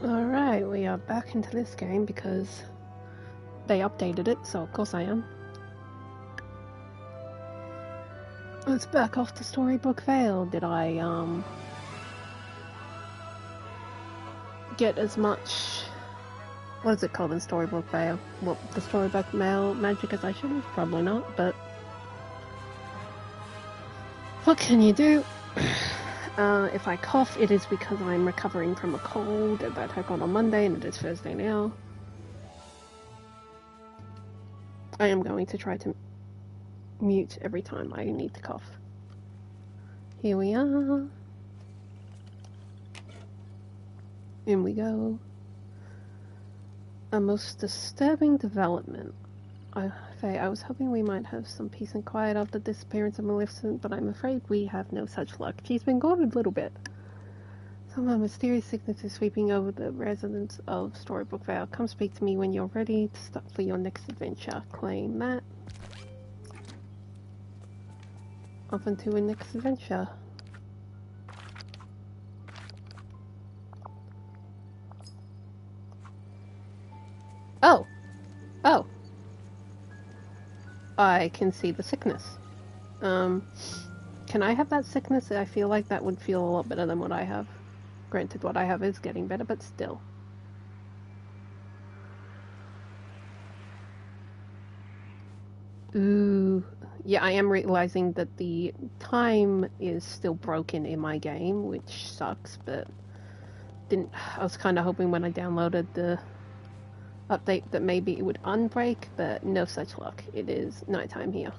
Alright, we are back into this game because they updated it, so of course I am. Let's back off to Storybook Vale. Did I, get as much... What is it called in Storybook Vale? Well, the Storybook Vale magic as I should have? Probably not, but... What can you do? If I cough, it is because I'm recovering from a cold that I got on Monday, and it is Thursday now. I am going to try to mute every time I need to cough. Here we are. In we go. A most disturbing development. I was hoping we might have some peace and quiet after the disappearance of Maleficent, but I'm afraid we have no such luck. She's been gone a little bit. Some mysterious sickness is sweeping over the residents of Storybook Vale. Come speak to me when you're ready to start for your next adventure. Claim that. Off into a next adventure. Oh! Oh! I can see the sickness. Can I have that sickness? I feel like that would feel a lot better than what I have. Granted, what I have is getting better, but still. Ooh. Yeah, I am realizing that the time is still broken in my game, which sucks, but I was kind of hoping when I downloaded the update that maybe it would unbreak, but no such luck. It is nighttime here.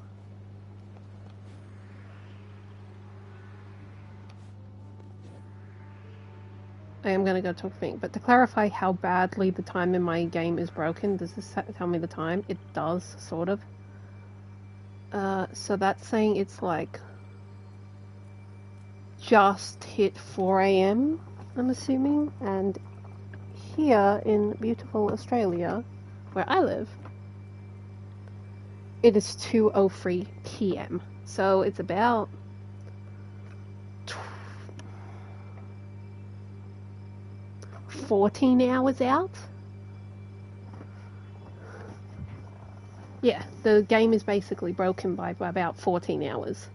I am going to go to a thing, but to clarify how badly the time in my game is broken, does this tell me the time? It does, sort of. So that's saying it's like just hit 4 AM, I'm assuming, and here in beautiful Australia, where I live, it is 2:03 PM. So it's about 14 hours out. Yeah, the game is basically broken by about 14 hours.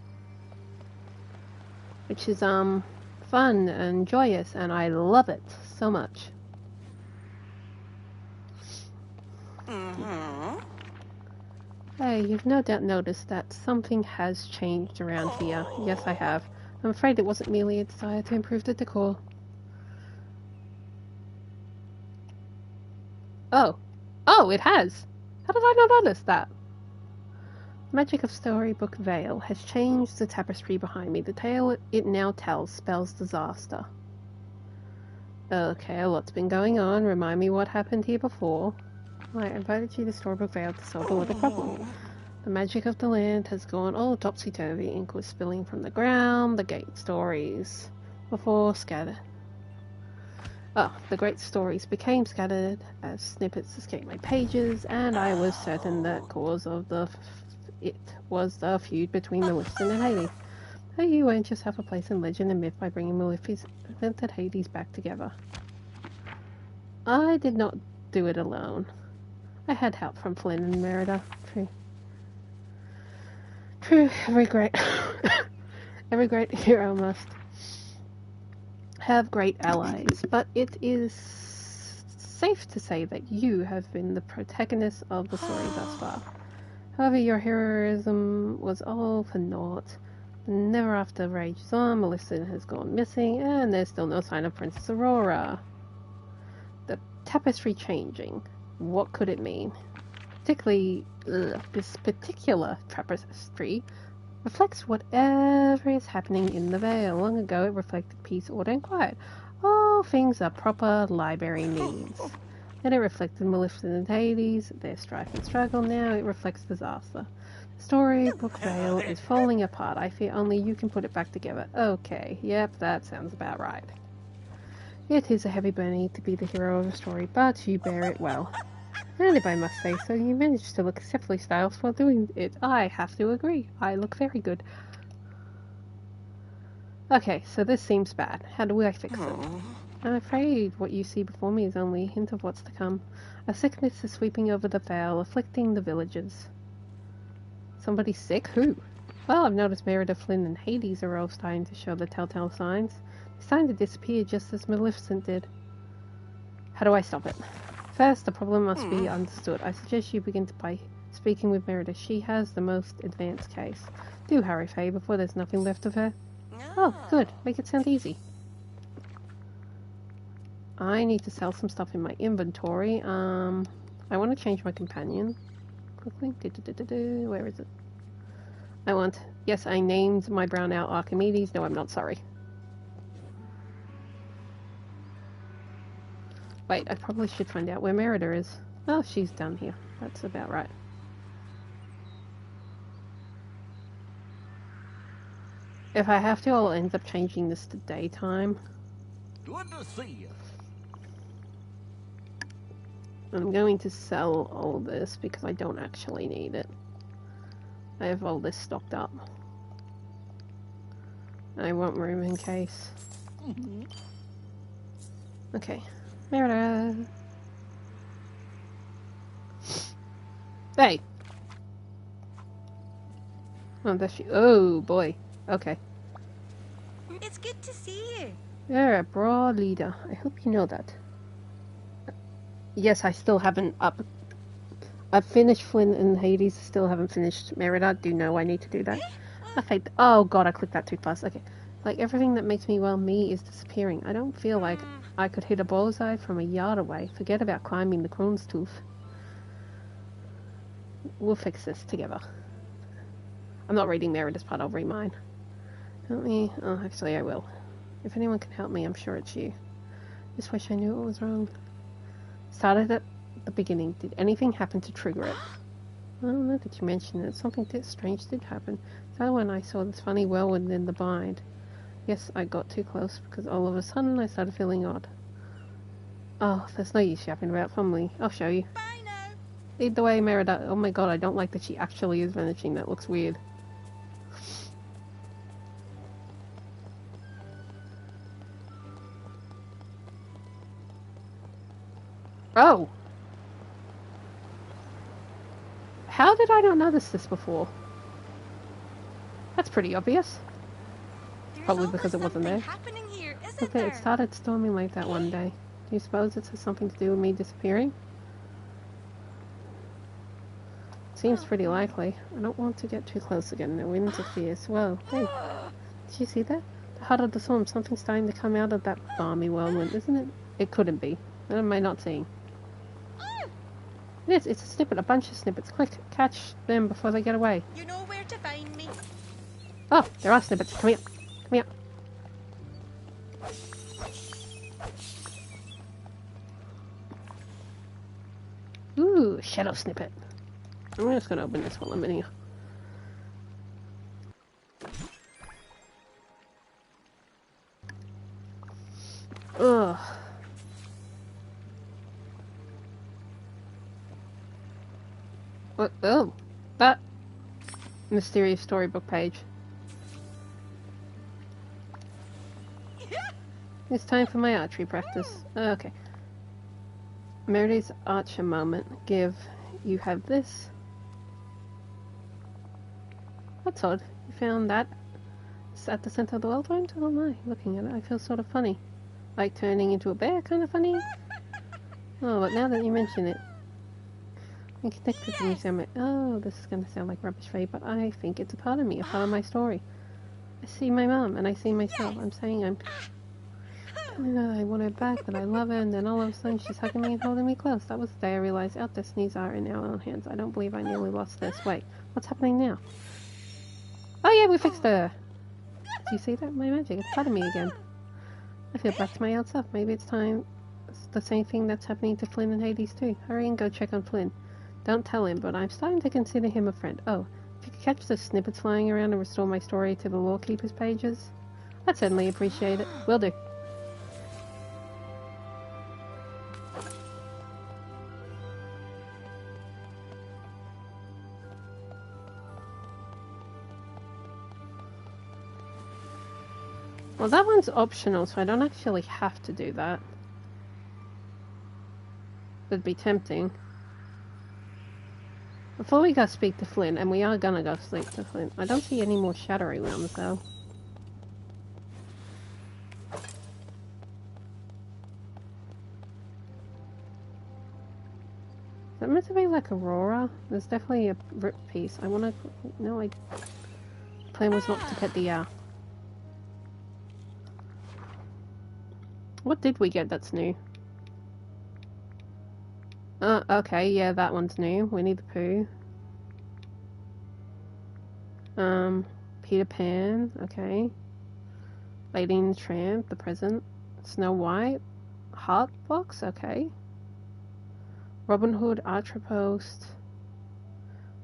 Which is fun and joyous, and I love it so much. Hey, you've no doubt noticed that something has changed around here. Yes, I have. I'm afraid it wasn't merely a desire to improve the decor. Oh, it has! How did I not notice that? The magic of Storybook Vale has changed the tapestry behind me. The tale it now tells spells disaster. Okay, a lot's been going on. Remind me what happened here before. I invited you to Storybook Vale to solve a little problem. The magic of the land has gone all topsy-turvy. Ink was spilling from the ground. The great stories before scattered. The great stories became scattered as snippets escaped my pages, and I was certain that cause of it was the feud between Maleficent and Hades. Oh, you earned yourself a place in legend and myth by bringing Maleficent and Hades back together. I did not do it alone. I had help from Flynn and Merida. True, every great hero must have great allies, but it is safe to say that you have been the protagonist of the story thus far. However, your heroism was all for naught. Never after rages on, Maleficent has gone missing, and there's still no sign of Princess Aurora. The tapestry changing. What could it mean? This particular tapestry reflects whatever is happening in the Vale. Long ago it reflected peace, order, and quiet. All things a proper library needs. Then it reflected Maleficent and Hades, their strife and struggle. Now it reflects disaster. The Storybook Vale is falling apart. I fear only you can put it back together. Okay, yep, that sounds about right. It is a heavy burden to be the hero of a story, but you bear it well. And if I must say so, you managed to look exceptionally stylish while doing it. I have to agree. I look very good. Okay, so this seems bad. How do I fix it? I'm afraid what you see before me is only a hint of what's to come. A sickness is sweeping over the vale, afflicting the villagers. Somebody sick? Who? Well, I've noticed Meredith, Flynn, and Hades are all starting to show the telltale signs. They're starting to disappear just as Maleficent did. How do I stop it? First, the problem must be understood. I suggest you begin by speaking with Meredith. She has the most advanced case. Do hurry, Faye, before there's nothing left of her. Oh, good. Make it sound easy. I need to sell some stuff in my inventory. I want to change my companion. Quickly. Where is it? Yes, I named my brown owl Archimedes. No, I'm not sorry. Wait, I probably should find out where Merida is. Oh, she's down here. That's about right. If I have to, I'll end up changing this to daytime. Good to see you. I'm going to sell all this because I don't actually need it. I have all this stocked up. I want room in case. Okay. Merida. Hey! Oh, there she... Oh, boy. Okay. It's good to see you. You're a broad leader. I hope you know that. Yes, I still haven't I've finished Flynn and Hades, still haven't finished Merida. Do know I need to do that. Oh god, I clicked that too fast. Okay. Like, everything that makes me well me is disappearing. I don't feel like I could hit a bullseye from a yard away. Forget about climbing the crone's tooth. We'll fix this together. I'm not reading Merida's part, I'll read mine. Help me? Oh, actually I will. If anyone can help me, I'm sure it's you. Just wish I knew what was wrong. Started at the beginning. Did anything happen to trigger it? Well, now that you mention it, something strange did happen. That when I saw this funny whirlwind in the bind. Yes, I got too close because all of a sudden I started feeling odd. Oh, there's no use yapping about family. I'll show you. Bye now. Lead the way, Merida. Oh my god, I don't like that she actually is vanishing. That looks weird. Oh! How did I not notice this before? That's pretty obvious. Probably because it wasn't there. Here, Okay, it started storming like that one day. Do you suppose it has something to do with me disappearing? Seems pretty likely. I don't want to get too close again. The winds are fierce. Whoa, hey. Did you see that? The heart of the storm. Something's starting to come out of that balmy whirlwind, isn't it? It couldn't be. What am I not seeing? It is. It's a snippet. A bunch of snippets. Quick, catch them before they get away. You know where to find me. Oh, there are snippets. Come here. Come here. Ooh, shadow snippet. I'm just gonna open this while I'm in here. Ugh. What? Oh, that mysterious storybook page. It's time for my archery practice. Okay. Meredith's archer moment. You have this. That's odd. You found that? It's at the center of the world. Why am I looking at it? I feel sort of funny. Like turning into a bear kind of funny. Oh, but now that you mention it. I'm connected to me. Oh, this is going to sound like rubbish, Faye, but I think it's a part of me, a part of my story. I see my mom, and I see myself. I'm saying I'm telling her I want her back, that I love her, and then all of a sudden she's hugging me and holding me close. That was the day I realized our destinies are in our own hands. I don't believe I nearly lost this. Wait, what's happening now? Oh yeah, we fixed her! Do you see that? My magic. It's part of me again. I feel back to my old self. Maybe it's time. It's the same thing that's happening to Flynn and Hades too. Hurry and go check on Flynn. Don't tell him, but I'm starting to consider him a friend. Oh, if you could catch the snippets flying around and restore my story to the Lawkeeper's pages, I'd certainly appreciate it. Will do. Well, that one's optional, so I don't actually have to do that. It'd be tempting. Before we go speak to Flynn, and we are gonna go speak to Flynn, I don't see any more shadowy ones, though. Is that meant to be like Aurora? There's definitely a ripped piece. I wanna... No, I... Plan was not to get the, What did we get that's new? Okay, yeah, that one's new. Winnie the Pooh. Peter Pan, okay. Lady and the Tramp, the present. Snow White. Heart Box, okay. Robin Hood, Archer-Post.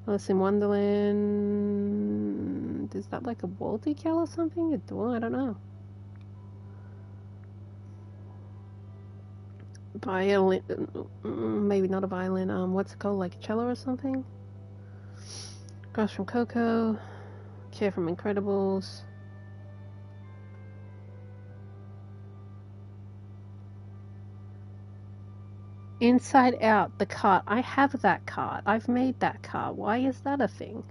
Alice in Wonderland. Is that like a wall decal or something? A door? I don't know. Violin. Maybe not a violin. What's it called? Like a cello or something? Grass from Coco. Care from Incredibles. Inside Out, the cart. I have that cart. I've made that cart. Why is that a thing?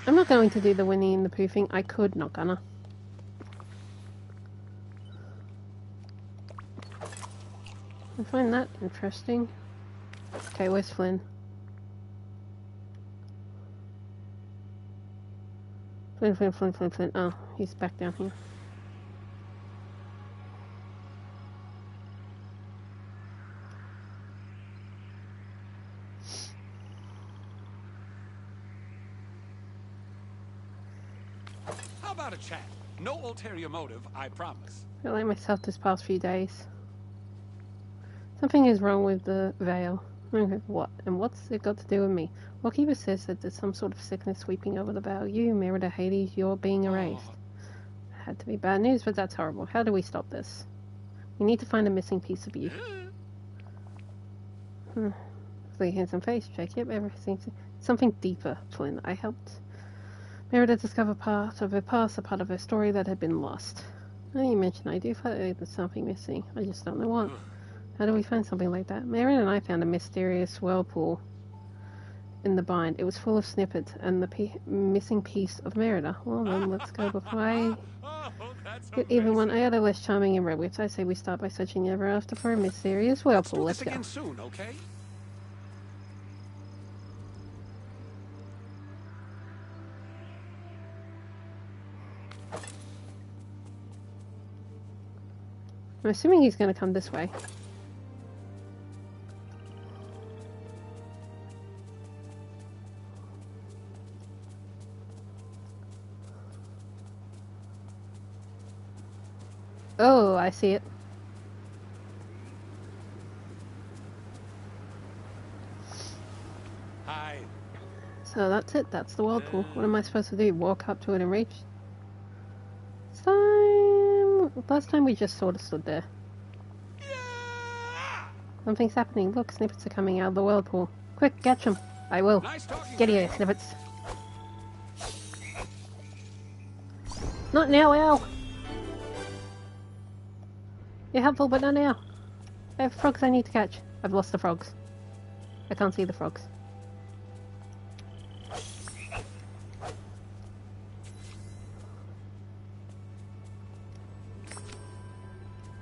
I'm not going to do the Winnie and the Pooh thing. I could, not gonna. I find that interesting. Okay, where's Flynn? Flynn. Oh, he's back down here. How about a chat? No ulterior motive, I promise. I like myself this past few days. Something is wrong with the veil. Okay, what? And what's it got to do with me? Walkeeper says that there's some sort of sickness sweeping over the veil. You, Merida, Hades, you're being erased. It had to be bad news, but that's horrible. How do we stop this? We need to find a missing piece of you. Really handsome face, check. Yep, everything. Something deeper, Flynn. I helped Merida discover part of her past, a part of her story that had been lost. Now you mentioned I do feel like there's something missing. I just don't know what. How do we find something like that? Merida and I found a mysterious whirlpool in the bind. It was full of snippets and the missing piece of Merida. Well then, let's go before I get even one iota less charming in red whips. I say we start by searching ever after for a mysterious whirlpool. Let's go. Again soon, okay? I'm assuming he's going to come this way. Oh, I see it. Hi. So that's it. That's the whirlpool. What am I supposed to do? Walk up to it and reach? This time... Last time we just sort of stood there. Yeah! Something's happening. Look, snippets are coming out of the whirlpool. Quick, catch them. I will. Nice Get here, snippets. Not now, ow! You're helpful, but not now. I have frogs I need to catch. I've lost the frogs. I can't see the frogs.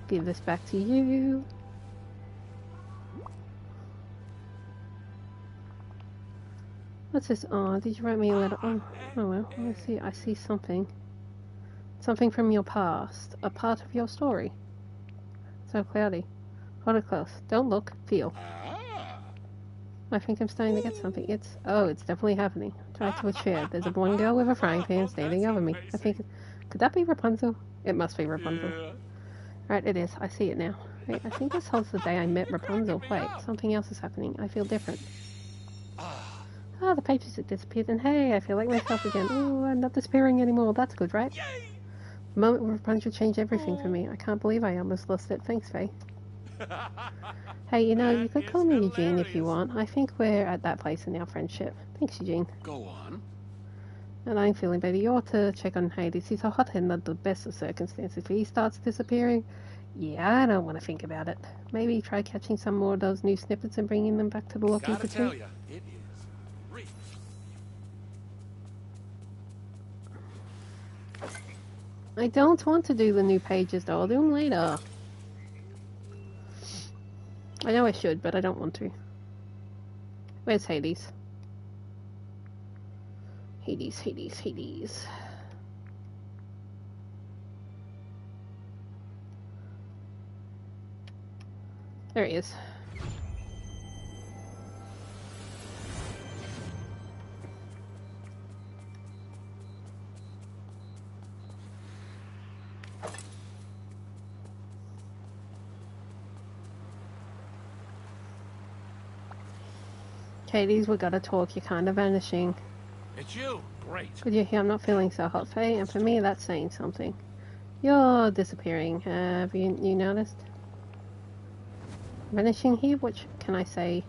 Give this back to you. What's this? Oh, did you write me a letter? Oh well. Let me see. I see something. Something from your past. A part of your story. So cloudy. Hold it close. Don't look. Feel. I think I'm starting to get something. It's definitely happening. Try to a chair. There's a blonde girl with a frying pan standing over me. I think... Could that be Rapunzel? It must be Rapunzel. Yeah. Right, it is. I see it now. Wait, I think this holds the day I met Rapunzel. Wait, something else is happening. I feel different. Ah, the papers had disappeared, and hey, I feel like myself again. Ooh, I'm not disappearing anymore. That's good, right? The moment where Rapunzel changed everything for me. I can't believe I almost lost it. Thanks, Faye. Hey, you know, you could call me Eugene if you want. I think we're at that place in our friendship. Thanks, Eugene. Go on. And I'm feeling better. You ought to check on Hades. He's a hothead under the best of circumstances. If he starts disappearing, yeah, I don't want to think about it. Maybe try catching some more of those new snippets and bringing them back to the locking Gotta tell retreat. you, it is real. I don't want to do the new pages though. I'll do them later. I know I should, but I don't want to. Where's Hades? Hades, Hades, Hades. There he is. Hades, we gotta talk. You're kind of vanishing. It's you. Great. Could you hear I'm not feeling so hot, Faye? And for me, that's saying something. You're disappearing. Have you noticed? Vanishing here, which can I say?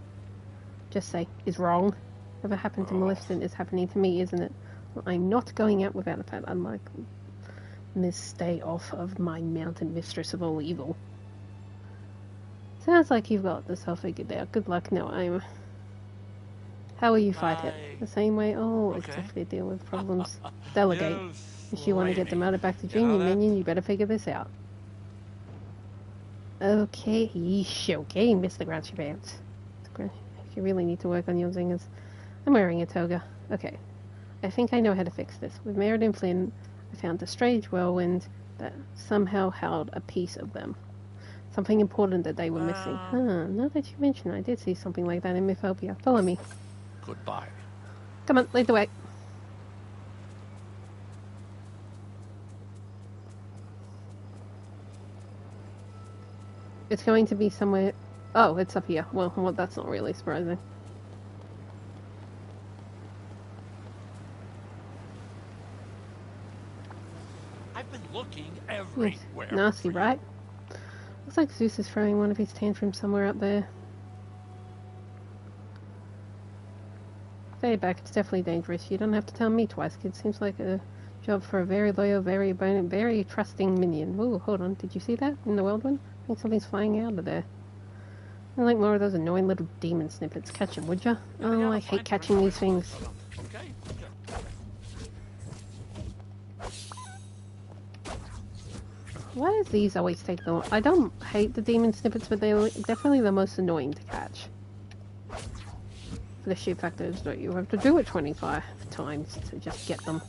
Just say is wrong. Whatever happened to Maleficent is happening to me, isn't it? Well, I'm not going out without a pet, unlike Miss Stay Off of my mountain mistress of all evil. Sounds like you've got this all figured out. Good luck. No, I'm. How will you fight it? The same way? Oh, Okay. exactly. Deal with problems. Delegate. You If you want to get them out of back to Junior that? Minion, you better figure this out. Okay, yeesh, okay, Mr. Grouchy Pants. You really need to work on your zingers. I'm wearing a toga. Okay, I think I know how to fix this. With Meriden Flynn, I found a strange whirlwind that somehow held a piece of them. Something important that they were missing. Huh, now that you mention it, I did see something like that in Mythopia. Follow me. Goodbye. Come on, lead the way. It's going to be somewhere... Oh, it's up here. Well, that's not really surprising. I've been looking everywhere. Nasty, right? Looks like Zeus is throwing one of his tantrums somewhere up there. Stay back, it's definitely dangerous. You don't have to tell me twice, kid. Seems like a job for a very loyal, very abundant, very trusting minion. Ooh, hold on. Did you see that in the whirlwind? I think something's flying out of there. I like more of those annoying little demon snippets. Catch them, would ya? Oh, I hate catching these things. Okay. Why does these always take the... I don't hate the demon snippets, but they're definitely the most annoying to catch. For the sheer fact is that you have to do it 25 times to just get them.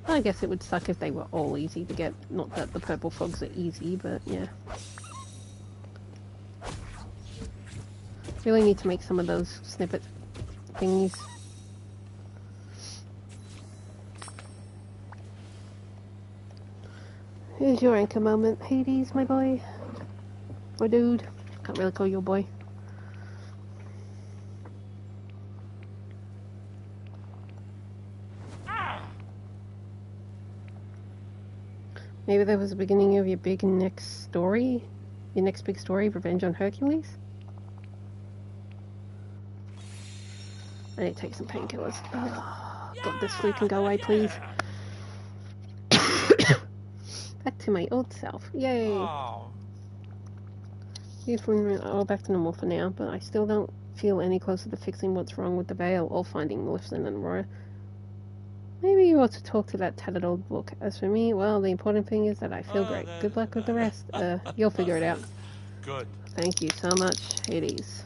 I guess it would suck if they were all easy to get. Not that the purple frogs are easy, but yeah. Really need to make some of those snippet thingies. Here's your anchor moment, Hades, my boy. Or dude. Can't really call you a boy. Maybe that was the beginning of your big next story? Your next big story, Revenge on Hercules? I need to take some painkillers. Oh, God, this flu can go away, please. Back to my old self. Yay! Oh. You're all back to normal for now, but I still don't feel any closer to fixing what's wrong with the Vale or finding Maleficent and Aurora. Maybe you ought to talk to that tattered old book. As for me, well, the important thing is that I feel great. Good luck with the rest. You'll figure it out. Good. Thank you so much, Hades.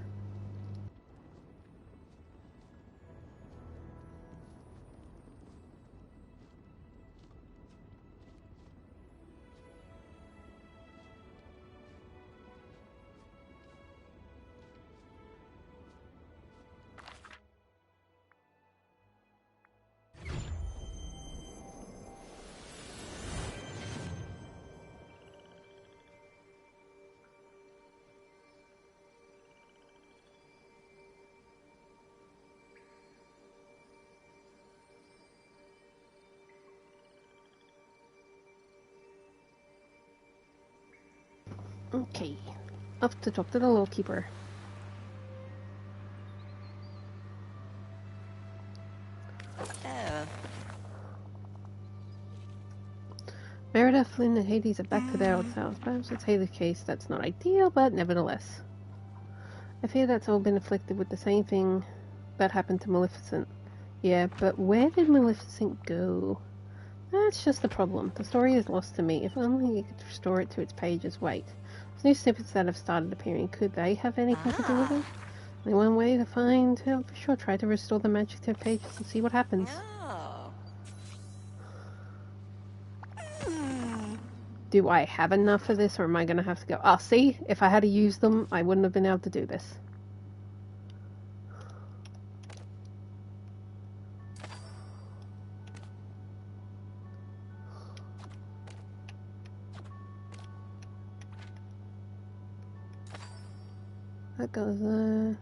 Okay, up to talk to the Lawkeeper. Oh, Merida, Flynn, and Hades are back to their old selves. Perhaps it's Hades' case that's not ideal, but nevertheless. I fear that's all been afflicted with the same thing that happened to Maleficent. Yeah, but where did Maleficent go? That's just the problem. The story is lost to me. If only you could restore it to its pages. Wait. There's new snippets that have started appearing. Could they have anything to do with it? Only one way to find out for sure. Try to restore the magic to pages and see what happens. Oh. Do I have enough for this, or am I going to have to go? Oh, see? If I had to use them, I wouldn't have been able to do this. That goes there.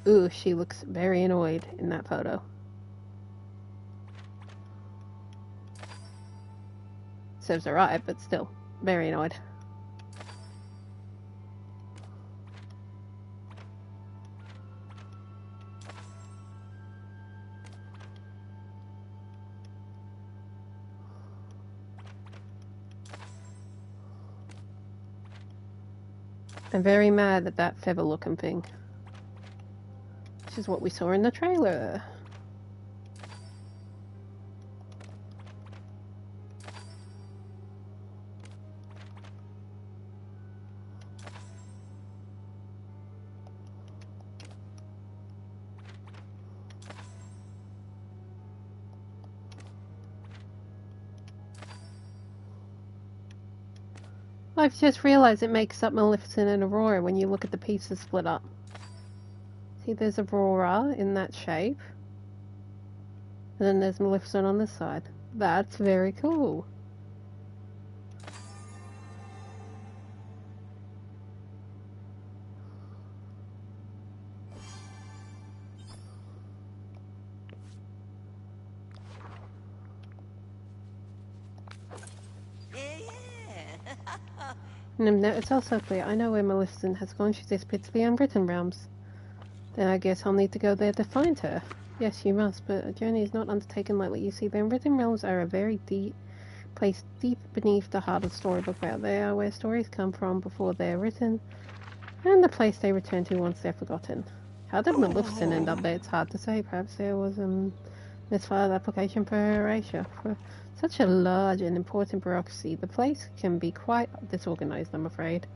Ooh, she looks very annoyed in that photo. Serves her right, but still, very annoyed. I'm very mad at that feather-looking thing. This is what we saw in the trailer. I've just realized it makes up Maleficent and Aurora when you look at the pieces split up. See, there's Aurora in that shape. And then there's Maleficent on this side. That's very cool. And it's also clear. I know where Maleficent has gone. She's disappeared to the Unwritten Realms. Then I guess I'll need to go there to find her. Yes, you must, but a journey is not undertaken lightly. You see, the Unwritten Realms are a very deep place deep beneath the heart of Storybook Vale. They are where stories come from before they are written, and the place they return to once they're forgotten. How did Maleficent end up there? It's hard to say. Perhaps there was a misfiled application for erasure. For such a large and important bureaucracy, the place can be quite disorganized, I'm afraid.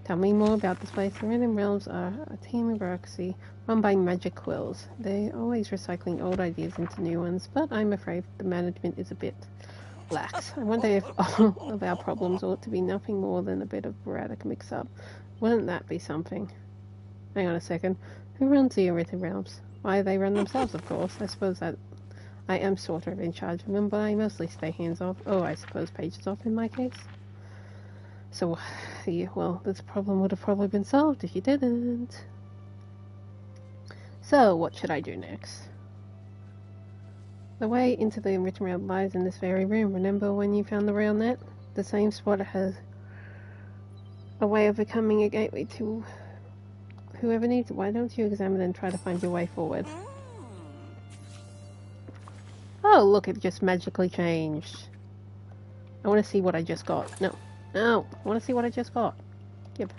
Tell me more about this place. The Rhythm Realms are a teeming bureaucracy run by magic quills. They're always recycling old ideas into new ones, but I'm afraid the management is a bit lax. I wonder if all of our problems ought to be nothing more than a bit of sporadic mix-up. Wouldn't that be something? Hang on a second. Who runs the Rhythm Realms? Why, they run themselves, of course. I suppose that I am sort of in charge of them, but I mostly stay hands-off. Oh, I suppose pages off in my case. So, well, this problem would have probably been solved if you didn't. So, what should I do next? The way into the enrichment realm lies in this very room. Remember when you found the rail net? The same spot has a way of becoming a gateway to whoever needs it. Why don't you examine it and try to find your way forward? Oh, look, it just magically changed. I want to see what I just got. No, I want to see what I just got. Yep.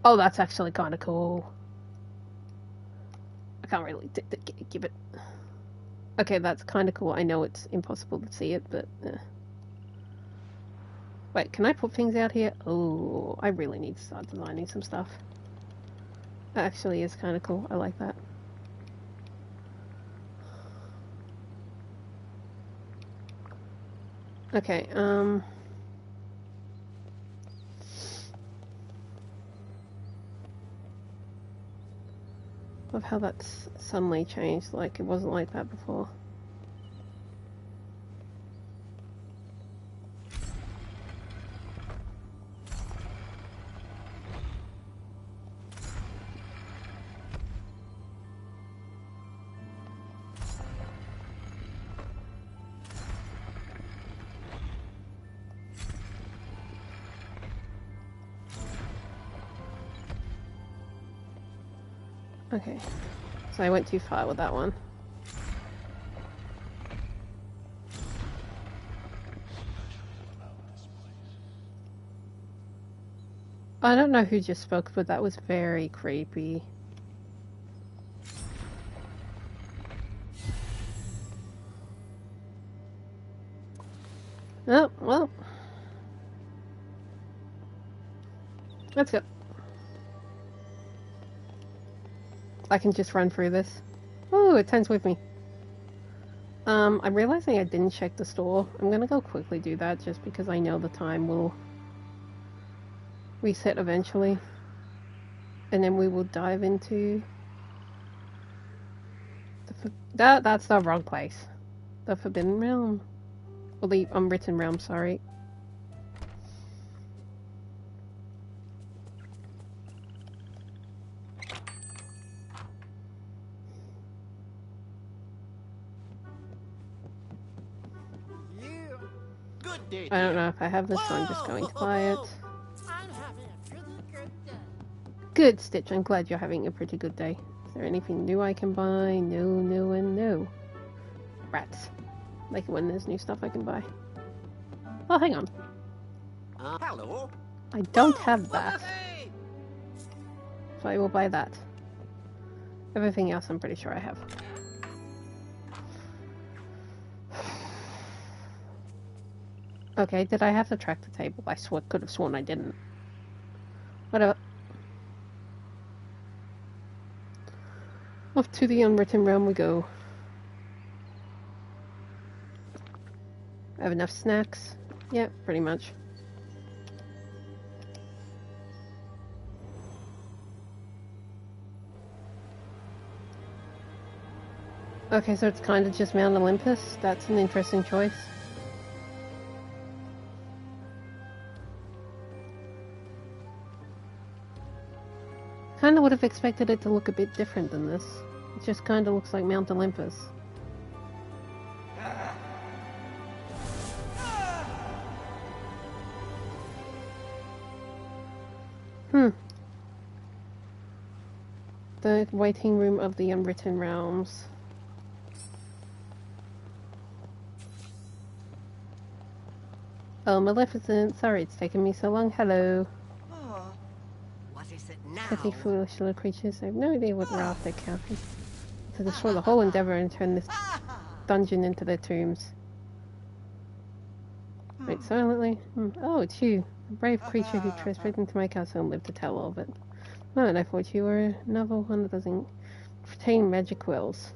Oh, that's actually kind of cool. I can't really give it. Okay, that's kind of cool. I know it's impossible to see it, but... Wait, can I put things out here? Oh, I really need to start designing some stuff. That actually is kind of cool. I like that. Okay, Of how that's suddenly changed, like it wasn't like that before. Okay, so I went too far with that one. I don't know who just spoke, but that was very creepy. Oh, well. Let's go. I can just run through this. Oh, it turns with me. I'm realizing I didn't check the store. I'm gonna go quickly do that just because I know the time will reset eventually. And then we will dive into that's the wrong place. The Forbidden Realm. Or the Unwritten Realm, sorry. Good day. I don't know if I have this, so I'm just going to buy it. I'm having a pretty good day. Good, Stitch. I'm glad you're having a pretty good day. Is there anything new I can buy? No, no, and no. Rats. Like when there's new stuff I can buy. Oh, hang on. Hello. I don't have that. So I will buy that. Everything else I'm pretty sure I have. Okay, did I have to track the table? I could have sworn I didn't. Whatever. Off to the Unwritten Realm we go. I have enough snacks? Yeah, pretty much. Okay, so it's kind of just Mount Olympus. That's an interesting choice. Kinda would have expected it to look a bit different than this. It just kinda looks like Mount Olympus. The waiting room of the Unwritten Realms. Oh, Maleficent. Sorry it's taken me so long. Hello. Oh, what is it now? Petty, foolish little creatures. I have no idea what route they're counting. To destroy the whole endeavor and turn this dungeon into their tombs. Wait, silently? Oh, it's you. A brave creature who trespassed into my castle and lived to tell all of it. Oh, and I thought you were another one that doesn't retain magic quills.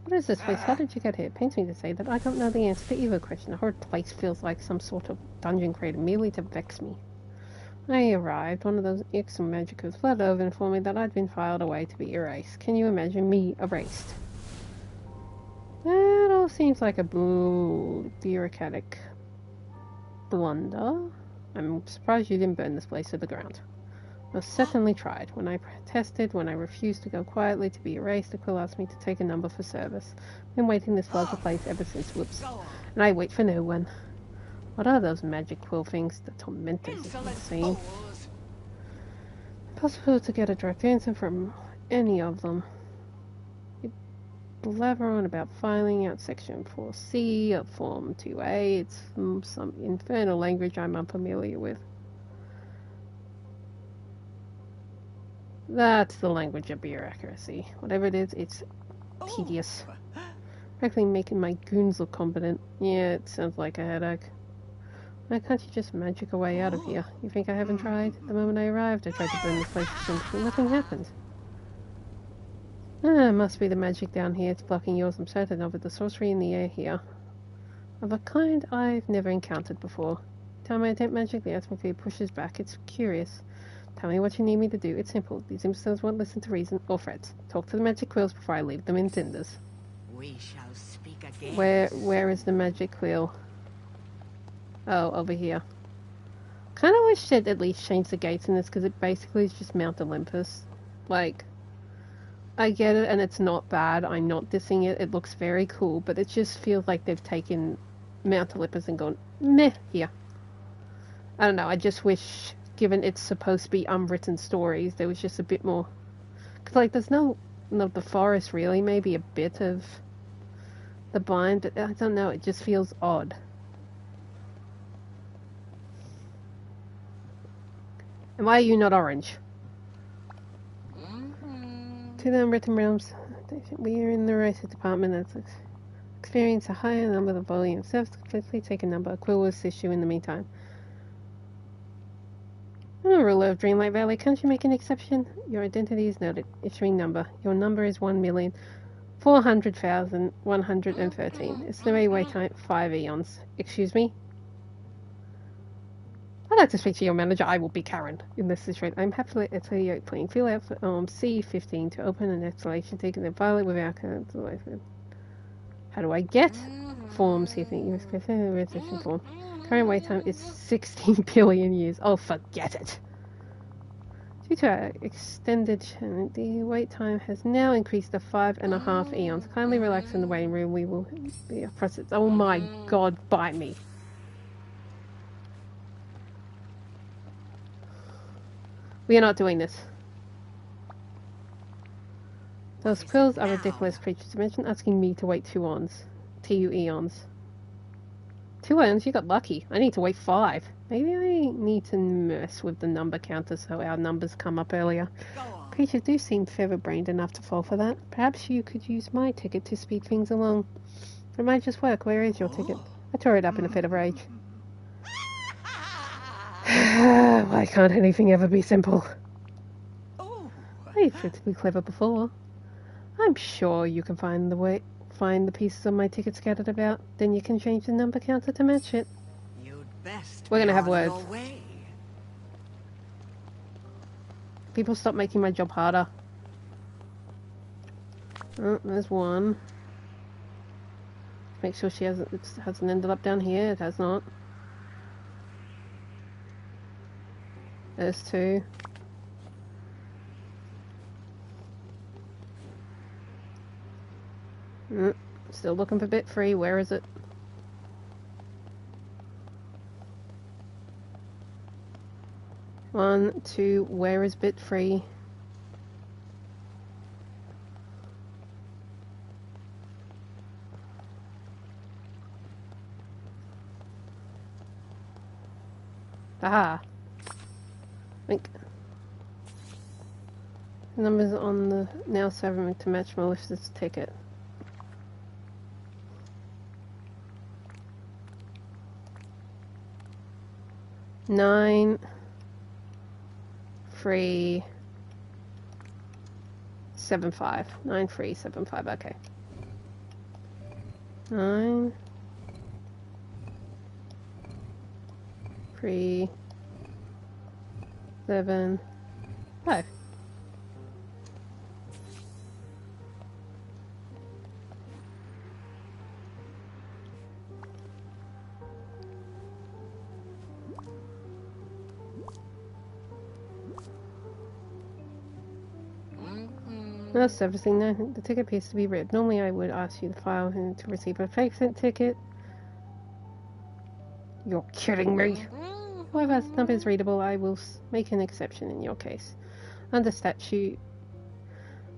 What is this place? How did you get here? It pains me to say that I don't know the answer to either question. The whole place feels like some sort of dungeon created merely to vex me. When I arrived, one of those irksome magicos fled over and informed me that I'd been filed away to be erased. Can you imagine me erased? That all seems like a bureaucratic blunder. I'm surprised you didn't burn this place to the ground. Most certainly tried. When I protested, when I refused to go quietly to be erased, the quill asked me to take a number for service. I've been waiting this lovely place ever since, whoops. And I wait for no one. What are those magic quill things? The tormentors, is insane. Impossible to get a direct answer from any of them. You blabber on about filing out Section 4C of Form 2A. It's some infernal language I'm unfamiliar with. That's the language of bureaucracy. Whatever it is, it's tedious. Frankly, making my goons look competent. Yeah, it sounds like a headache. Why can't you just magic a way out of here? You think I haven't tried? The moment I arrived, I tried to burn this place but nothing happened. Must be the magic down here. It's blocking yours, I'm certain of it. The sorcery in the air here. Of a kind I've never encountered before. Every time I attempt magic, the atmosphere pushes back. It's curious. Tell me what you need me to do. It's simple. These imbeciles won't listen to reason or threats. Talk to the magic quills before I leave them in cinders. We shall speak again. Where is the magic quill? Oh, over here. Kind of wish they'd at least change the gates in this, because it basically is just Mount Olympus. Like, I get it, and it's not bad. I'm not dissing it. It looks very cool, but it just feels like they've taken Mount Olympus and gone, meh, here. I don't know. I just wish, given it's supposed to be unwritten stories, there was just a bit more. Because, like, there's no the forest, really. Maybe a bit of the bind, but I don't know. It just feels odd. And why are you not orange? To the unwritten realms, we are in the racing department that's experience a higher number of volume. Serves to completely take a number. A quill will assist you in the meantime. I'm a ruler of Dreamlight Valley. Can't you make an exception? Your identity is noted. Issuing number. Your number is 1,400,113. Estimated wait time 5 eons. Excuse me? I'd like to speak to your manager. I will be Karen in this situation. I'm happily at a yacht plane. Fill out C15 to open an installation ticket and file it without cancellation. How do I get forms here? You expect a registration form. Current wait time is 16 billion years. Oh, forget it. Due to our extended, the wait time has now increased to 5.5 eons. Kindly relax in the waiting room. We will be a process. Oh my god, bite me. We are not doing this. Those quills are ridiculous creatures. Imagine asking me to wait 2 eons. 2 eons. 2 eons? You got lucky. I need to wait 5. Maybe I need to mess with the number counter so our numbers come up earlier. Creatures do seem feather-brained enough to fall for that. Perhaps you could use my ticket to speed things along. It might just work. Where is your ticket? I tore it up in a fit of rage. Why can't anything ever be simple? I've tried to be clever before. I'm sure you can find the pieces of my ticket scattered about. Then you can change the number counter to match it. You'd best We're gonna have be on words. your way. People stop making my job harder. Oh, there's one. Make sure she hasn't ended up down here. It has not. There's 2. Still looking for bit 3. Where is it? One, 2. Where is bit 3? Aha. Think. Numbers on the now serving to match Melissa's ticket. Nine, 3, 7, 5. 9, 3, 7, 5. Okay. 9, 3, 7, 5. No servicing. No, the ticket appears to be ripped. Normally I would ask you to file and to receive a fake sent ticket. You're kidding me. However, as the number is readable, I will make an exception in your case. Under statute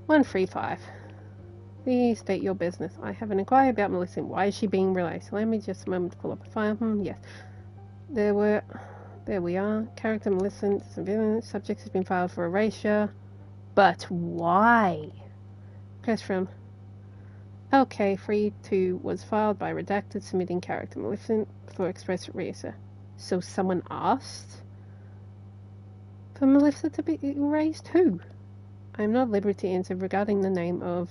135. Please state your business. I have an inquiry about Melissa. Why is she being released? Allow me just a moment to pull up a file. Yes. There we are. Character Melissa, civilian subject has been filed for erasure. But why? Request from LK32 was filed by redacted submitting character Maleficent for express erasure. So someone asked for Maleficent to be erased? Who? I am not at liberty to answer regarding the name of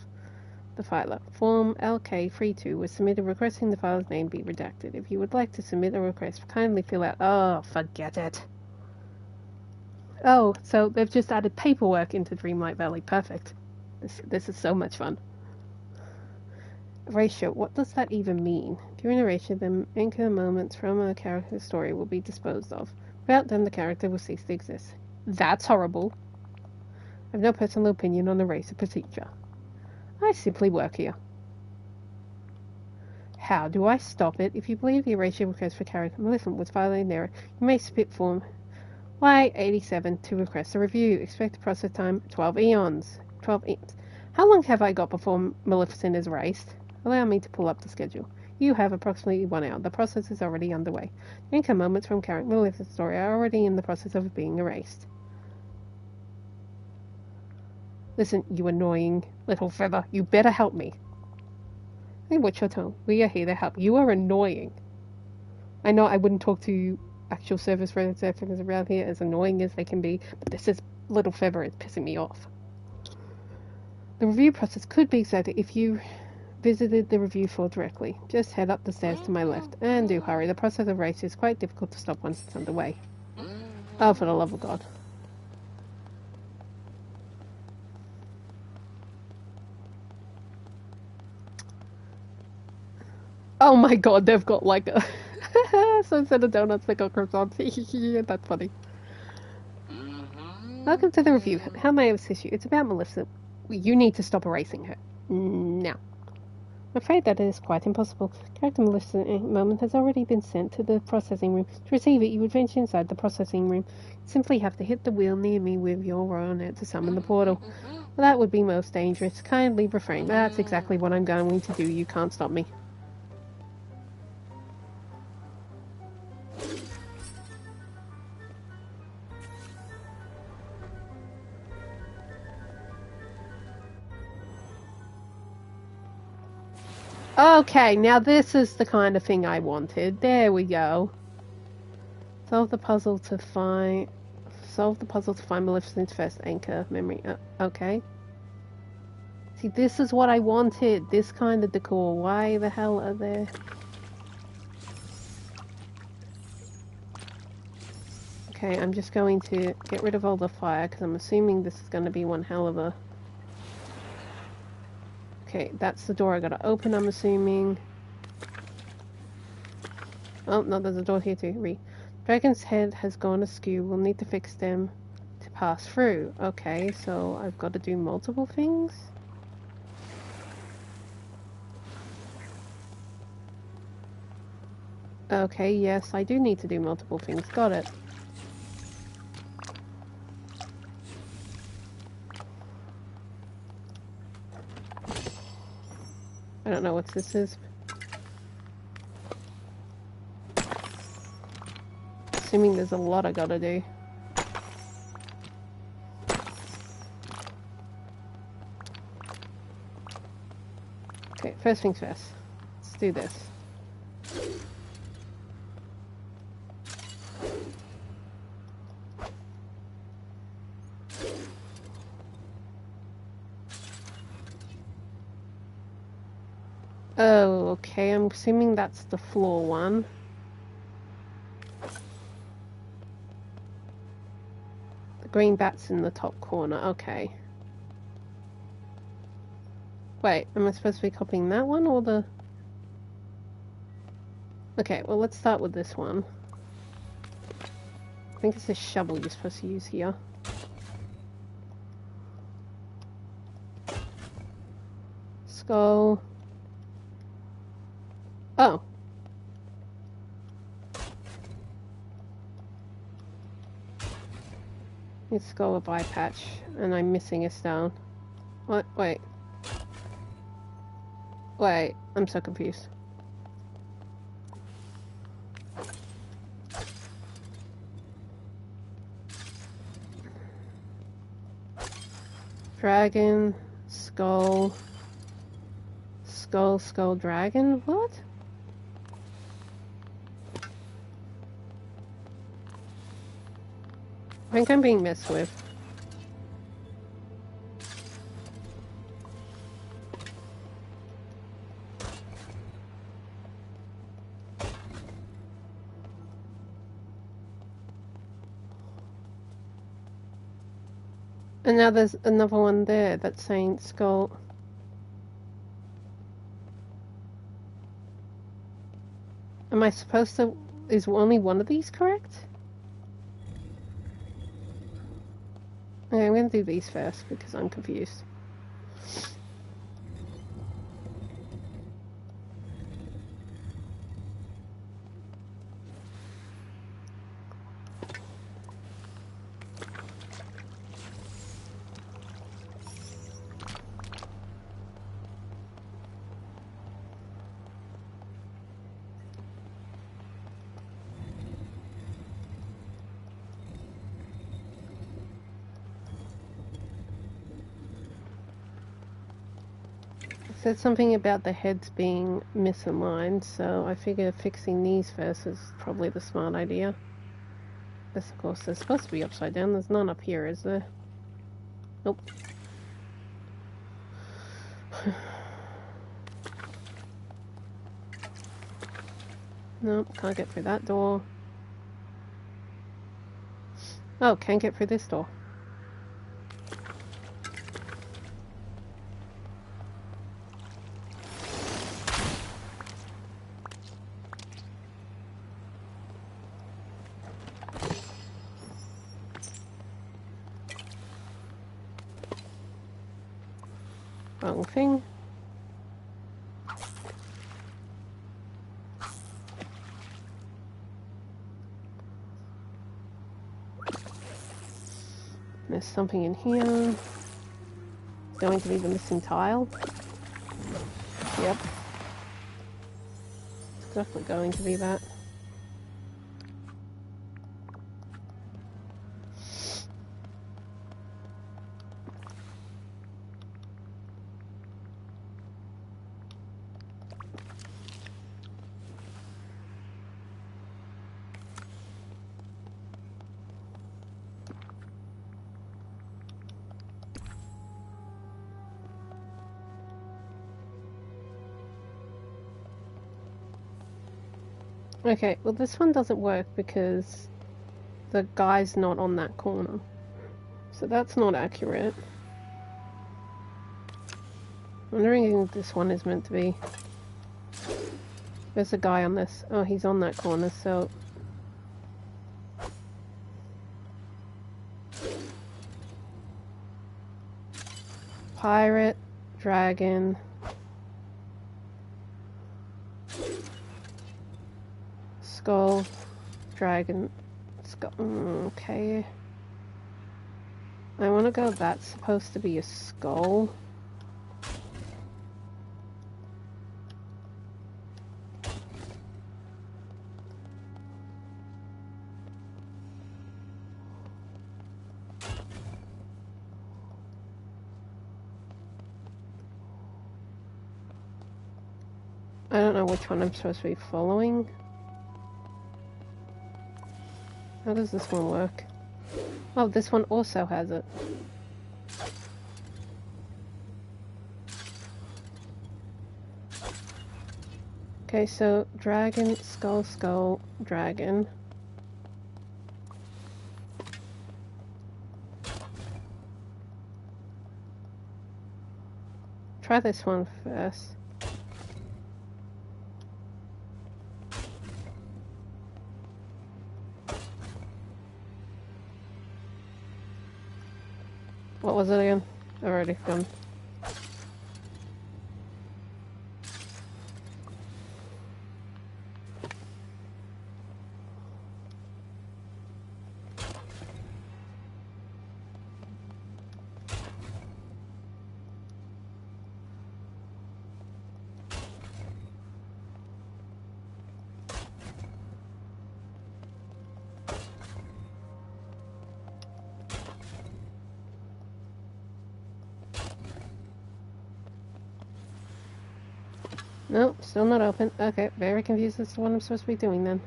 the filer. Form LK32 was submitted requesting the filer's name be redacted. If you would like to submit a request, kindly fill out... Oh, forget it. Oh, so they've just added paperwork into Dreamlight Valley. Perfect. This is so much fun. Erasure, what does that even mean? During erasure, the anchor moments from a character's story will be disposed of. Without them, the character will cease to exist. That's horrible. I have no personal opinion on erasure procedure. I simply work here. How do I stop it? If you believe the erasure request for character Maleficent was violated in error, you may submit form Y87 to request a review. Expected process time 12 eons. 12 eons. How long have I got before Maleficent is erased? Allow me to pull up the schedule. You have approximately 1 hour. The process is already underway. The anchor moments from character Maleficent's story are already in the process of being erased. Listen, you annoying little feather. You better help me. Hey, watch your tone. We are here to help. You are annoying. I know I wouldn't talk to actual service representatives around here, as annoying as they can be, but this is little feather is pissing me off. The review process could be started if you visited the review floor directly. Just head up the stairs to my left, and do hurry. The process of race is quite difficult to stop once it's underway. Oh, for the love of God. Oh my God, they've got like a... so instead of donuts, they got croissants. That's funny. Welcome to the review. How may I assist you? It's about Maleficent. You need to stop erasing her. Now. I'm afraid that it is quite impossible. Character Maleficent moment has already been sent to the processing room. To receive it, you would venture inside the processing room. You simply have to hit the wheel near me with your royal net to summon the portal. Well, that would be most dangerous. Kindly refrain. That's exactly what I'm going to do. You can't stop me. Okay, now this is the kind of thing I wanted. There we go. Solve the puzzle to find Maleficent's first anchor memory. Okay. See, this is what I wanted. This kind of decor. Why the hell are there? Okay, I'm just going to get rid of all the fire because I'm assuming this is going to be one hell of a... Okay, that's the door I gotta open, I'm assuming. Oh, no, there's a door here too. Dragon's head has gone askew. We'll need to fix them to pass through. Okay, so I've got to do multiple things? Okay, yes, I do need to do multiple things. Got it. I don't know what this is. Assuming there's a lot I gotta do. Okay, first things first. Let's do this. Oh, okay, I'm assuming that's the floor one. The green bat's in the top corner, okay. Wait, am I supposed to be copying that one or the... Okay, well let's start with this one. I think it's a shovel you're supposed to use here. Skull. Oh. It's skull of eye patch, and I'm missing a stone. What? Wait. Wait, I'm so confused. Dragon, skull, skull, dragon? What? I think I'm being messed with. And now there's another one there that's saying skull. Am I supposed to... Is only one of these correct? Okay, I'm going to do these first because I'm confused. Said something about the heads being misaligned, so I figure fixing these first is probably the smart idea. This, of course, they're supposed to be upside down. There's none up here, is there? Nope. Nope, can't get through that door. Oh, can't get through this door. Wrong thing. There's something in here. Going to be the missing tile. Yep. It's definitely going to be that. Okay, well this one doesn't work because the guy's not on that corner. So that's not accurate. I'm wondering if this one is meant to be. There's a guy on this. Oh, he's on that corner, so... Pirate, dragon... Skull, dragon, skull. Okay. I want to go. That's supposed to be a skull. I don't know which one I'm supposed to be following. How does this one work? Oh, this one also has it. Okay, so dragon, skull, skull, dragon. Try this one first. What was it again? Already gone. Nope, still not open. Okay, very confused as to what I'm supposed to be doing then.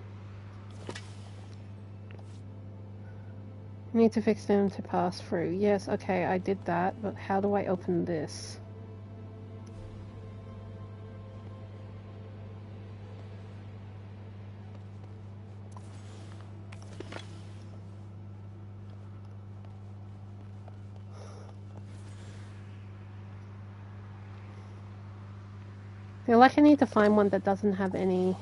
Need to fix them to pass through. Yes, okay, I did that, but how do I open this? feel like I need to find one that doesn't have any...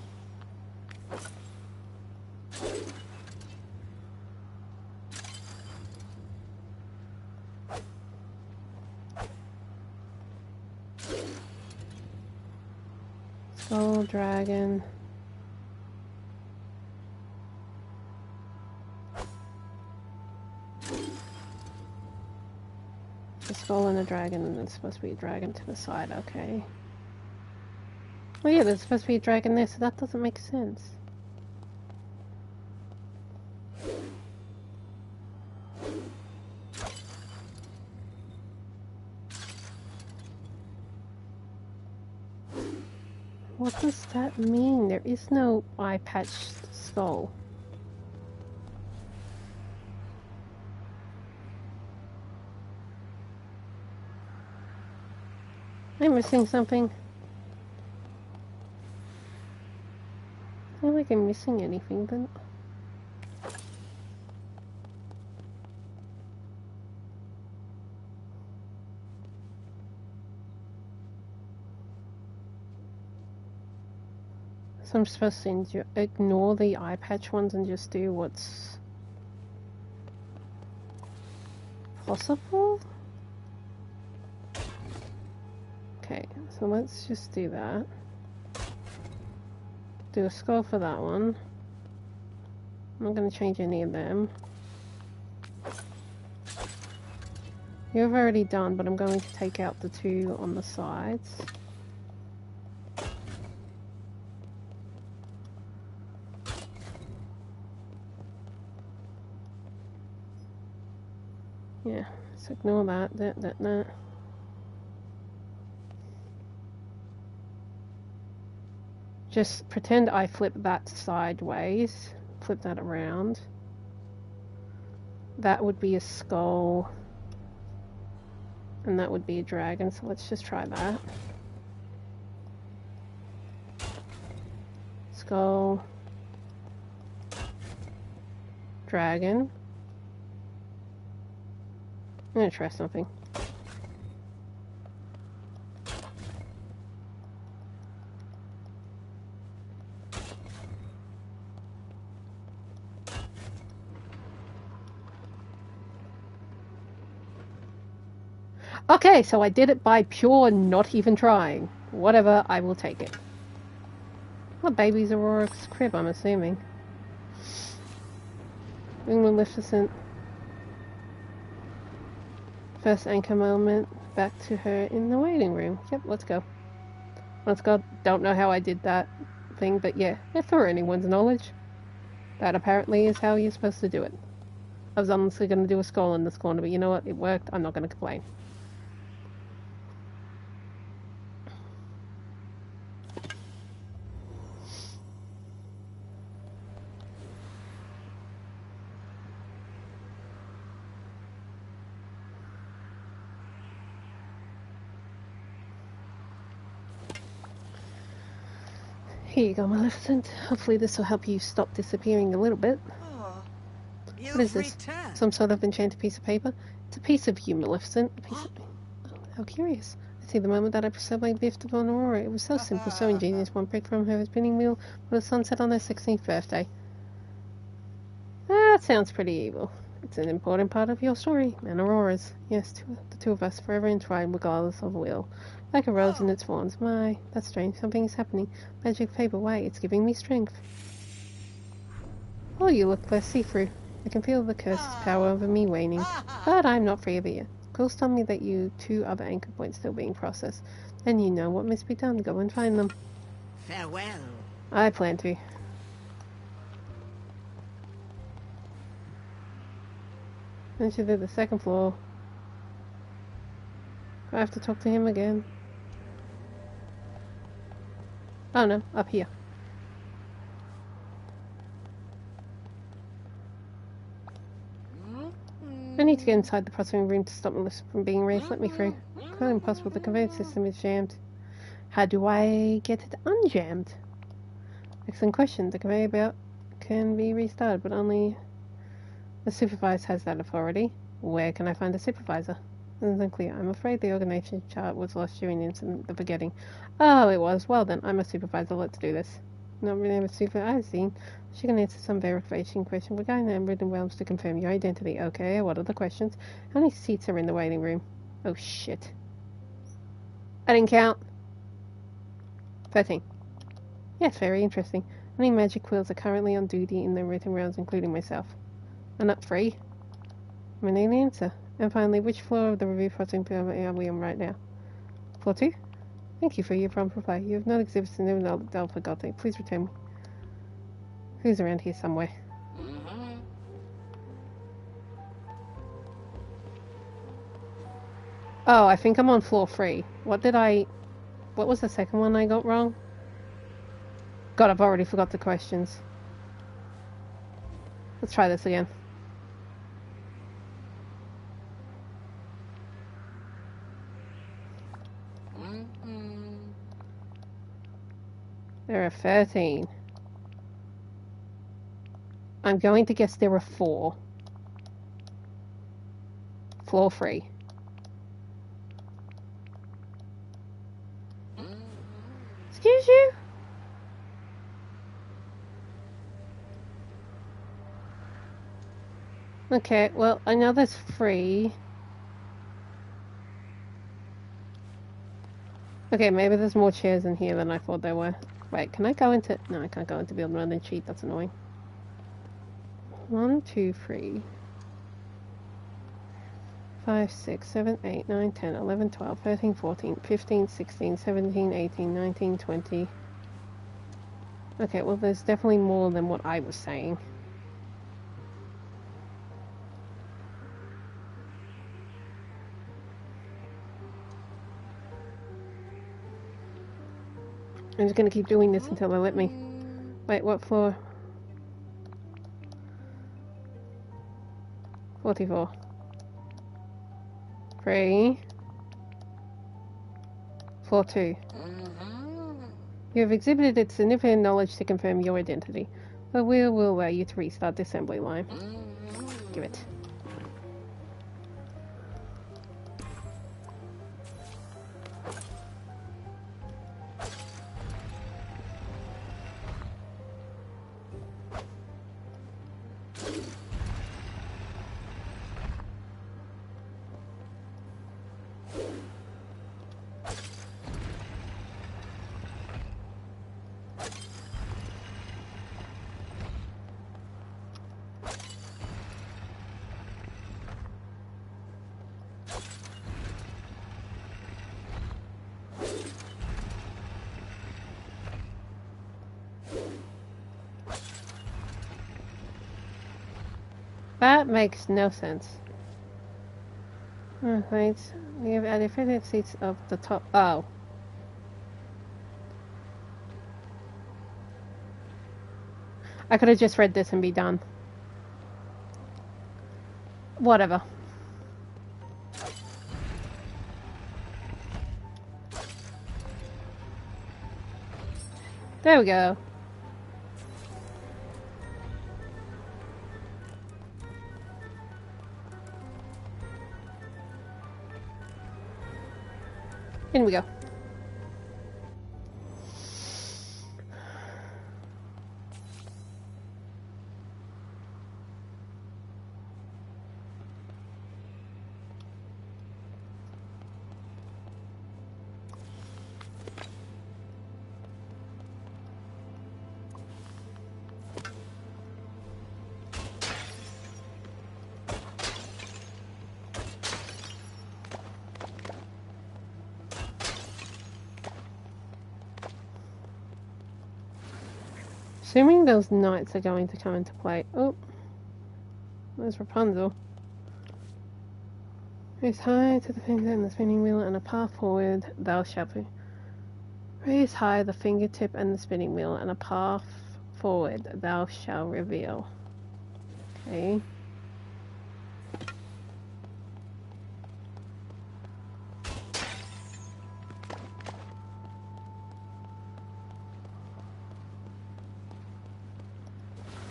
Skull, dragon... A skull and a dragon, and there's supposed to be a dragon to the side, okay. Oh yeah, there's supposed to be a dragon there, so that doesn't make sense. What does that mean? There is no eye-patched skull. Am I missing something? I don't think I'm missing anything then. So I'm supposed to ignore the eye patch ones and just do what's possible? Okay, so let's just do that. Do a skull for that one. I'm not going to change any of them. You've already done, but I'm going to take out the two on the sides. Yeah, so ignore that. Just pretend I flip that sideways. Flip that around. That would be a skull. And that would be a dragon, so let's just try that. Skull. Dragon. I'm gonna try something. Okay, so I did it by pure not even trying. Whatever, I will take it. Well, baby's Aurora's crib, I'm assuming. Maleficent. First anchor moment, back to her in the waiting room. Yep, let's go. Let's go. Don't know how I did that thing, but yeah, if for anyone's knowledge, that apparently is how you're supposed to do it. I was honestly going to do a skull in this corner, but you know what? It worked. I'm not going to complain. Here you go, Maleficent. Hopefully this will help you stop disappearing a little bit. Oh, What is this? returned. Some sort of enchanted piece of paper? It's a piece of you, Maleficent. A piece of... Oh, how curious. I see the moment that I bestowed my gift upon Aurora. It was so simple, so ingenious. One prick from her spinning wheel when the sun set on her 16th birthday. That sounds pretty evil. It's an important part of your story, and Aurora's. Yes, the two of us, forever entwined regardless of will. Like a rose in its thorns. My, that's strange. Something is happening. Magic paper, why? It's giving me strength. Oh, you look less see-through. I can feel the curse's power over me waning. But I'm not free of it yet. Ghouls tell me that you two other anchor points still being processed. Then you know what must be done. Go and find them. Farewell. I plan to. Then she did the second floor. I have to talk to him again. Oh no, up here. I need to get inside the processing room to stop Melissa from being raised. Let me through. Quite impossible. The conveyance system is jammed. How do I get it unjammed? Excellent question. The conveyor belt can be restarted, but only the supervisor has that authority. Where can I find a supervisor? It's unclear. I'm afraid the organization chart was lost during the incident, the forgetting. Oh, it was. Well then, I'm a supervisor. Let's do this. Not really a supervisor. She can answer some verification question regarding the Emerald Realms to confirm your identity. Okay, what are the questions? How many seats are in the waiting room? Oh shit. I didn't count. 13. Yes, very interesting. How many magic quills are currently on duty in the written realms, including myself? I'm not free. I need an answer. And finally, which floor of the review processing are we on right now? Floor 2? Thank you for your prompt reply. You have not exhibited no Alpha Gothic. Please return me. Who's around here somewhere? Oh, I think I'm on floor 3. What was the second one I got wrong? God, I've already forgot the questions. Let's try this again. There are 13. I'm going to guess there are 4. Floor 3. Excuse you? Okay, well, I know there's 3. Okay, maybe there's more chairs in here than I thought there were. Wait, can I go into... No, I can't go into build run and cheat. That's annoying. 1, 2, 3... 5, 6, 7, 8, 9, 10, 11, 12, 13, 14, 15, 16, 17, 18, 19, 20. Okay, well, there's definitely more than what I was saying. I'm just gonna keep doing this until they let me. Wait, what floor? 44. 3. Floor 2. You have exhibited significant knowledge to confirm your identity, but we will allow you to restart the assembly line. Give it. That makes no sense. Wait, we have added 15 seats of the top. Oh. I could have just read this and be done. Whatever. There we go. In we go. Assuming those knights are going to come into play. Oh, there's Rapunzel. Raise high to the finger and the spinning wheel and a path forward, thou shalt be. Raise high the fingertip and the spinning wheel and a path forward, thou shalt reveal. Okay.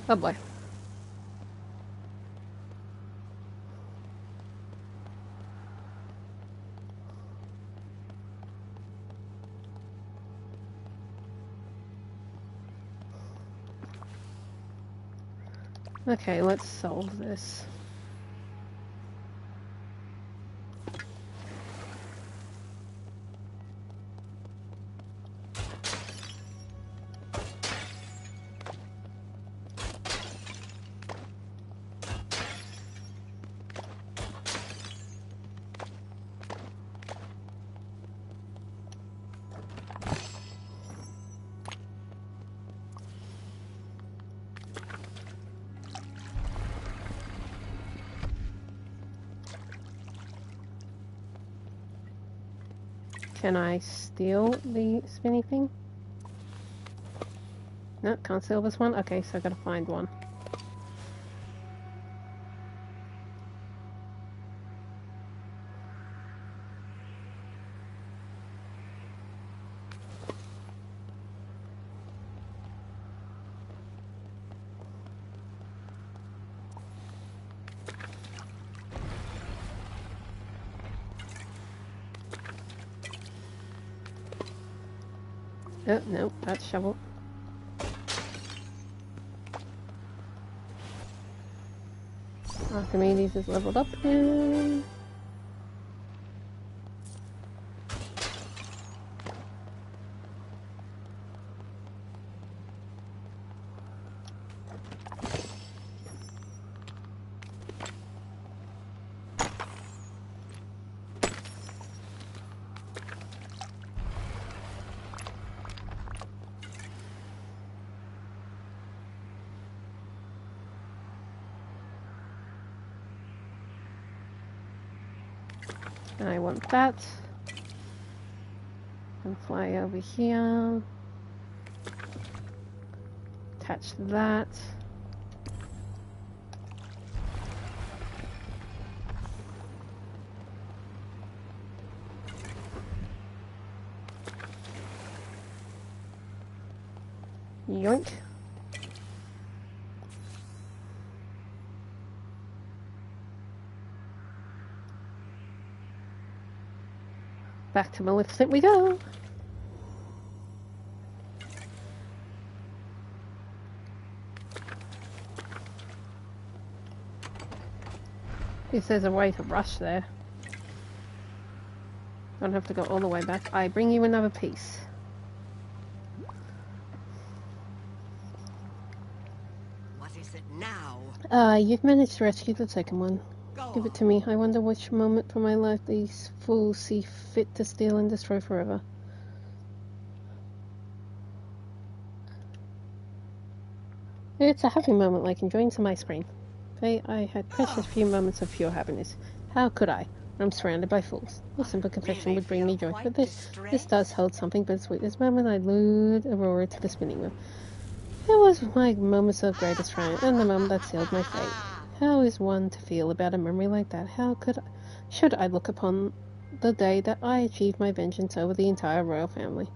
Oh boy. Okay, let's solve this. Can I steal the spinny thing? No, can't steal this one? Okay, so I gotta find one. Oh, no, that's shovel. Archimedes is leveled up again. I want that. And fly over here. Attach that. Yoink. Back to Maleficent we go. If there's a way to rush there. Don't have to go all the way back. I bring you another piece. What is it now? You've managed to rescue the second one. Go Give it to me. I wonder which moment from my life these fools see fit to steal and destroy forever. It's a happy moment, like enjoying some ice cream. I had precious few moments of pure happiness. How could I? I'm surrounded by fools. A simple confession would bring me joy, but this does hold something bittersweet. This moment I lured Aurora to the spinning wheel. It was my moments of greatest triumph, and the moment that sealed my fate. How is one to feel about a memory like that? Should I look upon the day that I achieved my vengeance over the entire royal family?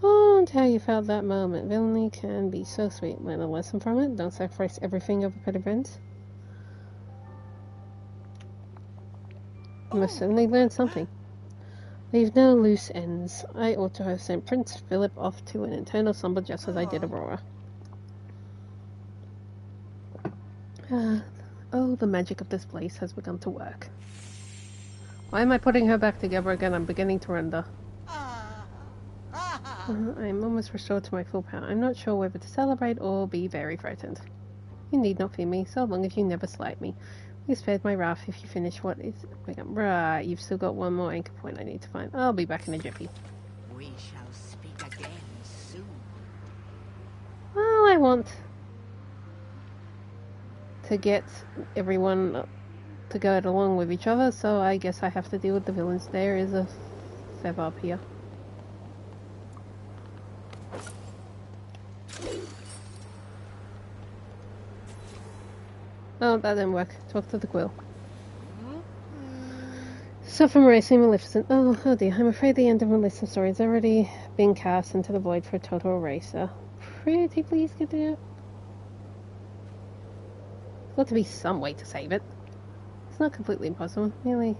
Oh, and how you felt that moment. Villainy can be so sweet. Learn a lesson from it. Don't sacrifice everything over petty friends. I must certainly learn something. Leave no loose ends. I ought to have sent Prince Philip off to an eternal slumber just as I did Aurora. Oh, the magic of this place has begun to work. Why am I putting her back together again? I'm beginning to wonder. I'm almost restored to my full power. I'm not sure whether to celebrate or be very frightened. You need not fear me, so long as you never slight me. You spared my wrath if you finish what is become. Right, you've still got one more anchor point I need to find. I'll be back in a jiffy. We shall speak again soon. Well, I want to get everyone to go along with each other, so I guess I have to deal with the villains. There is a feather up here. Oh, that didn't work. Talk to the quill. So from Racing Maleficent. Oh dear, I'm afraid the end of my list of stories has already been cast into the void for a total eraser. Pretty please get it. There's got to be some way to save it. It's not completely impossible, merely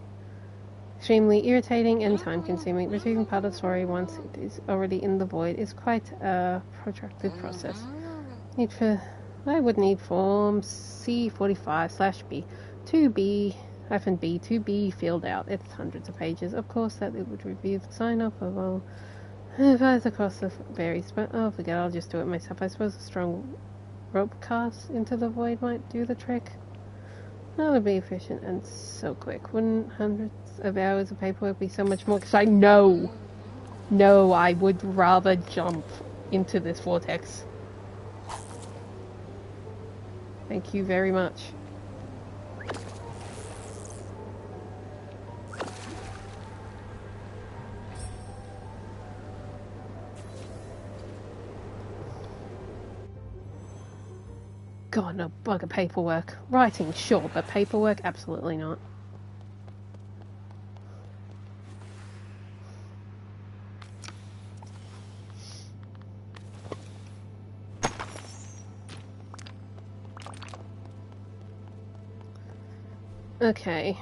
extremely irritating and time-consuming. Retrieving part of the story once it is already in the void is quite a protracted process. Need for I would need form C45/B 2B-B 2B filled out. It's hundreds of pages. Of course that it would review the sign up of all advice across the various, but oh forget, I'll just do it myself. I suppose a strong rope cast into the void might do the trick. That would be efficient and so quick. Wouldn't hundreds of hours of paperwork be so much more? Because I know, I would rather jump into this vortex. Thank you very much. God, no bugger paperwork. Writing, sure, but paperwork, absolutely not. Okay,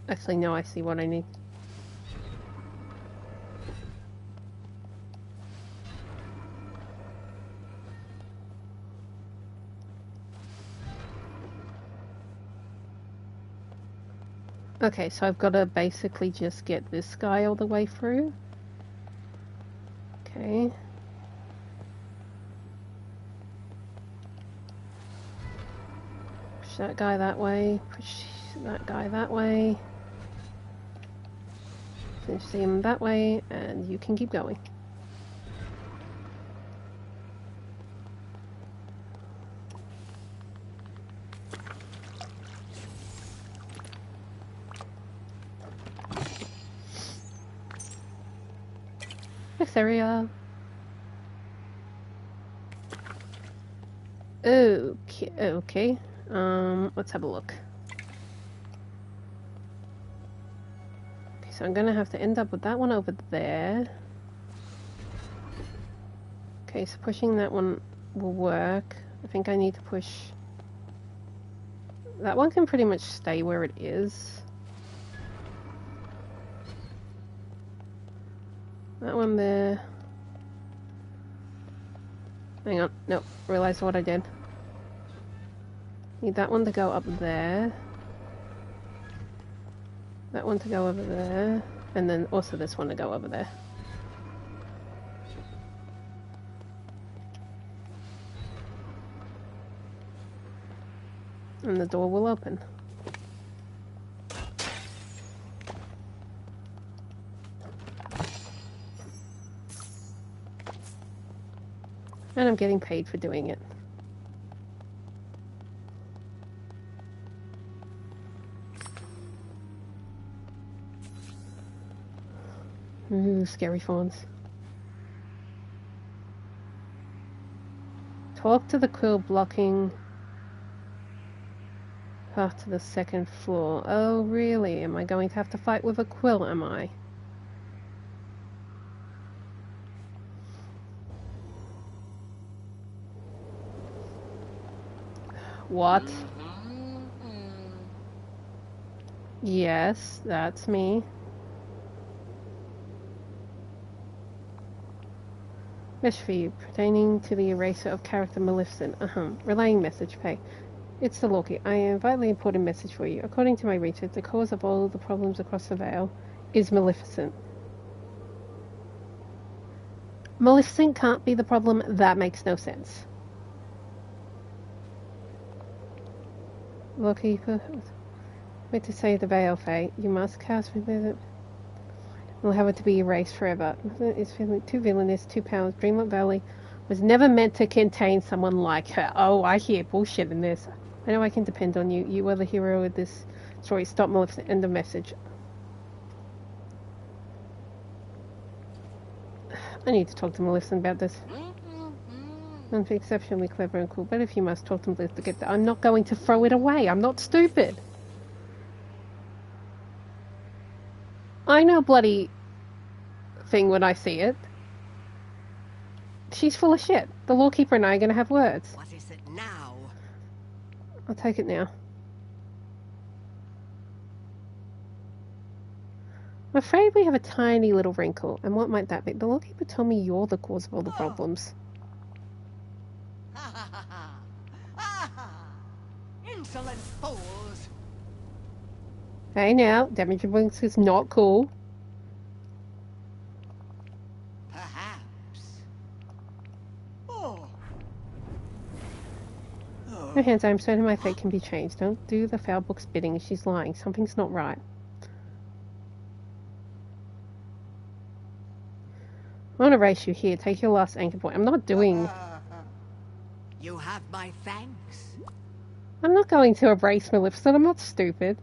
Actually, no, I see what I need. Okay, so I've got to basically just get this guy all the way through. Okay. Push that guy that way. Push that guy that way. Finish him that way, and you can keep going. Next area. Okay. Let's have a look. Okay, so I'm gonna have to end up with that one over there. Okay, so pushing that one will work. I think I need to push... That one can pretty much stay where it is. That one there. Hang on, nope, realised what I did. Need that one to go up there. That one to go over there. And then also this one to go over there. And the door will open. And I'm getting paid for doing it. Ooh, scary phones. Talk to the quill blocking path to the second floor. Oh, really? Am I going to have to fight with a quill, am I? What? Yes, that's me. Message for you, pertaining to the eraser of character Maleficent. Relaying message, pay. It's the Loki. I have a vitally important message for you. According to my research, the cause of all the problems across the Vale is Maleficent. Maleficent can't be the problem. That makes no sense. Loki, wait to save the Vale, Faye. You must cast with it. We'll have it to be erased forever. It's too villainous, too powerful. Dreamlight Valley was never meant to contain someone like her. Oh, I hear bullshit in this. I know I can depend on you. You are the hero of this story. Stop Maleficent. End of message. I need to talk to Maleficent about this. I'm exceptionally clever and cool, but if you must talk to Maleficent to get that, I'm not going to throw it away. I'm not stupid. I know bloody thing when I see it. She's full of shit. The Lawkeeper and I are going to have words. What is it now? I'll take it now. I'm afraid we have a tiny little wrinkle. And what might that be? The lawkeeper told me you're the cause of all the problems. Insolent fools! Hey now, damage blinks is not cool. Perhaps. Oh. No hands, I'm certain my fate can be changed. Don't do the foul book's bidding. She's lying. Something's not right. I want to race you here. Take your last anchor point. I'm not doing... You have my thanks. I'm not going to erase Maleficent. I'm not stupid.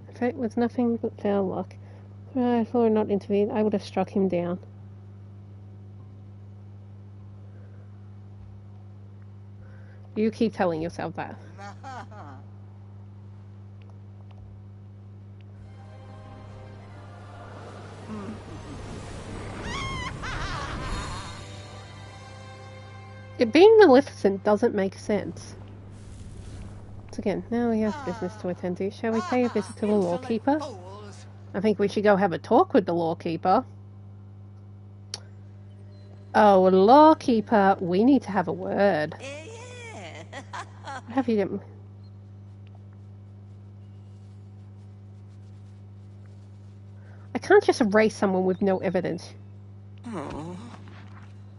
If it was nothing but foul luck. If I were not intervened, I would have struck him down. You keep telling yourself that. It being Maleficent doesn't make sense. Once again, now we have business to attend to. Shall we pay a visit to the lawkeeper? I think we should go have a talk with the lawkeeper. Oh, lawkeeper, we need to have a word. What have you done? I can't just erase someone with no evidence. Oh.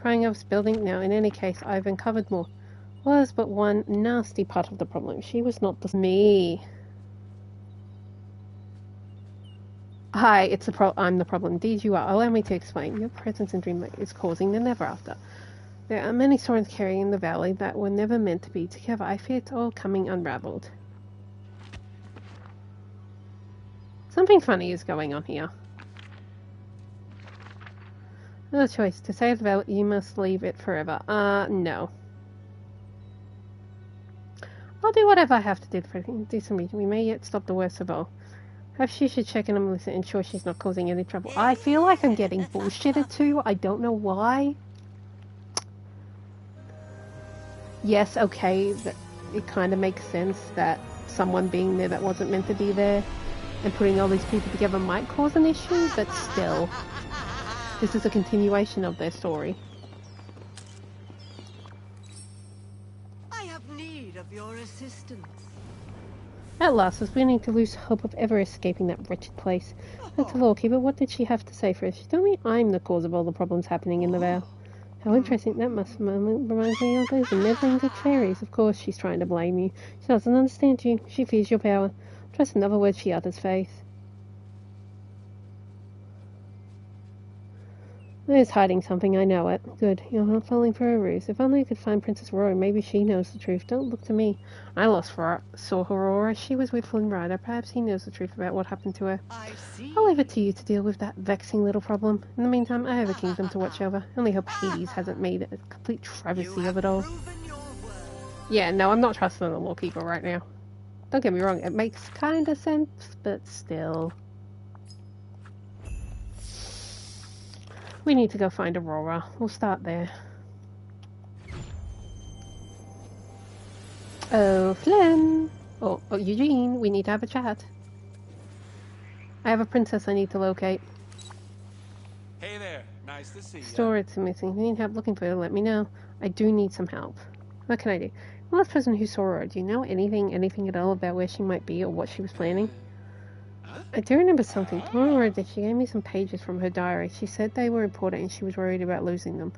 Crying over this building? Now, in any case, I've uncovered more. Was but one nasty part of the problem. She was not the... Me. Hi, it's I'm the problem. Indeed you are. Allow me to explain. Your presence in Dreamlight is causing the never after. There are many storms carrying the valley that were never meant to be together. I fear it's all coming unraveled. Something funny is going on here. No choice. To save the valley, you must leave it forever. No. I'll do whatever I have to do for some reason. We may yet stop the worst of all. Perhaps she should check in on Melissa and ensure she's not causing any trouble. I feel like I'm getting bullshitted too. I don't know why. Yes, okay, it kind of makes sense that someone being there that wasn't meant to be there and putting all these people together might cause an issue, but still. This is a continuation of their story. I have need of your assistance. At last, I was beginning to lose hope of ever escaping that wretched place. That's the lawkeeper. What did she have to say for us? She told me I'm the cause of all the problems happening in the Vale. How interesting. That must remind me of those meddling good fairies. Of course she's trying to blame you. She doesn't understand you. She fears your power. Trust another word she utters, Faith. There's hiding something, I know it. Good, you're not falling for a ruse. If only I could find Princess Aurora, maybe she knows the truth. Don't look to me. I saw Aurora. She was with Flynn Rider. Perhaps he knows the truth about what happened to her. I see. I'll leave it to you to deal with that vexing little problem. In the meantime, I have a kingdom to watch over. I only hope Hades hasn't made a complete travesty of it all. Yeah, no, I'm not trusting the lawkeeper right now. Don't get me wrong, it makes kind of sense, but still. We need to go find Aurora. We'll start there. Oh, Flynn! Oh, Eugene, we need to have a chat. I have a princess I need to locate. Hey there, nice to see you. Story's missing. If you need help looking for her, let me know. I do need some help. What can I do? The last person who saw her, do you know anything at all about where she might be or what she was planning? I do remember something. Aurora did. She gave me some pages from her diary. She said they were important and she was worried about losing them.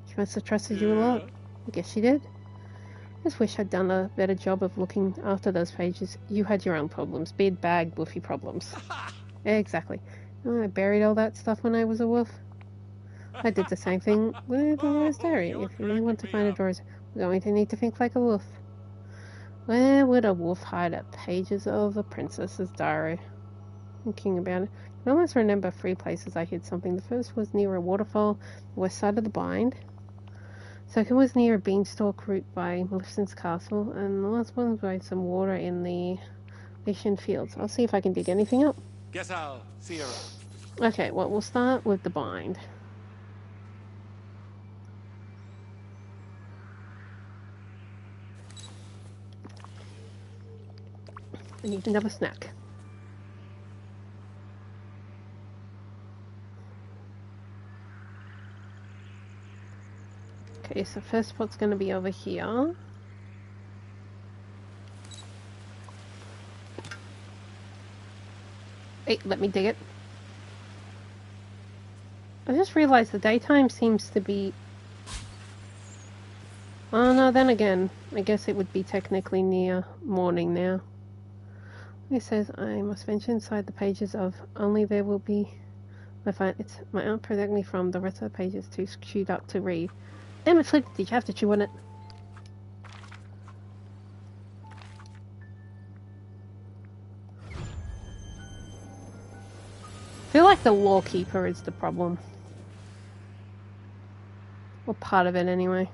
She must have trusted you a lot. I guess she did. I just wish I'd done a better job of looking after those pages. You had your own problems. Big bag, woofy problems. Exactly. Oh, I buried all that stuff when I was a wolf. I did the same thing with Aurora's diary. If you really want to find Aurora's, we're going to need to think like a wolf. Where would a wolf hide at pages of a princess's diary? Thinking about it, I can almost remember 3 places I hid something. The first was near a waterfall, the west side of the bind. Second was near a beanstalk root by Maleficent's castle, and the last one was by some water in the Asian fields. I'll see if I can dig anything up. Guess I'll see you around. Okay, well, we'll start with the bind. I need another snack. Okay, so first spot's going to be over here. Hey, let me dig it. I just realized the daytime seems to be... Oh no, then again, I guess it would be technically near morning now. It says I must venture inside the pages of only there will be... It's my aunt protect me from the rest of the pages too chewed up to read. Damn it, Flip, did you have to chew on it? I feel like the lawkeeper is the problem. Or part of it anyway.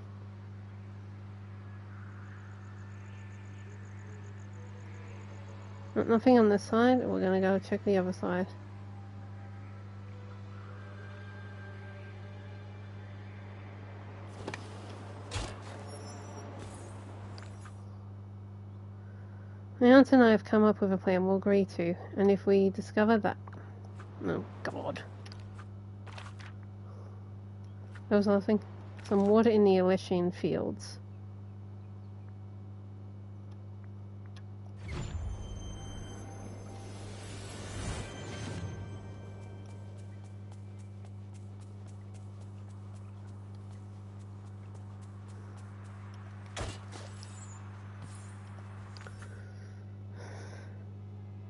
Nothing on this side. We're gonna go check the other side. My aunt and I have come up with a plan we'll agree to, and if we discover that... Oh, God. There was nothing. Some water in the Elysian fields.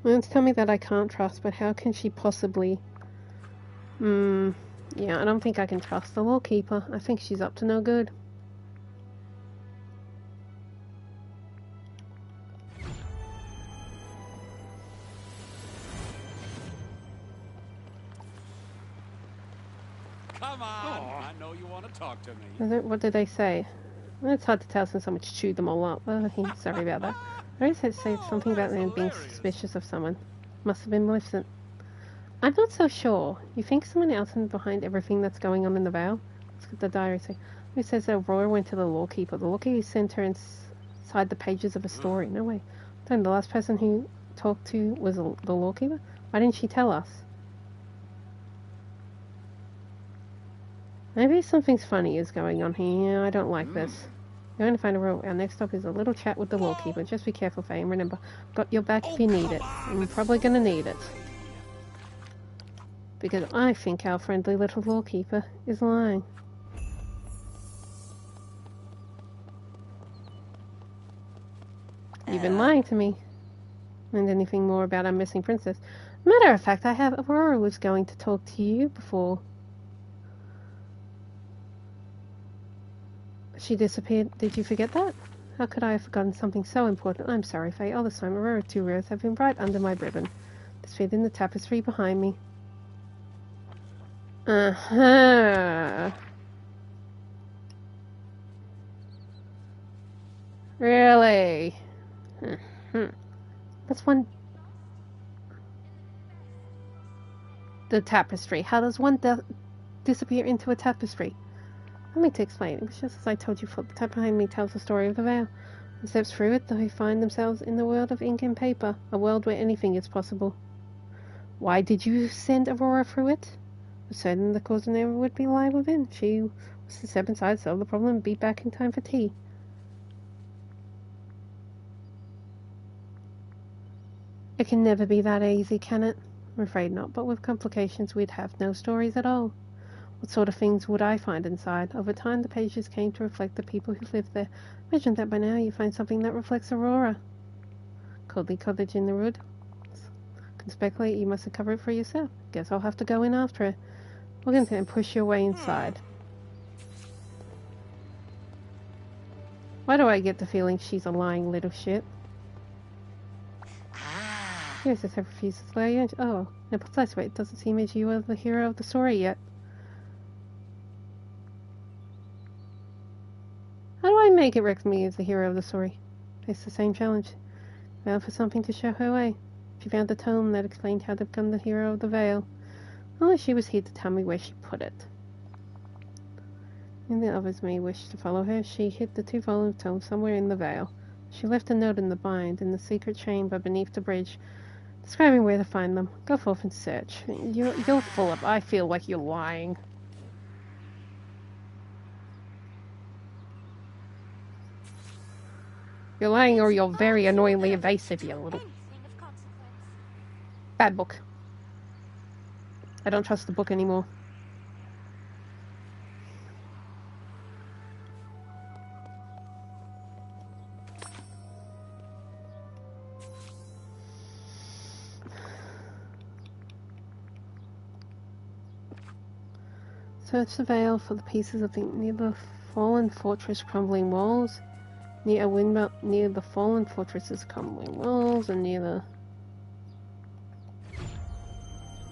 My aunt's tell me that I can't trust, but how can she possibly... Yeah, I don't think I can trust the lawkeeper. I think she's up to no good. Come on. I know you want to talk to me. What did they say? Well, it's hard to tell since someone chewed them all up. Sorry about that. I always had to say something about them being suspicious of someone. Must have been Maleficent. I'm not so sure. You think someone else is behind everything that's going on in the Vale? Let's get the diary. It says that Aurora went to the lawkeeper. The lawkeeper sent her inside the pages of a story. No way. Then the last person who talked to was the lawkeeper? Why didn't she tell us? Maybe something's funny is going on here. I don't like this. You're going to find Aurora. Our next stop is a little chat with the lawkeeper. Just be careful, Faye. And remember, got your back if you need it. And you're probably going to need it. Because I think our friendly little lawkeeper is lying. You've been lying to me. And anything more about our missing princess. Matter of fact, Aurora was going to talk to you before she disappeared. Did you forget that? How could I have forgotten something so important? I'm sorry, Faye. All this time, Aurora 2 roses have been right under my ribbon. Displayed in the tapestry behind me. Really? That's one... The tapestry. How does one disappear into a tapestry? Let me to explain. It was just as I told you before. The type behind me tells the story of the Vale. And steps through it, they find themselves in the world of ink and paper. A world where anything is possible. Why did you send Aurora through it? Certain the cause of error would be lie within. She was to step inside, solve the problem, and be back in time for tea. It can never be that easy, can it? I'm afraid not, but with complications we'd have no stories at all. What sort of things would I find inside? Over time the pages came to reflect the people who lived there. Imagine that by now you find something that reflects Aurora. Coldly cottage in the wood. Can speculate you must uncover it for yourself. Guess I'll have to go in after her. We're going to push your way inside. Why do I get the feeling she's a lying little shit? Yes, this have refuses to lay in. Oh, no, precise way. It doesn't seem as you are the hero of the story yet. How do I make it Rex me as the hero of the story? Face the same challenge. Vale for something to show her way. She found a tome that explained how to become the hero of the Vale. Only she was here to tell me where she put it. And the others may wish to follow her. She hid the 2-volume tome somewhere in the Vale. She left a note in the bind in the secret chamber beneath the bridge, describing where to find them. Go forth and search. You're full of... I feel like you're lying. You're lying or you're very annoyingly evasive, you little... Bad book. I don't trust the book anymore. Search the Vale for the pieces of the near the fallen fortress crumbling walls, near a windmill near the fallen fortress's crumbling walls, and near the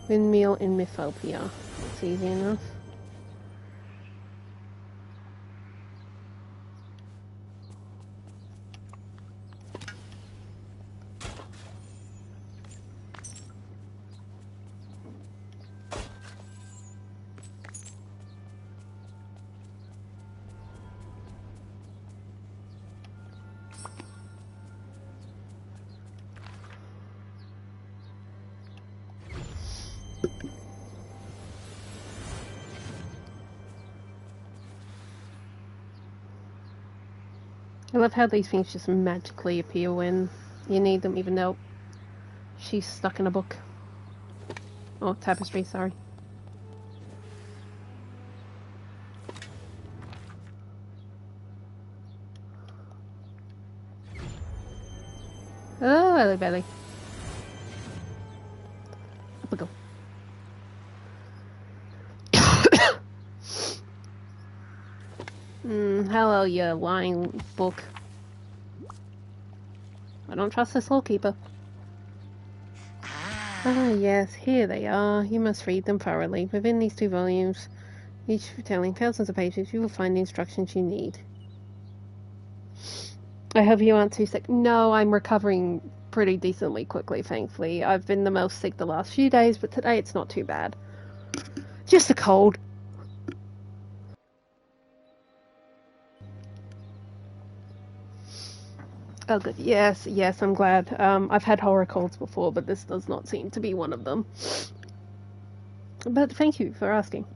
windmill in Mythopia. It's easy enough. I love how these things just magically appear when you need them, even though she's stuck in a book. Oh, tapestry, sorry. Oh, hello, Belly. Up we go. Hello, you lying book. I don't trust this lawkeeper. Ah, yes, here they are. You must read them thoroughly. Within these 2 volumes, each telling thousands of pages, you will find the instructions you need. I hope you aren't too sick. No, I'm recovering pretty decently quickly, thankfully. I've been the most sick the last few days, but today it's not too bad. Just a cold. Oh, good. Yes, yes, I'm glad. I've had horror colds before, but this does not seem to be one of them. But thank you for asking.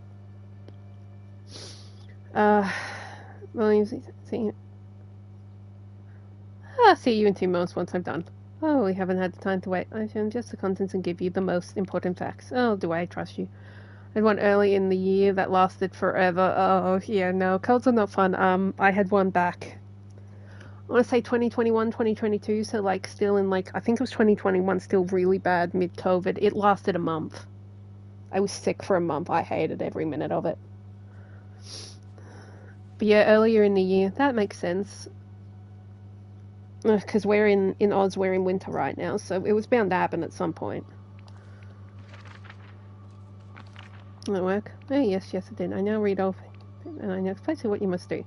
Williams, I'll see you in 2 months once I'm done. Oh, we haven't had the time to wait. I can just the contents and give you the most important facts. Oh, do I trust you? I had one early in the year that lasted forever. Oh, yeah, no, colds are not fun. I had one back. I want to say 2021, 2022, so like still in like, I think it was 2021, still really bad mid-COVID. It lasted a month. I was sick for a month. I hated every minute of it. But yeah, earlier in the year, that makes sense. Because we're in Oz, we're in winter right now, so it was bound to happen at some point. Did it work? Oh, yes, it did. I now read over, and I know precisely what you must do.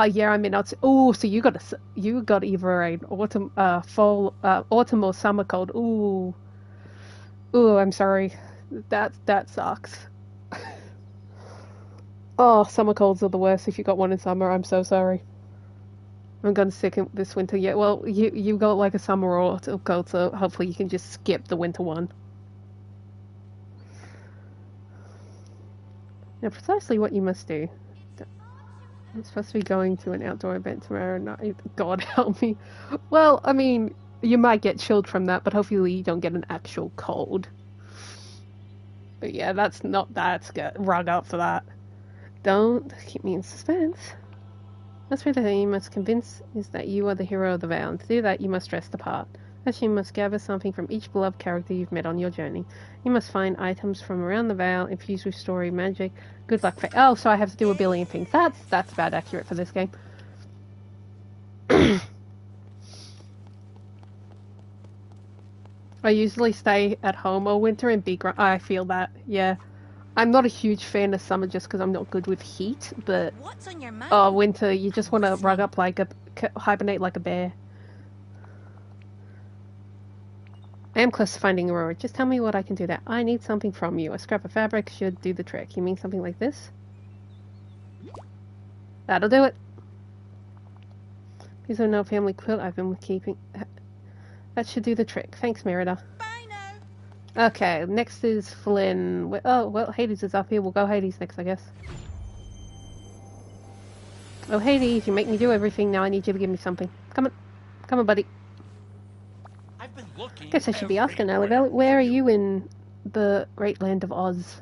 Yeah, I mean, oh, so you got either an autumn, fall, autumn or summer cold. Ooh, I'm sorry, that sucks. Oh, summer colds are the worst. If you got one in summer, I'm so sorry. I'm gonna sick this winter. Yeah, well, you got like a summer or autumn cold, so hopefully you can just skip the winter one. Now, precisely what you must do. I'm supposed to be going to an outdoor event tomorrow night. God help me. Well, I mean, you might get chilled from that, but hopefully you don't get an actual cold. But yeah, that's good. Rug up for that. Don't keep me in suspense. That's where the thing you must convince is that you are the hero of the Vale, and to do that you must dress the part. First, you must gather something from each beloved character you've met on your journey. You must find items from around the Vale, infused with story magic. Good luck. Oh, so I have to do a billion things. That's about accurate for this game. I usually stay at home all winter and be I feel that, yeah. I'm not a huge fan of summer just because I'm not good with heat, but what's on your mind? Oh, winter, you just want to rug up like hibernate like a bear. I am close to finding Aurora. Just tell me what I can do that. I need something from you. A scrap of fabric should do the trick. You mean something like this? That'll do it. These are no family quilt I've been keeping. That should do the trick. Thanks, Merida. Bye now. Okay, next is Flynn. Oh, well, Hades is up here. We'll go Hades next, I guess. Oh, Hades, you make me do everything. Now I need you to give me something. Come on. Come on, buddy. I've been looking. Guess I should be asking now, where are you in the great land of Oz?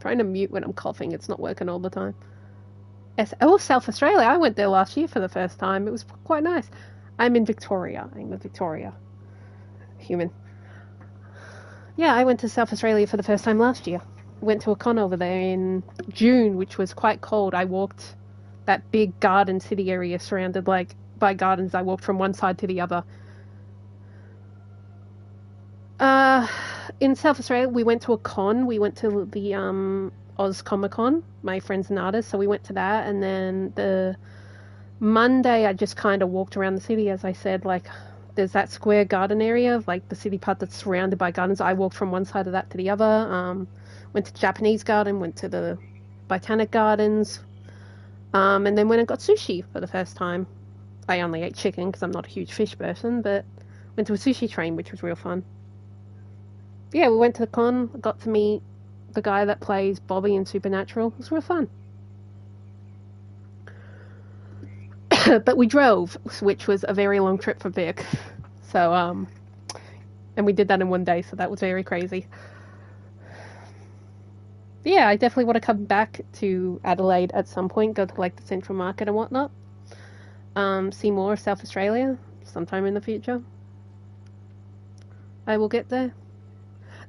Trying to mute when I'm coughing. It's not working all the time. Oh, South Australia. I went there last year for the first time. It was quite nice. I'm in Victoria. I'm a Victoria human. Yeah, I went to South Australia for the first time last year. Went to a con over there in June, which was quite cold. I walked that big garden city area surrounded by gardens. I walked from one side to the other. In South Australia, we went to a con. We went to the Oz Comic Con. My friend's an artist, so we went to that. And then the Monday, I just kind of walked around the city, as I said. Like, there's that square garden area, like the city part that's surrounded by gardens. I walked from one side of that to the other. Went to the Japanese garden, went to the Botanic Gardens, and then went and got sushi for the first time. I only ate chicken because I'm not a huge fish person, but went to a sushi train, which was real fun. Yeah, we went to the con, got to meet the guy that plays Bobby in Supernatural. It was real fun. But we drove, which was a very long trip for Vic. So, and we did that in one day, so that was very crazy. Yeah, I definitely want to come back to Adelaide at some point, go to like the Central Market and whatnot. See more of South Australia sometime in the future. I will get there.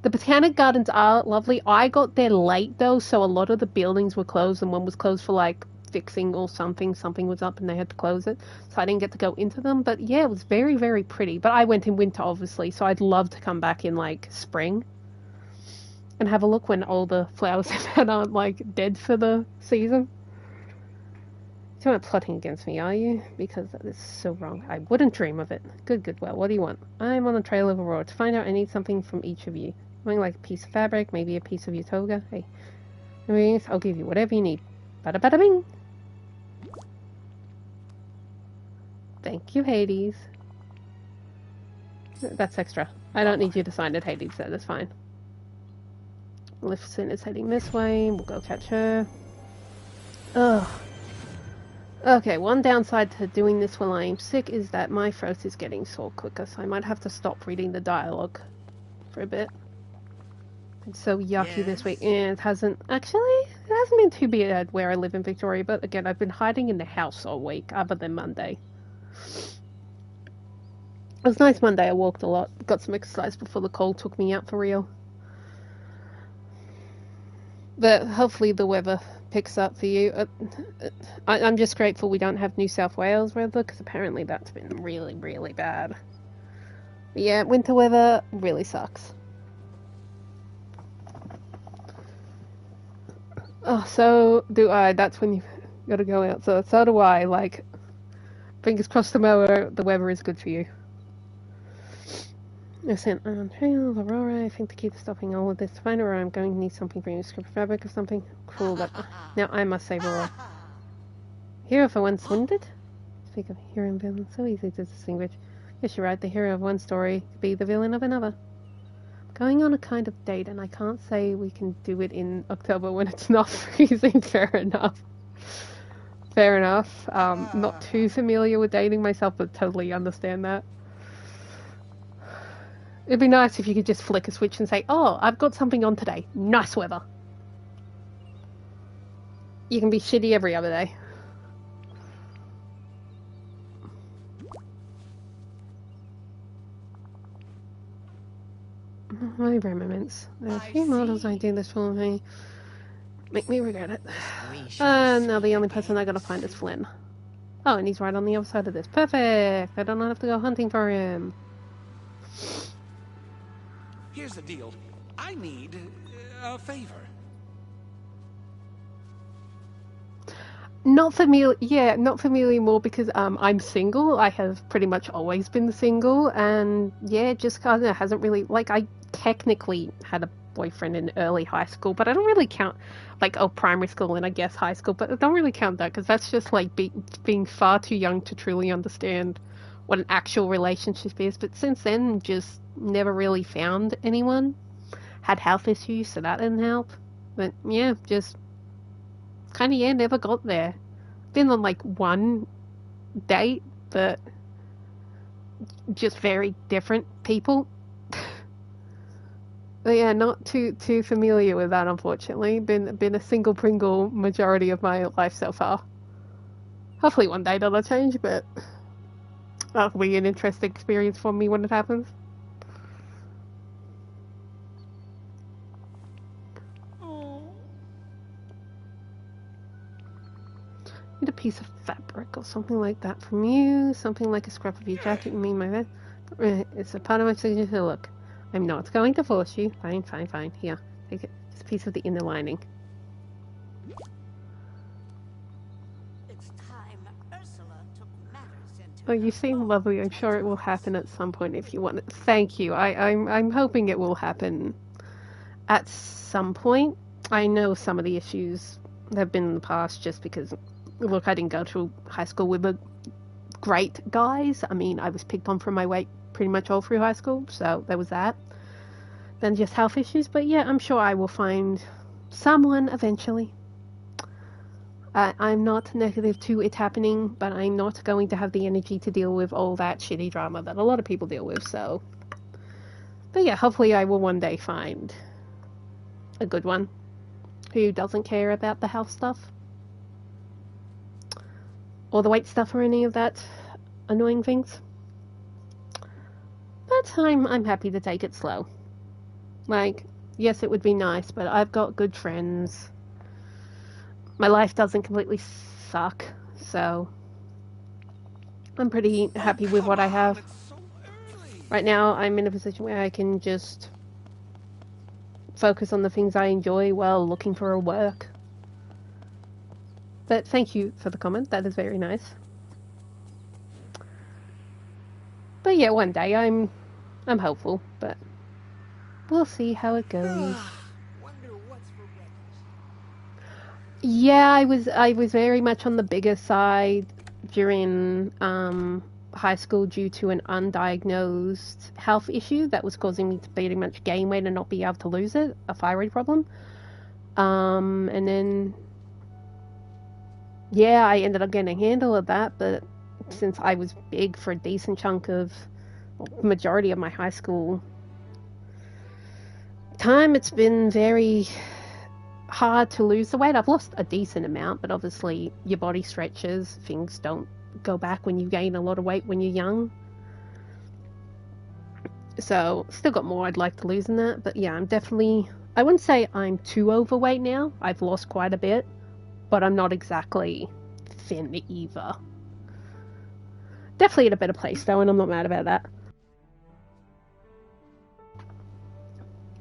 The Botanic Gardens are lovely. I got there late though, so a lot of the buildings were closed and one was closed for like fixing or something. Something was up and they had to close it. So I didn't get to go into them. But yeah, it was very, very pretty. But I went in winter obviously, so I'd love to come back in like spring and have a look when all the flowers aren't like dead for the season. You're not plotting against me, are you? Because that is so wrong. I wouldn't dream of it. Good. Well, what do you want? I'm on the trail of Aurora. To find out, I need something from each of you. Something like a piece of fabric, maybe a piece of your toga. Hey, anyways, I'll give you whatever you need. Bada bada bing! Thank you, Hades. That's extra. I don't need you to sign it, Hades, so that's fine. Maleficent is heading this way. We'll go catch her. Ugh. Okay, one downside to doing this while I'm sick is that my throat is getting sore quicker, so I might have to stop reading the dialogue for a bit. It's so yucky this week. And it hasn't been too bad where I live in Victoria, but again, I've been hiding in the house all week, other than Monday. It was nice Monday, I walked a lot, got some exercise before the cold took me out for real. But hopefully the weather picks up for you. I'm just grateful we don't have New South Wales weather, because apparently that's been really, really bad. But yeah, winter weather really sucks. Oh, so do I. That's when you gotta go out. So do I. Like, fingers crossed tomorrow the weather is good for you. I sent Trail of Aurora. I think the key to stopping all of this to find Aurora, I'm going to need something from you. Script fabric or something. Cool. But now I must save Aurora. Hero for once wounded? Speak of hero and villain, so easy to distinguish. Yes, you're right. The hero of one story could be the villain of another. Going on a kind of date, and I can't say we can do it in October when it's not freezing. Fair enough. Fair enough. Not too familiar with dating myself, but totally understand that. It'd be nice if you could just flick a switch and say, oh, I've got something on today. Nice weather. You can be shitty every other day. My remembrance. There are a few models I do this for me. Make me regret it. Now the only person I gotta find is Flynn. Oh, and he's right on the other side of this. Perfect! I don't have to go hunting for him. Here's the deal. I need a favor. Not familiar more because I'm single. I have pretty much always been single, and yeah, just kind of hasn't really, like, I technically had a boyfriend in early high school, but I don't really count, like, primary school and I guess high school, but I don't really count that because that's just like being far too young to truly understand what an actual relationship is. But since then, just never really found anyone. had health issues, so that didn't help. But yeah, just kind of, yeah, never got there. Been on like one date, but just very different people. But yeah, not too familiar with that, unfortunately. Been a single Pringle majority of my life so far. Hopefully one day that'll change, but that'll be an interesting experience for me when it happens. Need a piece of fabric or something like that from you. Something like a scrap of your jacket. You mean my bed? It's a part of my signature look. I'm not going to force you. Fine, fine, fine. Here, take it. It's a piece of the inner lining. It's time Ursula took matters into Oh, you seem lovely. I'm sure it will happen at some point if you want it. Thank you. I'm hoping it will happen at some point. I know some of the issues have been in the past just because, look, I didn't go to high school with the great guys. I mean, I was picked on for my weight pretty much all through high school, so there was that. Then just health issues, but yeah, I'm sure I will find someone eventually. I'm not negative to it happening, but I'm not going to have the energy to deal with all that shitty drama that a lot of people deal with, so. But yeah, hopefully I will one day find a good one who doesn't care about the health stuff or the weight stuff or any of that annoying things. But I'm happy to take it slow. Like, yes, it would be nice, but I've got good friends. My life doesn't completely suck, so I'm pretty happy with what I have. Right now, I'm in a position where I can just focus on the things I enjoy while looking for a work. But thank you for the comment. That is very nice. But yeah, one day I'm hopeful, but we'll see how it goes. Yeah, I was very much on the bigger side during high school due to an undiagnosed health issue that was causing me to pretty much gain weight and not be able to lose it, a thyroid problem. And then yeah, I ended up getting a handle of that, but since I was big for a decent chunk of majority of my high school time, it's been very hard to lose the weight. I've lost a decent amount, but obviously your body stretches. Things don't go back when you gain a lot of weight when you're young. So still got more I'd like to lose in that, but yeah, I'm definitely, I wouldn't say I'm too overweight now. I've lost quite a bit, but I'm not exactly thin either. Definitely in a better place though, and I'm not mad about that.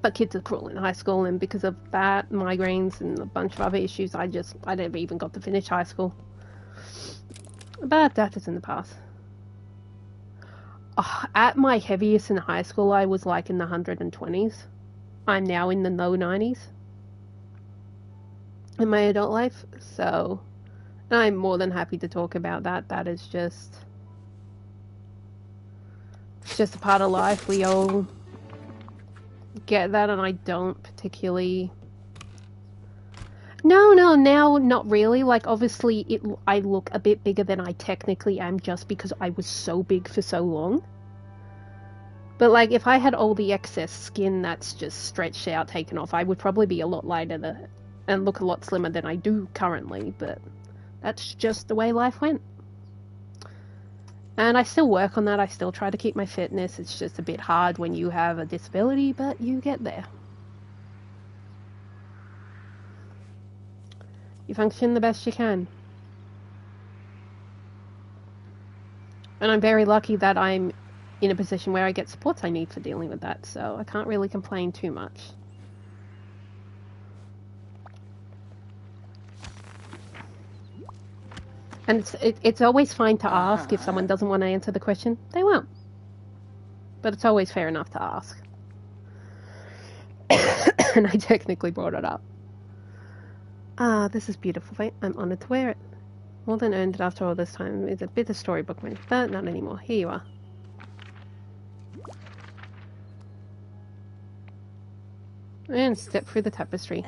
But kids are cruel in high school, and because of that, migraines and a bunch of other issues, I never even got to finish high school. But that is in the past. Oh, at my heaviest in high school, I was like in the 120s. I'm now in the low 90s in my adult life, so I'm more than happy to talk about that. That is just, it's just a part of life. We all get that, and I don't particularly. No, now not really. Like, obviously, I look a bit bigger than I technically am just because I was so big for so long. But, like, if I had all the excess skin that's just stretched out, taken off, I would probably be a lot lighter and look a lot slimmer than I do currently. But that's just the way life went. And I still work on that. I still try to keep my fitness. It's just a bit hard when you have a disability, but you get there. You function the best you can. And I'm very lucky that I'm in a position where I get supports I need for dealing with that, so I can't really complain too much. And it's always fine to ask. If someone doesn't want to answer the question, they won't. But it's always fair enough to ask. And I technically brought it up. Ah, this is beautiful. I'm honored to wear it. More than earned it after all this time. It's a bit of storybook money, but not anymore. Here you are. And step through the tapestry.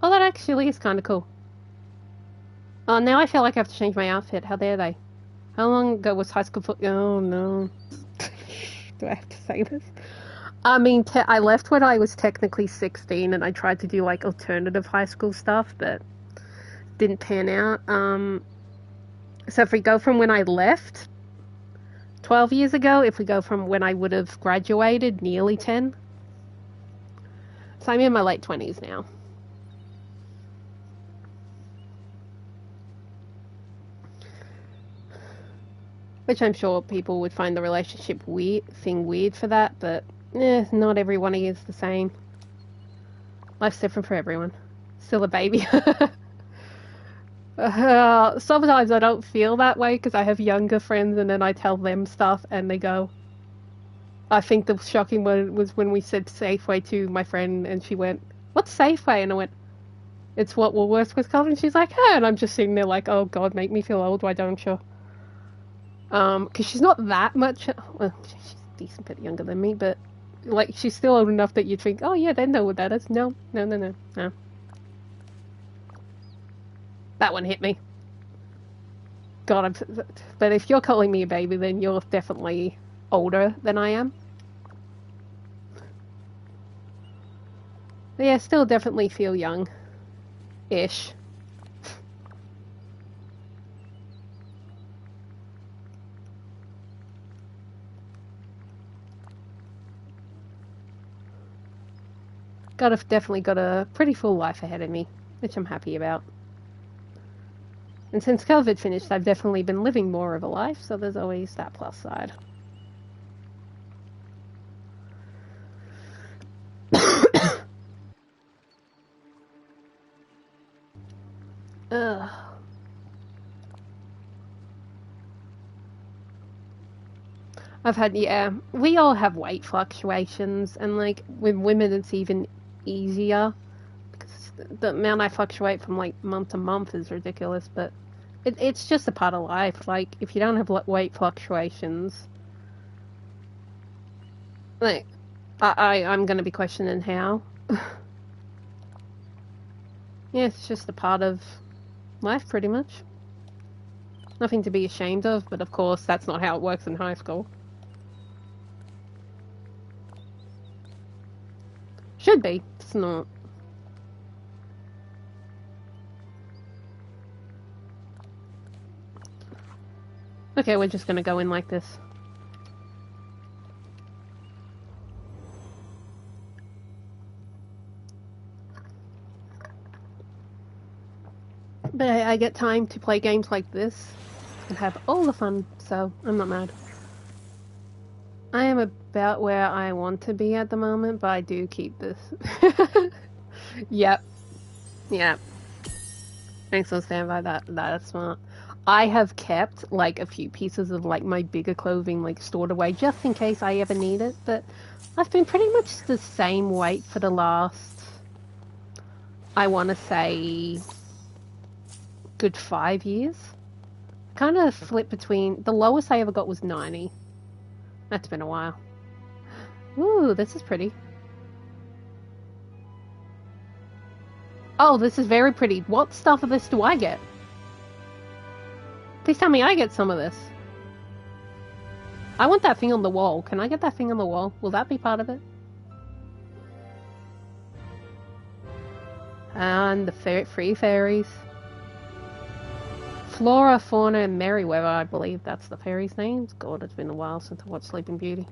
Oh, that actually is kind of cool. Oh, now I feel like I have to change my outfit. How dare they? How long ago was high school football? Oh, no. Do I have to say this? I mean, I left when I was technically 16, and I tried to do, like, alternative high school stuff, but didn't pan out. So if we go from when I left, 12 years ago, if we go from when I would have graduated, nearly 10. So I'm in my late 20s now. Which I'm sure people would find the relationship weird for that, but not everyone is the same. Life's different for everyone. Still a baby. Sometimes I don't feel that way because I have younger friends and then I tell them stuff and they go. I think the shocking one was when we said Safeway to my friend and she went, "What's Safeway?" And I went, "It's what Woolworths was called." And she's like, "Huh," and I'm just sitting there like, "Oh God, make me feel old, why don't you?" Because she's not that much, well, she's a decent bit younger than me, but, like, she's still old enough that you'd think, oh yeah, they know what that is. No. That one hit me. God, but if you're calling me a baby, then you're definitely older than I am. But yeah, still definitely feel young-ish. Definitely got a pretty full life ahead of me, which I'm happy about. And since COVID finished, I've definitely been living more of a life, so there's always that plus side. Ugh. We all have weight fluctuations, and like with women it's even easier because the amount I fluctuate from like month to month is ridiculous, but it's just a part of life. Like if you don't have weight fluctuations, like I'm gonna be questioning how. Yeah, it's just a part of life pretty much. Nothing to be ashamed of, but of course that's not how it works in high school. Should be. It's not. Okay, we're just gonna go in like this. But I get time to play games like this and have all the fun, so I'm not mad. I am about where I want to be at the moment, but I do keep this. Yep. Thanks for standing by that. That's smart. I have kept like a few pieces of like my bigger clothing like stored away just in case I ever need it, but I've been pretty much the same weight for the last, I want to say, good 5 years. Kind of flipped between, the lowest I ever got was 90. That's been a while. Ooh, this is pretty. Oh, this is very pretty. What stuff of this do I get? Please tell me I get some of this. I want that thing on the wall. Can I get that thing on the wall? Will that be part of it? And the free fairies. Flora, Fauna, and Merryweather, I believe that's the fairies' names. God, it's been a while since I watched Sleeping Beauty.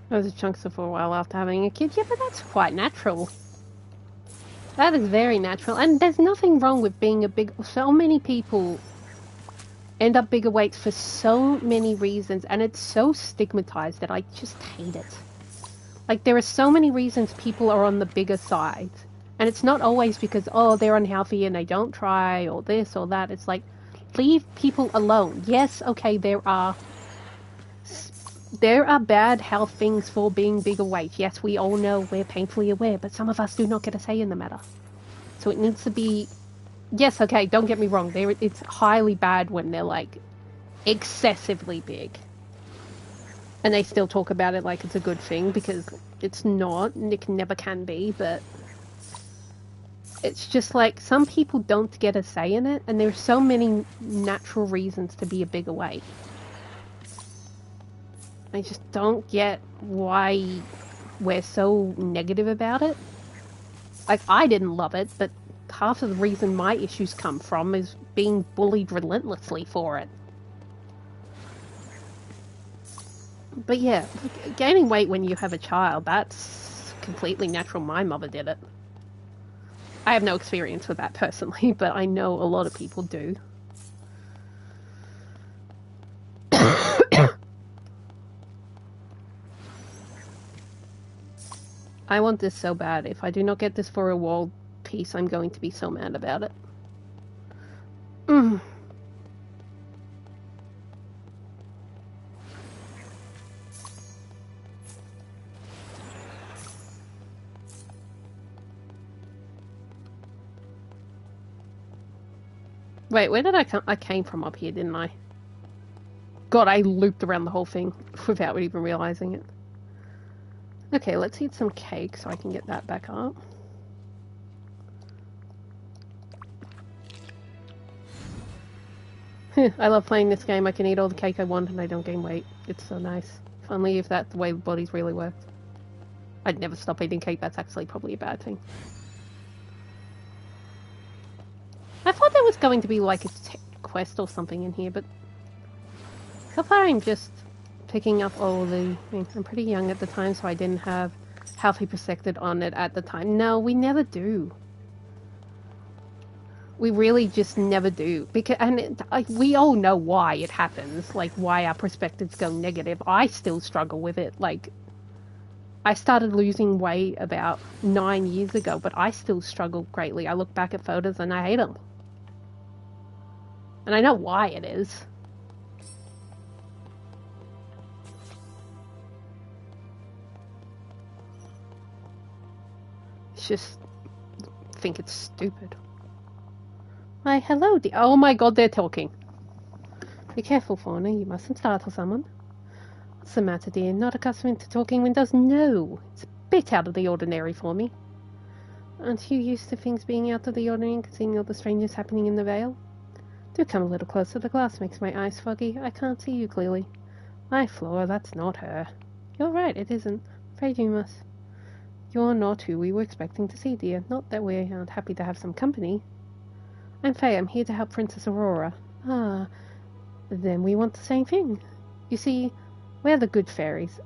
I was a chunkster for a while after having a kid. Yeah, but that's quite natural. That is very natural. And there's nothing wrong with being a big... So many people end up bigger weights for so many reasons. And it's so stigmatized that I just hate it. Like, there are so many reasons people are on the bigger side. And it's not always because, oh, they're unhealthy and they don't try, or this or that. It's like, leave people alone. Yes, okay, there are bad health things for being bigger weight. Yes, we all know, we're painfully aware, but some of us do not get a say in the matter. So it needs to be, yes, okay, don't get me wrong, it's highly bad when they're, like, excessively big. And they still talk about it like it's a good thing, because it's not, and it never can be, but it's just like, some people don't get a say in it, and there's so many natural reasons to be a bigger weight. I just don't get why we're so negative about it. Like, I didn't love it, but half of the reason my issues come from is being bullied relentlessly for it. But yeah, gaining weight when you have a child, that's completely natural. My mother did it. I have no experience with that personally, but I know a lot of people do. I want this so bad. If I do not get this for a world peace, I'm going to be so mad about it. Wait, where did I come? I came from up here, didn't I? God, I looped around the whole thing without even realizing it. Okay, let's eat some cake so I can get that back up. I love playing this game. I can eat all the cake I want and I don't gain weight. It's so nice. If only if that's the way bodies really work. I'd never stop eating cake. That's actually probably a bad thing. I thought there was going to be like a quest or something in here, but so far I'm just picking up all the... I'm pretty young at the time, so I didn't have Healthy Protected on it at the time. No, we never do. We really just never do. Because, and we all know why it happens, like why our perspectives go negative. I still struggle with it. Like, I started losing weight about 9 years ago, but I still struggle greatly. I look back at photos and I hate them. And I know why it is. It's just, I think it's stupid. Why, hello, dear. Oh my god, they're talking. Be careful, Fauna. You mustn't startle someone. What's the matter, dear? Not accustomed to talking windows? No. It's a bit out of the ordinary for me. Aren't you used to things being out of the ordinary and seeing all the strangeness happening in the Vale? Do come a little closer. The glass makes my eyes foggy. I can't see you clearly. Why, Flora, that's not her. You're right, it isn't. Afraid you must. You're not who we were expecting to see, dear. Not that we aren't happy to have some company. I'm Faye. I'm here to help Princess Aurora. Ah, then we want the same thing. You see, we're the good fairies,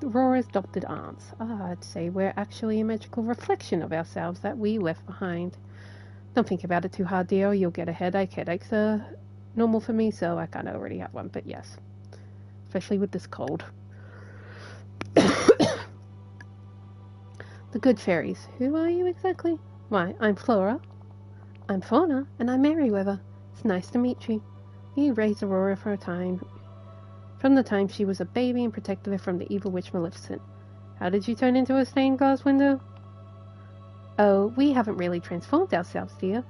Aurora's adopted aunts. Ah, I'd say we're actually a magical reflection of ourselves that we left behind. Don't think about it too hard, dear, or you'll get a headache. Headaches are normal for me, so I kind of already have one, but yes. Especially with this cold. The good fairies. Who are you exactly? Why, I'm Flora. I'm Fauna, and I'm Merryweather. It's nice to meet you. We raised Aurora for a time. From the time she was a baby and protected her from the evil witch Maleficent. How did you turn into a stained glass window? Oh, we haven't really transformed ourselves, dear.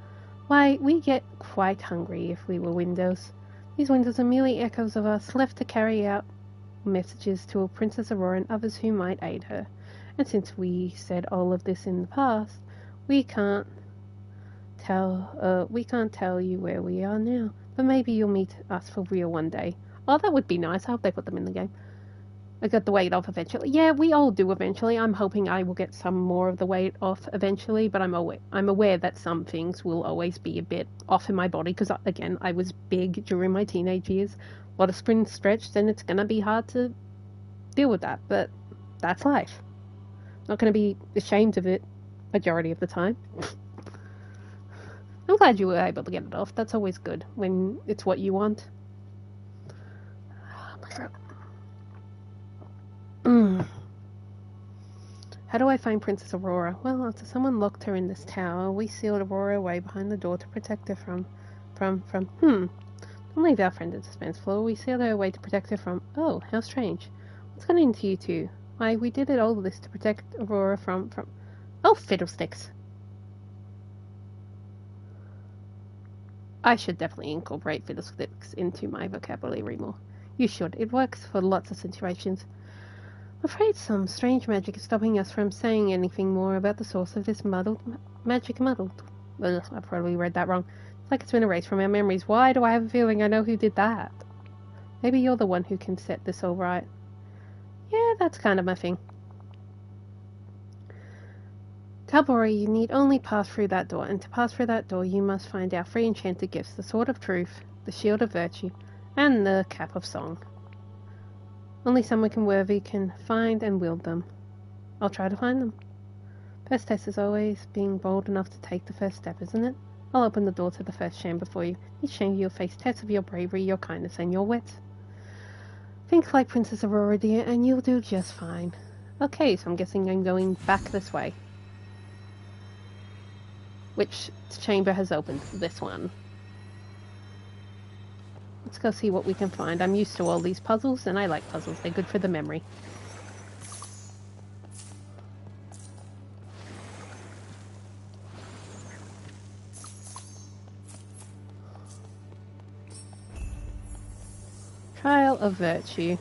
Why, we get quite hungry if we were windows. These windows are merely echoes of us, left to carry out messages to Princess Aurora and others who might aid her. And since we said all of this in the past, we can't tell you where we are now. But maybe you'll meet us for real one day. Oh, that would be nice. I hope they put them in the game. I got the weight off eventually. Yeah, we all do eventually. I'm hoping I will get some more of the weight off eventually, but I'm aware that some things will always be a bit off in my body, because, again, I was big during my teenage years. A lot of sprint stretched, and it's going to be hard to deal with that, but that's life. Not going to be ashamed of it majority of the time. I'm glad you were able to get it off. That's always good when it's what you want. Oh, my throat. How do I find Princess Aurora? Well, after someone locked her in this tower, we sealed Aurora away behind the door to protect her from... Don't leave our friend in suspense, Flora. We sealed her away to protect her from... Oh, how strange. What's got into you two? Why, we did all of this to protect Aurora from... Oh, fiddlesticks. I should definitely incorporate fiddlesticks into my vocabulary more. You should. It works for lots of situations. I'm afraid some strange magic is stopping us from saying anything more about the source of this magic muddled. Ugh, I probably read that wrong. It's like it's been erased from our memories. Why do I have a feeling I know who did that? Maybe you're the one who can set this all right. Yeah, that's kind of my thing. Talbori, you need only pass through that door, and to pass through that door you must find our 3 enchanted gifts, the Sword of Truth, the Shield of Virtue, and the Cap of Song. Only someone worthy can find and wield them. I'll try to find them. First test is always being bold enough to take the first step, isn't it? I'll open the door to the first chamber for you. Each chamber you'll face tests of your bravery, your kindness, and your wit. Think like Princess Aurora, dear, and you'll do just fine. Okay, so I'm guessing I'm going back this way. Which chamber has opened? This one. Let's go see what we can find. I'm used to all these puzzles, and I like puzzles. They're good for the memory. Trial of Virtue.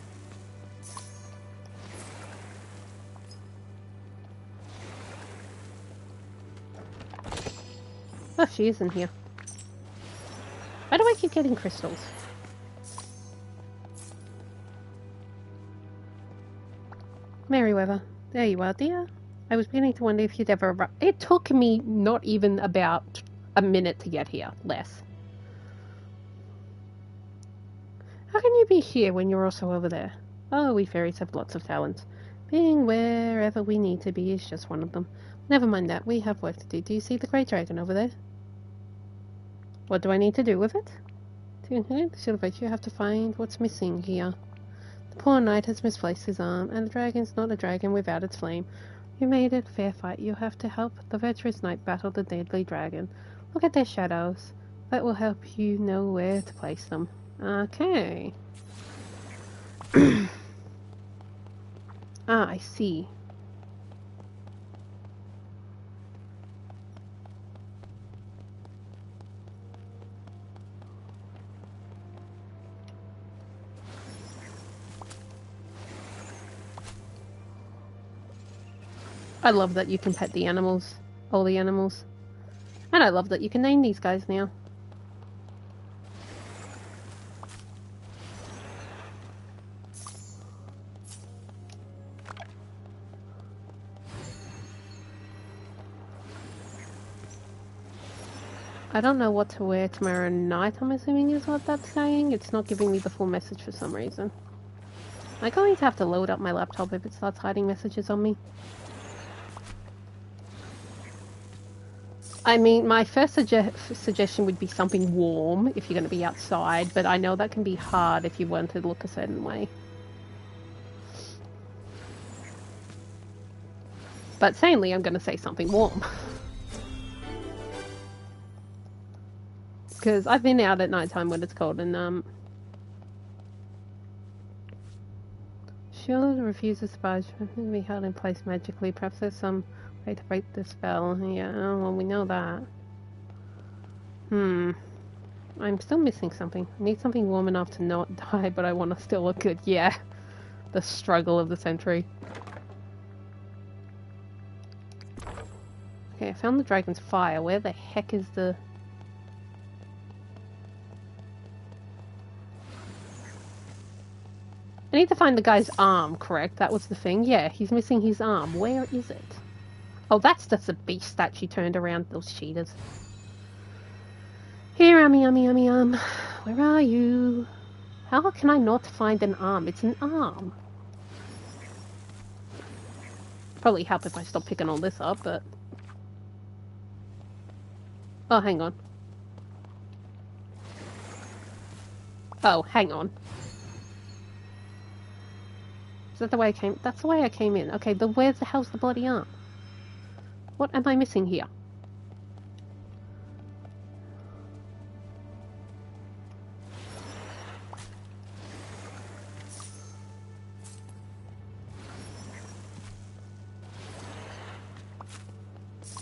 Oh, she isn't here. Why do I keep getting crystals? Merryweather, there you are, dear. I was beginning to wonder if you'd ever arrive. It took me not even about a minute to get here, less. How can you be here when you're also over there? Oh, we fairies have lots of talents. Being wherever we need to be is just one of them. Never mind that, we have work to do. Do you see the great dragon over there? What do I need to do with it? To inherit the Shield of Virtue, you have to find what's missing here. The poor knight has misplaced his arm, and the dragon's not a dragon without its flame. You made it a fair fight. You have to help the virtuous knight battle the deadly dragon. Look at their shadows. That will help you know where to place them. Okay. I see. I love that you can pet the animals, all the animals. And I love that you can name these guys now. I don't know what to wear tomorrow night, I'm assuming is what that's saying. It's not giving me the full message for some reason. Am I going to have to load up my laptop if it starts hiding messages on me? I mean, my first suggestion would be something warm if you're going to be outside, but I know that can be hard if you want to look a certain way. But sanely, I'm going to say something warm. Because I've been out at nighttime when it's cold, and Shield refuses to budge. It can be held in place magically. Perhaps there's some way to break the spell. Yeah, well, we know that. I'm still missing something. I need something warm enough to not die, but I want to still look good. Yeah. The struggle of the century. Okay, I found the dragon's fire. Where the heck is the... I need to find the guy's arm, correct? That was the thing? Yeah, he's missing his arm. Where is it? Oh, that's just a beast statue turned around. Those cheaters. Here, Ummy. Where are you? How can I not find an arm? It's an arm. Probably help if I stop picking all this up, but... Oh, hang on. that the way I came? That's the way I came in. Okay, where's the hell's the bloody arm? What am I missing here?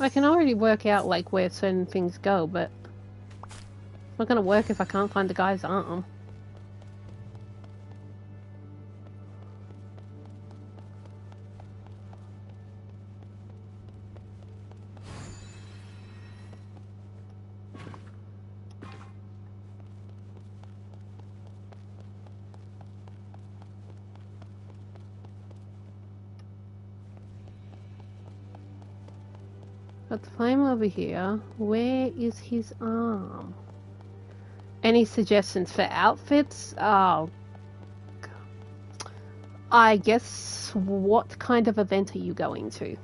I can already work out, like, where certain things go, but it's not gonna work if I can't find the guy's arm. Got the flame over here. Where is his arm? Any suggestions for outfits? Oh, I guess, what kind of event are you going to?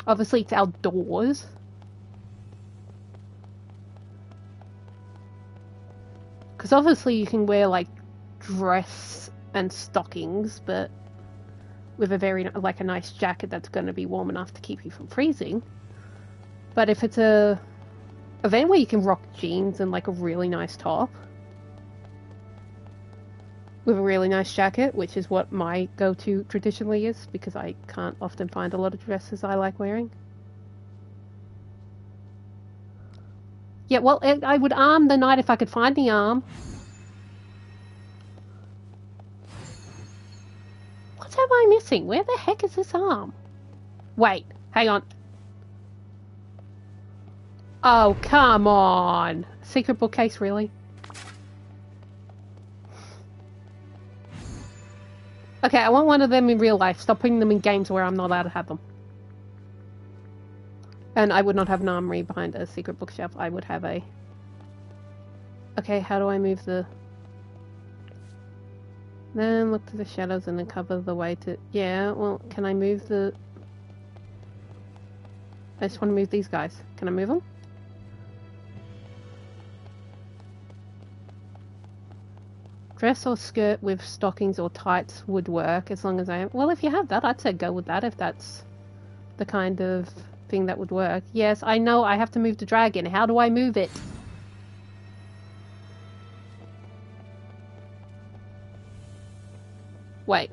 Obviously, it's outdoors. Because obviously you can wear, like, dress and stockings, but with a nice jacket that's going to be warm enough to keep you from freezing. But if it's a event where you can rock jeans and, like, a really nice top with a really nice jacket, which is what my go-to traditionally is, because I can't often find a lot of dresses I like wearing. Yeah, well, I would arm the knight if I could find the arm. What am I missing? Where the heck is this arm? Wait, hang on. Oh, come on. Secret bookcase, really? Okay, I want one of them in real life. Stop putting them in games where I'm not allowed to have them. And I would not have an armory behind a secret bookshelf. I would have a... Okay, how do I move the... Then look to the shadows and then cover the way to... Yeah, well, can I move the... I just want to move these guys. Can I move them? Dress or skirt with stockings or tights would work, as long as I... Well, if you have that, I'd say go with that, if that's the kind of thing that would work. Yes, I know I have to move the dragon. How do I move it? Wait.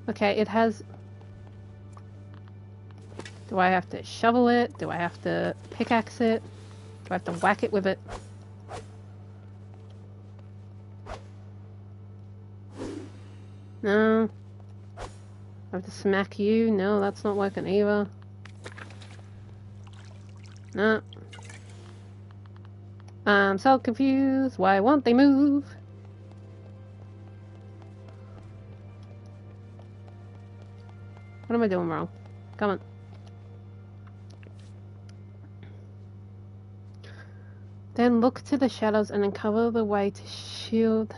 Okay, it has... Do I have to shovel it? Do I have to pickaxe it? Do I have to whack it with it? No. I have to smack you? No, that's not working either. No. I'm so confused. Why won't they move? What am I doing wrong? Come on. Then look to the shadows and uncover the way to shield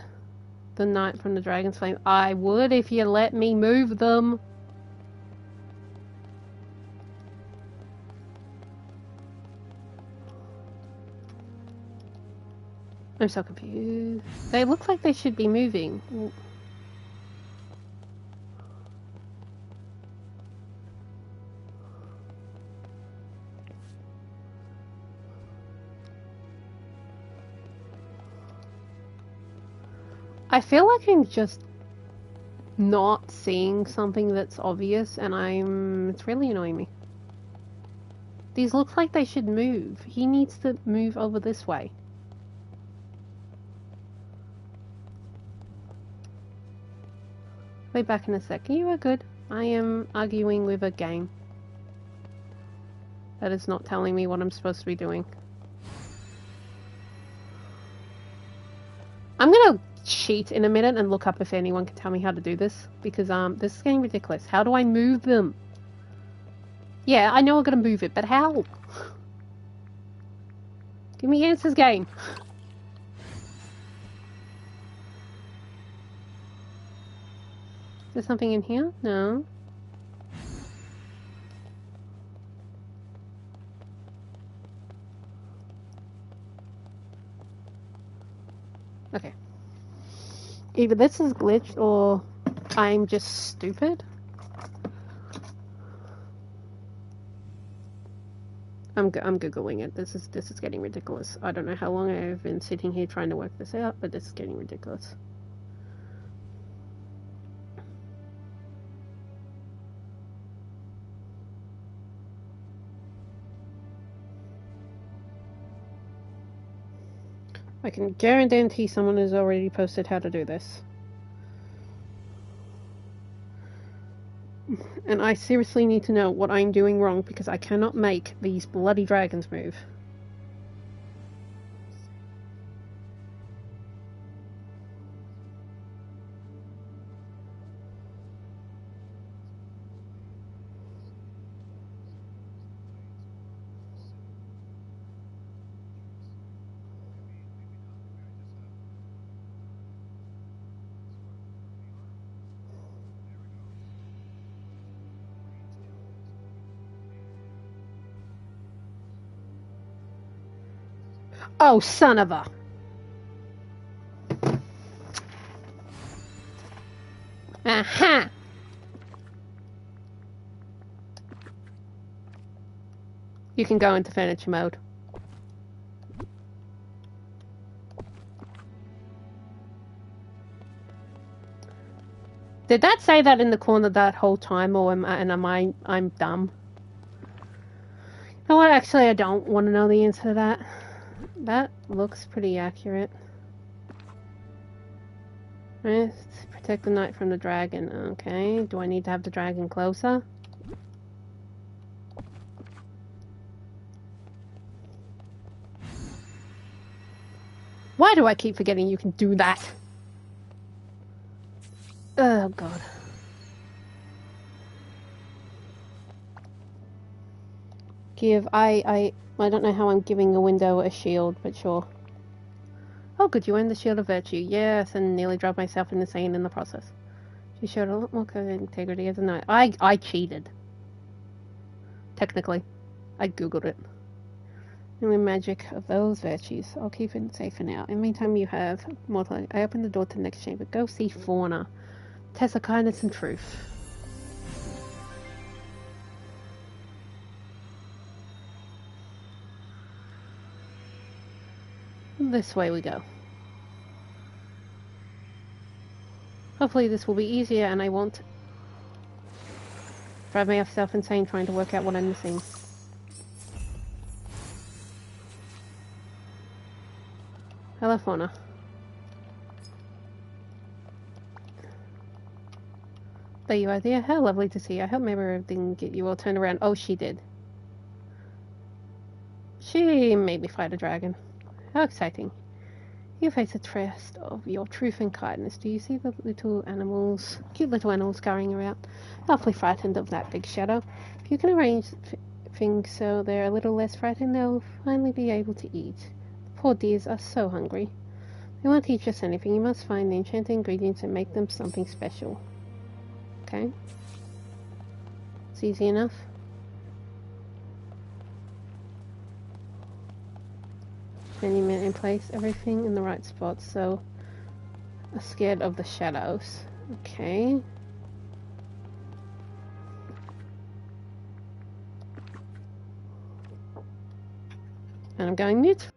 the knight from the dragon's flame. I would if you let me move them. I'm so confused. They look like they should be moving. I feel like I'm just not seeing something that's obvious, and it's really annoying me. These look like they should move. He needs to move over this way. Be back in a sec. You are good. I am arguing with a game that is not telling me what I'm supposed to be doing. I'm gonna cheat in a minute and look up if anyone can tell me how to do this, because this is getting ridiculous. How do I move them? Yeah, I know I'm gonna move it, but how? Give me answers, game. Is there something in here? No. Okay. Either this is glitched or I'm just stupid. I'm googling it. This is getting ridiculous. I don't know how long I've been sitting here trying to work this out, but this is getting ridiculous. I can guarantee someone has already posted how to do this. And I seriously need to know what I'm doing wrong because I cannot make these bloody dragons move. Oh, son of a... Aha! You can go into furniture mode. Did that say that in the corner that whole time, or I'm dumb? You know what, actually I don't want to know the answer to that. That looks pretty accurate. Right, protect the knight from the dragon. Okay, do I need to have the dragon closer? Why do I keep forgetting you can do that? Oh god. I don't know how I'm giving a window a shield, but sure. Oh good, you earned the Shield of Virtue. Yes, and nearly drove myself insane in the process. She showed a lot more integrity as a knight. I cheated. Technically. I googled it. The magic of those virtues. I'll keep it safe for now. In the meantime, you have mortal. I opened the door to the next chamber. Go see Fauna. Test of kindness and truth. This way we go. Hopefully this will be easier and I won't drive myself insane trying to work out what I'm missing. Hello, Fauna. There you are, dear. How lovely to see you. I hope Mabel didn't get you all turned around. Oh, she did. She made me fight a dragon. How exciting. You face a test of your truth and kindness. Do you see the little animals, cute little animals scurrying around? Awfully frightened of that big shadow. If you can arrange things so they're a little less frightened, they'll finally be able to eat. The poor dears are so hungry. They won't teach us anything. You must find the enchanted ingredients and make them something special. Okay. It's easy enough. Monument in place, everything in the right spot, so I'm scared of the shadows. Okay. And I'm going mute.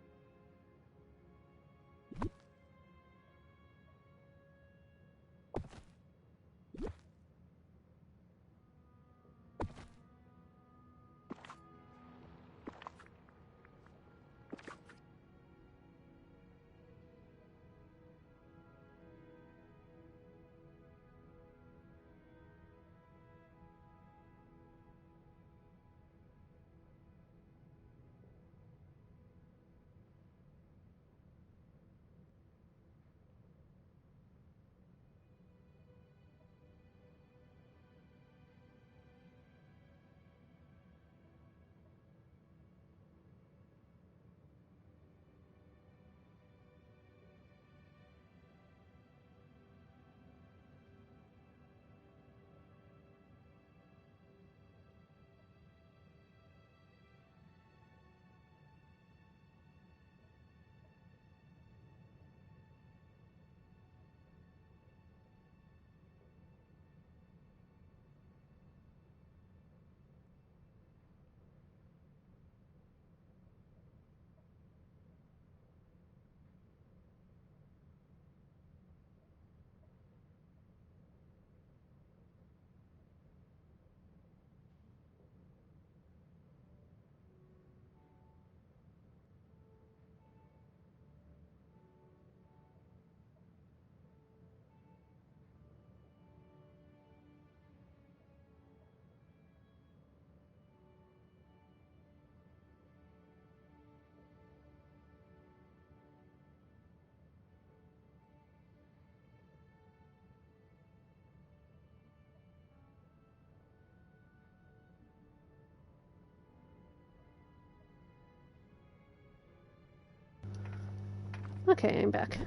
Okay, I'm back.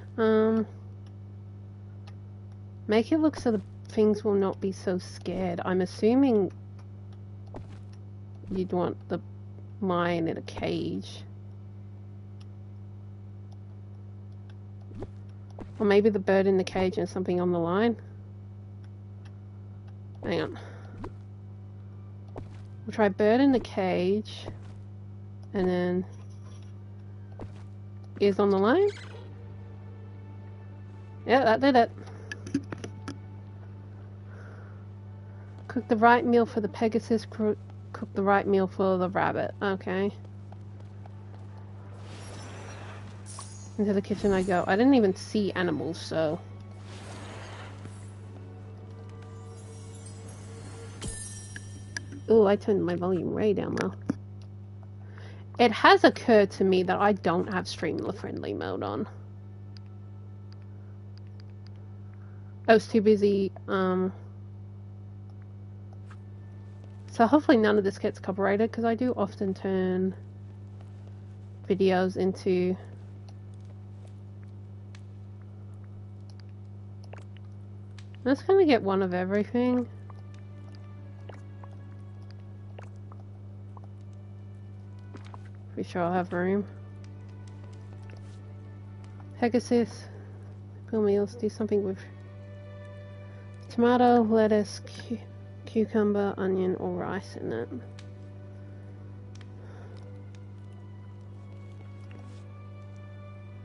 Make it look so the things will not be so scared. I'm assuming you'd want the lion in a cage. Or maybe the bird in the cage and something on the line. Hang on. We'll try bird in the cage. And then ears on the line. Yeah, that did it. Cook the right meal for the Pegasus, cook the right meal for the rabbit. Okay. Into the kitchen I go. I didn't even see animals, so... Ooh, I turned my volume way down low. It has occurred to me that I don't have streamer friendly mode on. I was too busy, So hopefully none of this gets copyrighted, because I do often turn videos into... Let's kind of get one of everything. Pretty sure I'll have room. Pegasus. Pickle meals. Do something with tomato, lettuce, cucumber, onion, or rice in it.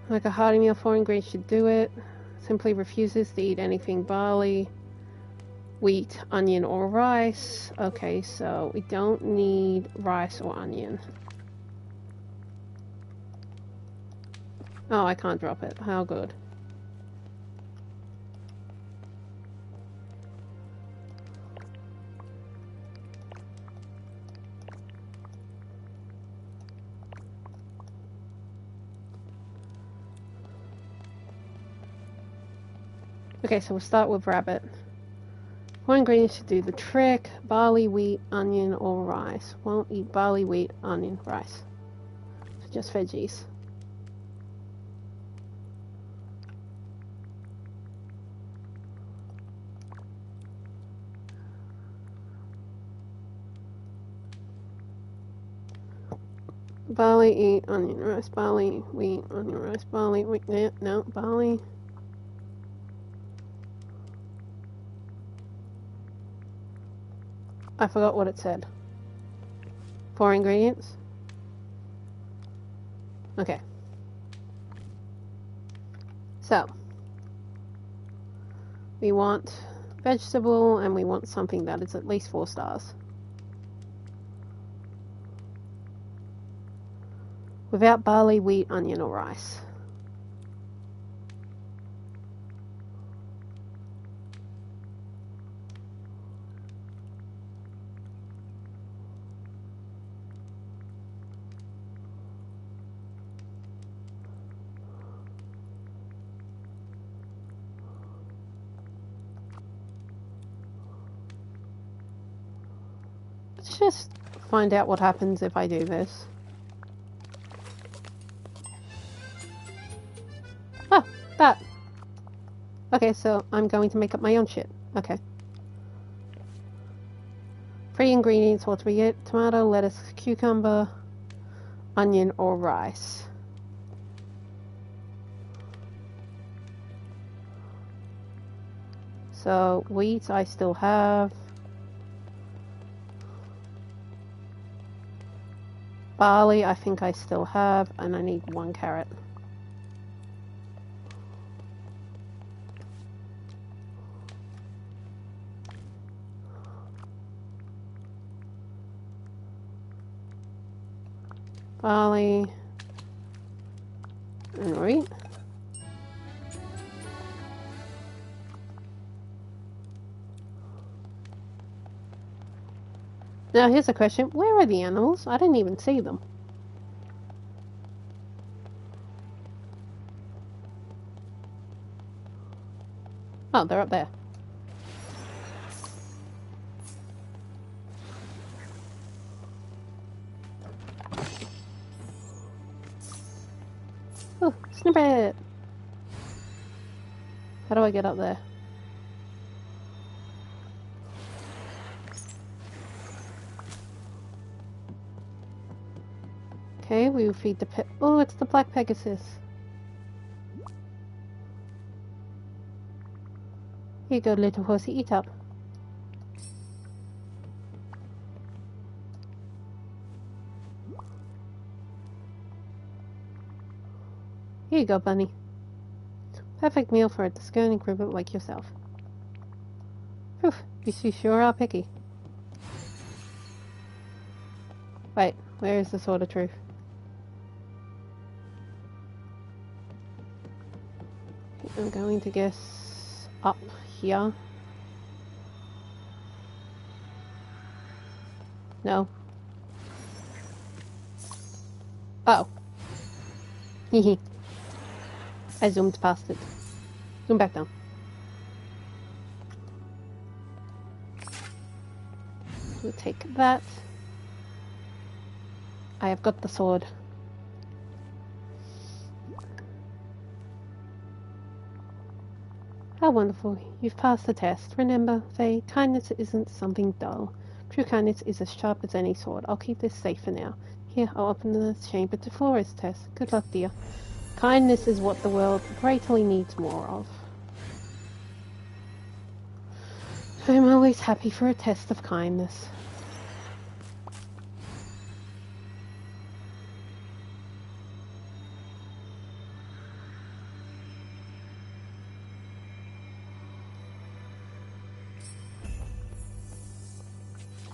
Like a hearty meal, 4 ingredients should do it. Simply refuses to eat anything barley, wheat, onion, or rice. Okay, so we don't need rice or onion. Oh, I can't drop it. How good. Okay, so we'll start with rabbit. 4 ingredients should do the trick. Barley, wheat, onion, or rice. Won't eat barley, wheat, onion, rice. So just veggies. Barley, eat, onion, rice. Barley, wheat, onion, rice. Barley, wheat, yeah, no, barley. I forgot what it said. 4 ingredients? Okay. So, we want vegetable and we want something that is at least 4 stars. Without barley, wheat, onion, or rice. Let's just find out what happens if I do this. Oh, that. Okay, so I'm going to make up my own shit. Okay. 3 ingredients, what do we get? Tomato, lettuce, cucumber, onion, or rice. So, wheat I still have. Barley I think I still have, and I need 1 carrot. Barley and wheat. Now here's a question, where are the animals? I didn't even see them. Oh, they're up there. Oh, snippet! How do I get up there? Okay, we will feed the pet. Oh, it's the Black Pegasus. Here you go, little horsey, eat up. Here you go, bunny. Perfect meal for a discerning cribbler like yourself. Phew, you sure are picky. Wait, where is the Sword of Truth? I'm going to guess up here. No. Oh. Hehe. I zoomed past it. Zoom back down. We'll take that. I have got the sword. How wonderful. You've passed the test. Remember, Faye, kindness isn't something dull. True kindness is as sharp as any sword. I'll keep this safe for now. Here, I'll open the chamber to Flora's test. Good luck, dear. Kindness is what the world greatly needs more of. I'm always happy for a test of kindness.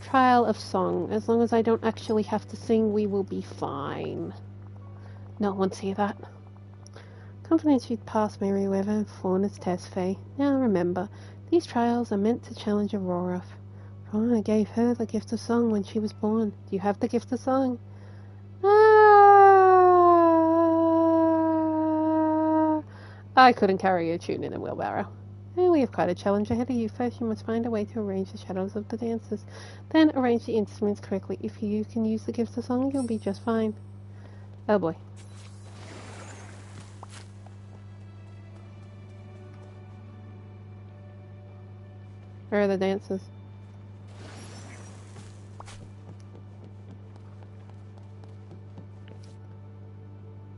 Trial of song. As long as I don't actually have to sing, we will be fine. No one see that. Confidence you'd pass Merryweather and Fauna's test, Faye. Now remember, these trials are meant to challenge Aurora. Fauna gave her the gift of song when she was born. Do you have the gift of song? I couldn't carry a tune in a wheelbarrow. Oh, we have quite a challenge ahead of you. First, you must find a way to arrange the shadows of the dancers. Then, arrange the instruments correctly. If you can use the gift of song, you'll be just fine. Oh boy. Where are the dancers?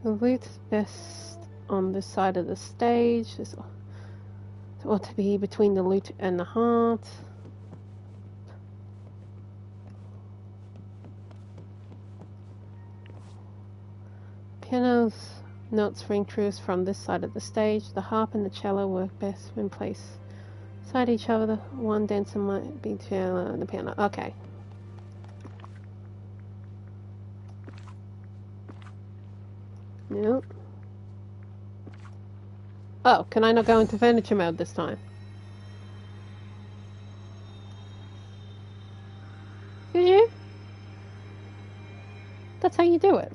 The lute's best on this side of the stage. This ought to be between the lute and the heart. Piano's notes ring truest from this side of the stage. The harp and the cello work best when placed beside each other. One dancer might be cello and the piano. Okay. Nope. Oh, can I not go into furniture mode this time? Did you? That's how you do it.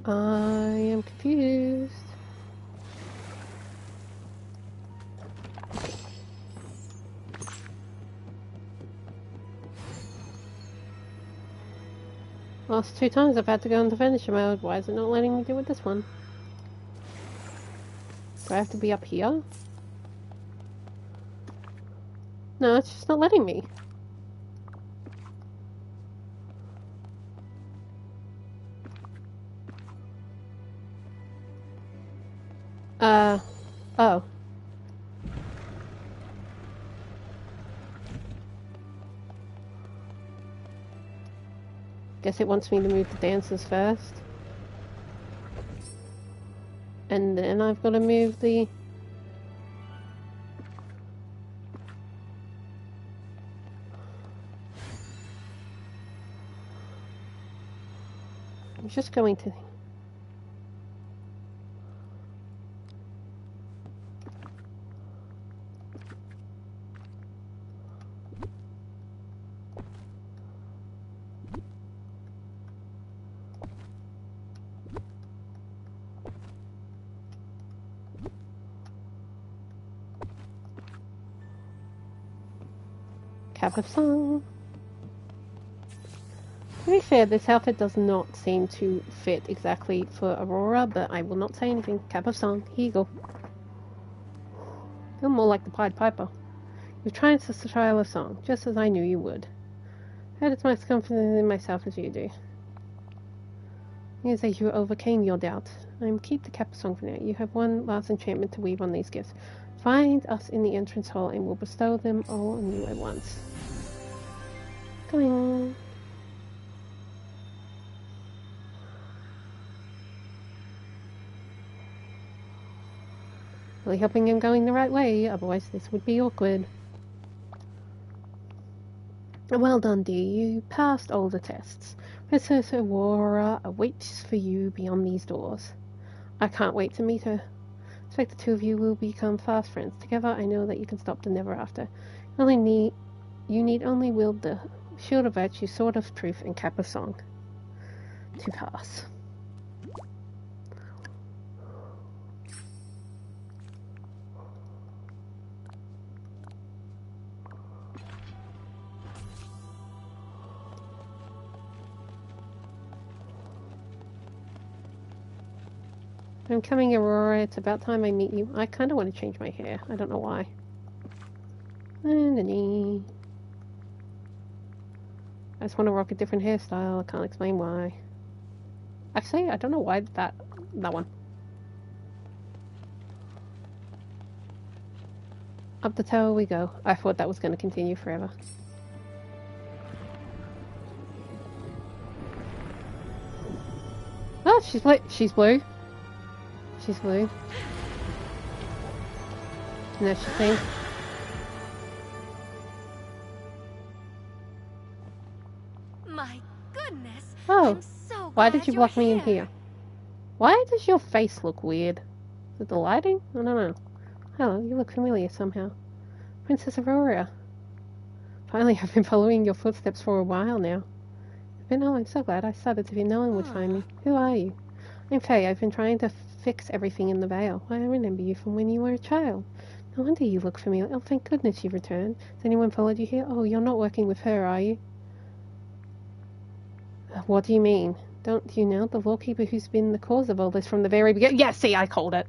I am confused. Last 2 times I've had to go into furniture mode. Why is it not letting me do it this one? Do I have to be up here? No, it's just not letting me. Oh. Guess it wants me to move the dancers first. And then I've got to move the... I'm just going to... Cap of song. To be fair, this outfit does not seem to fit exactly for Aurora, but I will not say anything. Cap of song. Here you go. Feel more like the Pied Piper. You're trying to style a song, just as I knew you would. I had as much confidence in myself as you do. As you overcame your doubt. Keep the cap of song for now. You have one last enchantment to weave on these gifts. Find us in the entrance hall and we'll bestow them all on you at once. Coming. Really hoping I'm going the right way, otherwise this would be awkward. Well done, dear. You passed all the tests. Princess Aurora awaits for you beyond these doors. I can't wait to meet her. I expect the two of you will become fast friends. Together, I know that you can stop the never after. You need only wield the shield of virtue, sword of truth, and cap of song to pass. I'm coming, Aurora. It's about time I meet you. I kind of want to change my hair. I don't know why. I just want to rock a different hairstyle. I can't explain why. Actually, I don't know why that one. Up the tower we go. I thought that was going to continue forever. Oh, she's blue. She's blue. She's blue. No, she's pink. My goodness. Oh, I'm so why glad did you you're block me in here? Why does your face look weird? Is it the lighting? I don't know. Hello, you look familiar somehow. Princess Aurora. Finally, I've been following your footsteps for a while now. I'm so glad. I started to fear no one would find me. Who are you? I'm Faye. I've been trying to fix everything in the Vale. I remember you from when you were a child. No wonder you look familiar. Oh, thank goodness you've returned. Has anyone followed you here? Oh, you're not working with her, are you? What do you mean? Don't you know the lawkeeper who's been the cause of all this from the very beginning? Yeah, see, I called it.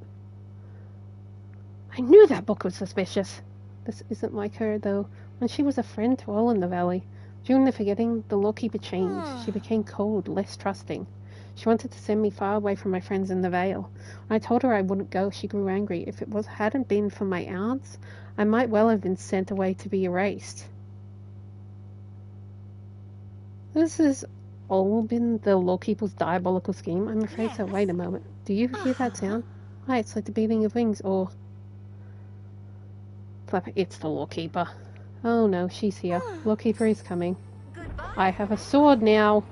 I knew that book was suspicious. This isn't like her, though. When she was a friend to all in the valley. During the forgetting, the lawkeeper changed. She became cold, less trusting. She wanted to send me far away from my friends in the Vale. When I told her I wouldn't go, she grew angry. If it hadn't been for my aunts, I might well have been sent away to be erased. This has all been the lawkeeper's diabolical scheme? I'm afraid so. Wait a moment. Do you hear that sound? Why, it's like the beating of wings, or... Flapper, it's the lawkeeper. Oh no, she's here. Lawkeeper is coming. Goodbye. I have a sword now.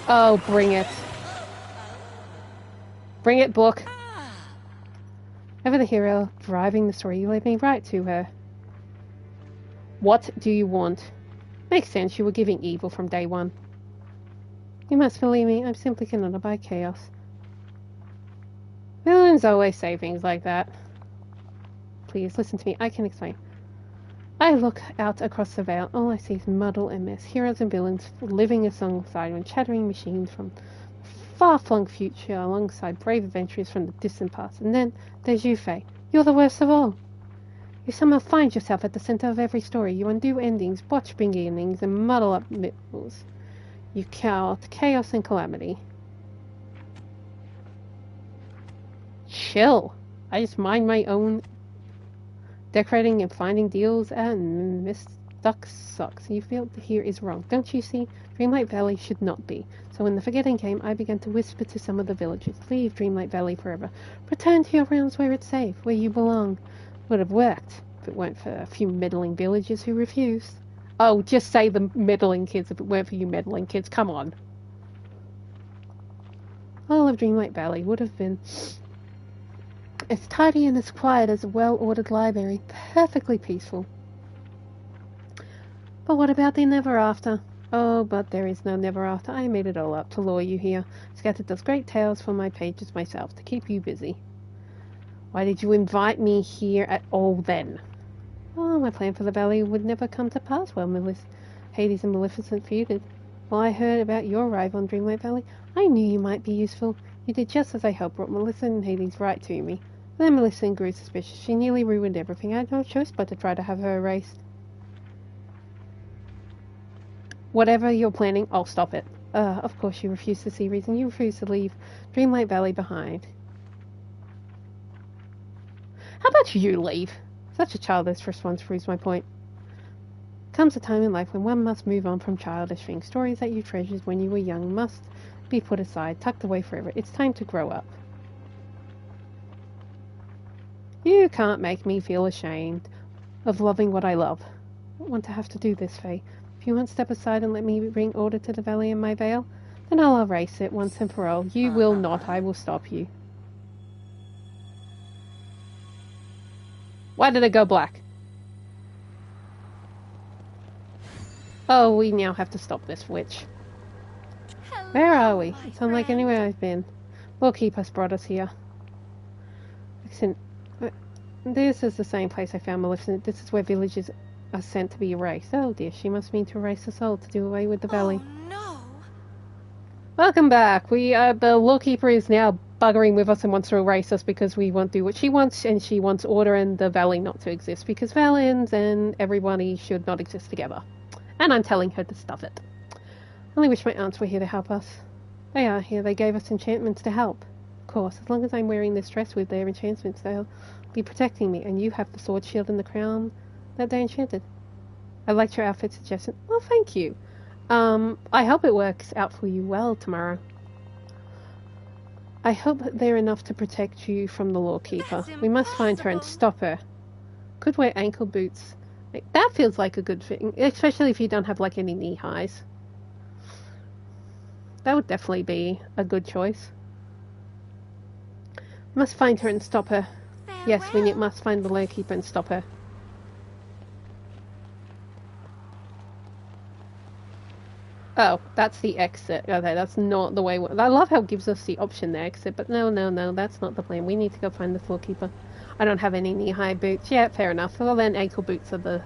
Oh, bring it. Bring it, book. Ever the hero, driving the story, you led me right to her. What do you want? Makes sense, you were giving evil from day one. You must believe me, I'm simply cannot abide chaos. Villains always say things like that. Please, listen to me, I can explain. I look out across the Vale, all I see is muddle and mess. Heroes and villains living alongside and chattering machines from far-flung future alongside brave adventurers from the distant past. And then there's you, Faye. You're the worst of all. You somehow find yourself at the center of every story. You undo endings, botch beginnings, and muddle up middles. You cause chaos and calamity. Chill. I just mind my own decorating and finding deals, and misstuck sucks. You feel here is wrong. Don't you see? Dreamlight Valley should not be. So when the forgetting came, I began to whisper to some of the villagers, leave Dreamlight Valley forever. Return to your realms where it's safe, where you belong. Would have worked if it weren't for a few meddling villagers who refused. Oh, just say the meddling kids if it weren't for you meddling kids. Come on. All of Dreamlight Valley would have been as tidy and as quiet as a well-ordered library. Perfectly peaceful. But what about the never after? Oh, but there is no never after. I made it all up to lure you here. Scattered those great tales for my pages myself to keep you busy. Why did you invite me here at all then? Oh, my plan for the valley would never come to pass while Hades and Maleficent feuded. While I heard about your arrival in Dreamlight Valley, I knew you might be useful. You did just as I hoped, brought Maleficent and Hades right to me. Then Maleficent grew suspicious. She nearly ruined everything. I had no choice but to try to have her erased. Whatever you're planning, I'll stop it. Of course you refuse to see reason. You refuse to leave Dreamlight Valley behind. How about you leave? Such a childish response proves my point. Comes a time in life when one must move on from childish things. Stories that you treasured when you were young must be put aside, tucked away forever. It's time to grow up. You can't make me feel ashamed of loving what I love. I don't want to have to do this, Faye. If you won't step aside and let me bring order to the valley in my veil, then I'll erase it once and for all. You will not. I will stop you. Why did it go black? Oh, we now have to stop this witch. Hello, Where are we? my It's unlike friend. anywhere I've been. Lawkeeper's brought us here. This is the same place I found Maleficent. This is where villagers are sent to be erased. Oh dear, she must mean to erase us all, to do away with the valley. Oh no. Welcome back. The Lawkeeper is now buggering with us and wants to erase us because we won't do what she wants, and she wants order and the valley not to exist because Valians and everybody should not exist together. And I'm telling her to stuff it. Only wish my aunts were here to help us. They are here. They gave us enchantments to help. Of course, as long as I'm wearing this dress with their enchantments, they'll be protecting me, and you have the sword shield and the crown that they enchanted. I liked your outfit suggestion. Well, thank you. I hope it works out for you well tomorrow. I hope they're enough to protect you from the Lawkeeper. We must find her and stop her. Could wear ankle boots. That feels like a good thing, especially if you don't have like any knee highs. That would definitely be a good choice. Must find her and stop her. Yes, we must find the Lawkeeper and stop her. Oh, that's the exit. Okay, that's not the way. I love how it gives us the option to exit, but no, that's not the plan. We need to go find the Lawkeeper. I don't have any knee-high boots. Yeah, fair enough. Well, then ankle boots are the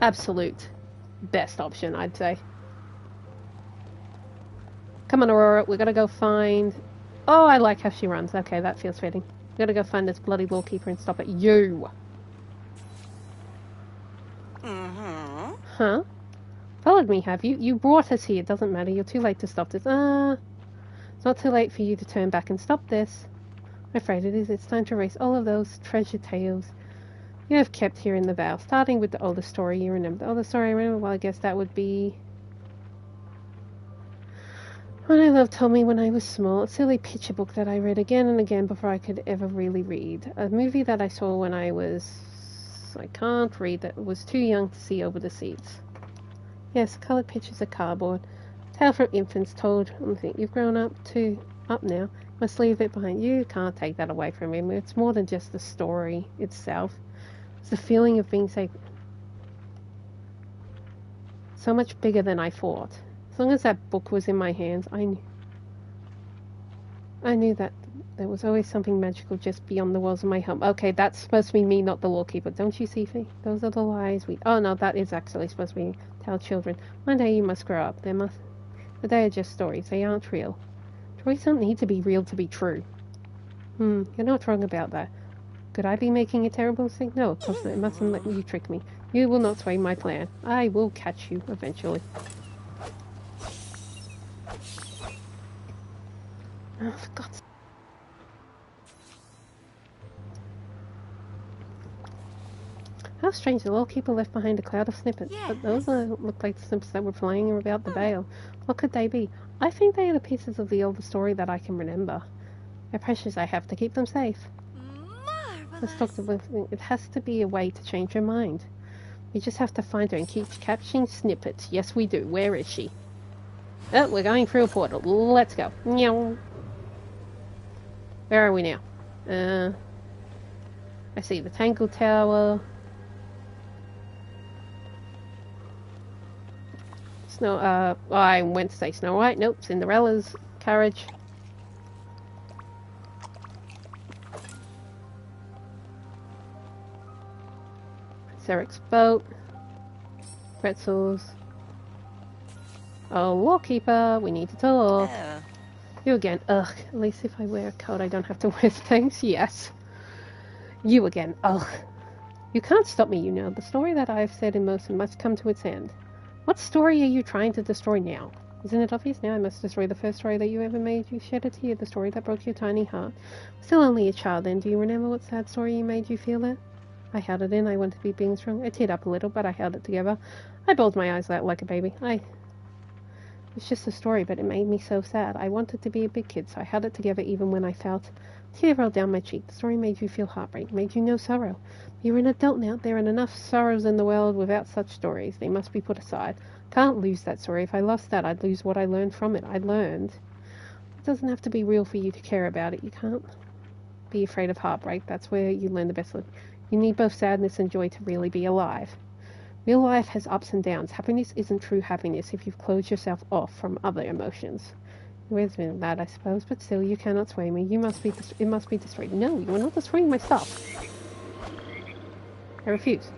absolute best option, I'd say. Come on, Aurora. We're gonna go find... Oh, I like how she runs. Okay, that feels fitting. We're gonna go find this bloody Lawkeeper and stop it. You! Mm-hmm. Huh? Followed me, have you? You brought us here. Doesn't matter. You're too late to stop this. It's not too late for you to turn back and stop this. I'm afraid it is. It's time to erase all of those treasure tales you have kept here in the Vale. Starting with the oldest story you remember. The oldest story I remember? Well, I guess that would be... What I Love told me when I was small. A silly picture book that I read again and again before I could ever really read. A movie that I saw when I was... I can't read. That was too young to see over the seats. Yes, coloured pictures of cardboard. Tale from infants told. You've grown up now. Must leave it behind. You can't take that away from him. It's more than just the story itself. It's the feeling of being safe. So much bigger than I thought. As long as that book was in my hands, I knew that there was always something magical just beyond the walls of my home. Okay, that's supposed to be me, not the Lawkeeper. Don't you see, Fee? Those are the lies we... Oh, no, that is actually supposed to be tell children. One day you must grow up. But they are just stories. They aren't real. Stories don't need to be real to be true. You're not wrong about that. Could I be making a terrible mistake? No, of course not. It mustn't let you trick me. You will not sway my plan. I will catch you eventually. Oh, for God's sake. How strange, the Lawkeeper left behind a cloud of snippets. Yes. But those look like the snippets that were flying about the Vale. What could they be? I think they are the pieces of the older story that I can remember. They're precious. I have to keep them safe. Let's talk Marvelous. to... It has to be a way to change her mind. We just have to find her and keep capturing snippets. Yes, we do. Where is she? Oh, we're going through a portal. Let's go. Meow. Where are we now? I see the Tangle Tower. I went to say Snow White. Nope, Cinderella's carriage. It's Eric's boat. Pretzels. Oh, Lawkeeper, we need to talk. Oh. You again. Ugh, at least if I wear a coat I don't have to wear things. Yes. You again. Ugh. You can't stop me, you know. The story that I have said in motion must come to its end. What story are you trying to destroy now? Isn't it obvious now I must destroy the first story that you ever made? You shed a tear, the story that broke your tiny heart. Still only a child then. Do you remember what sad story you made you feel that? I held it in. I wanted to be being strong. I teared up a little, but I held it together. I bawled my eyes out like a baby. It's just a story, but it made me so sad. I wanted to be a big kid, so I held it together even when I felt a tear roll down my cheek. The story made you feel heartbreak, made you know sorrow. You're an adult now. There are enough sorrows in the world without such stories. They must be put aside. Can't lose that story. If I lost that, I'd lose what I learned from it. I learned. It doesn't have to be real for you to care about it. You can't be afraid of heartbreak. That's where you learn the best. You need both sadness and joy to really be alive. Real life has ups and downs. Happiness isn't true happiness if you've closed yourself off from other emotions. Where's been that, I suppose, but still, you cannot sway me. It must be destroyed. No, you are not destroying my stuff. I refuse.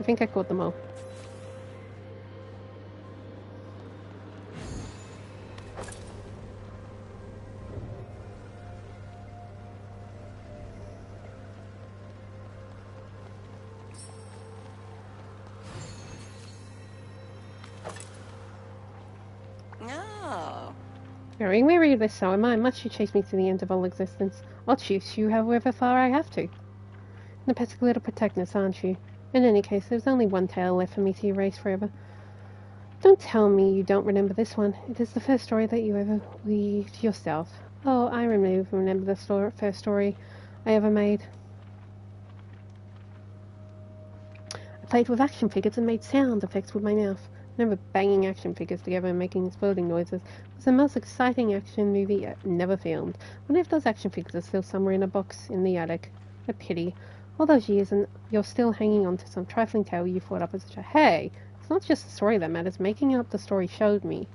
I think I caught them all. Oh. Very weary of this, so am I. Must you chase me to the end of all existence? I'll chase you however far I have to. The pesky little protagonist, aren't you? In any case, there's only one tale left for me to erase forever. Don't tell me you don't remember this one. It is the first story that you ever weaved yourself. Oh, I remember the first story I ever made. I played with action figures and made sound effects with my mouth. I remember banging action figures together and making exploding noises. It was the most exciting action movie I never filmed. I wonder if those action figures are still somewhere in a box in the attic. A pity. All those years and you're still hanging on to some trifling tale you thought up as a child. Hey, it's not just the story that matters. Making up the story showed me.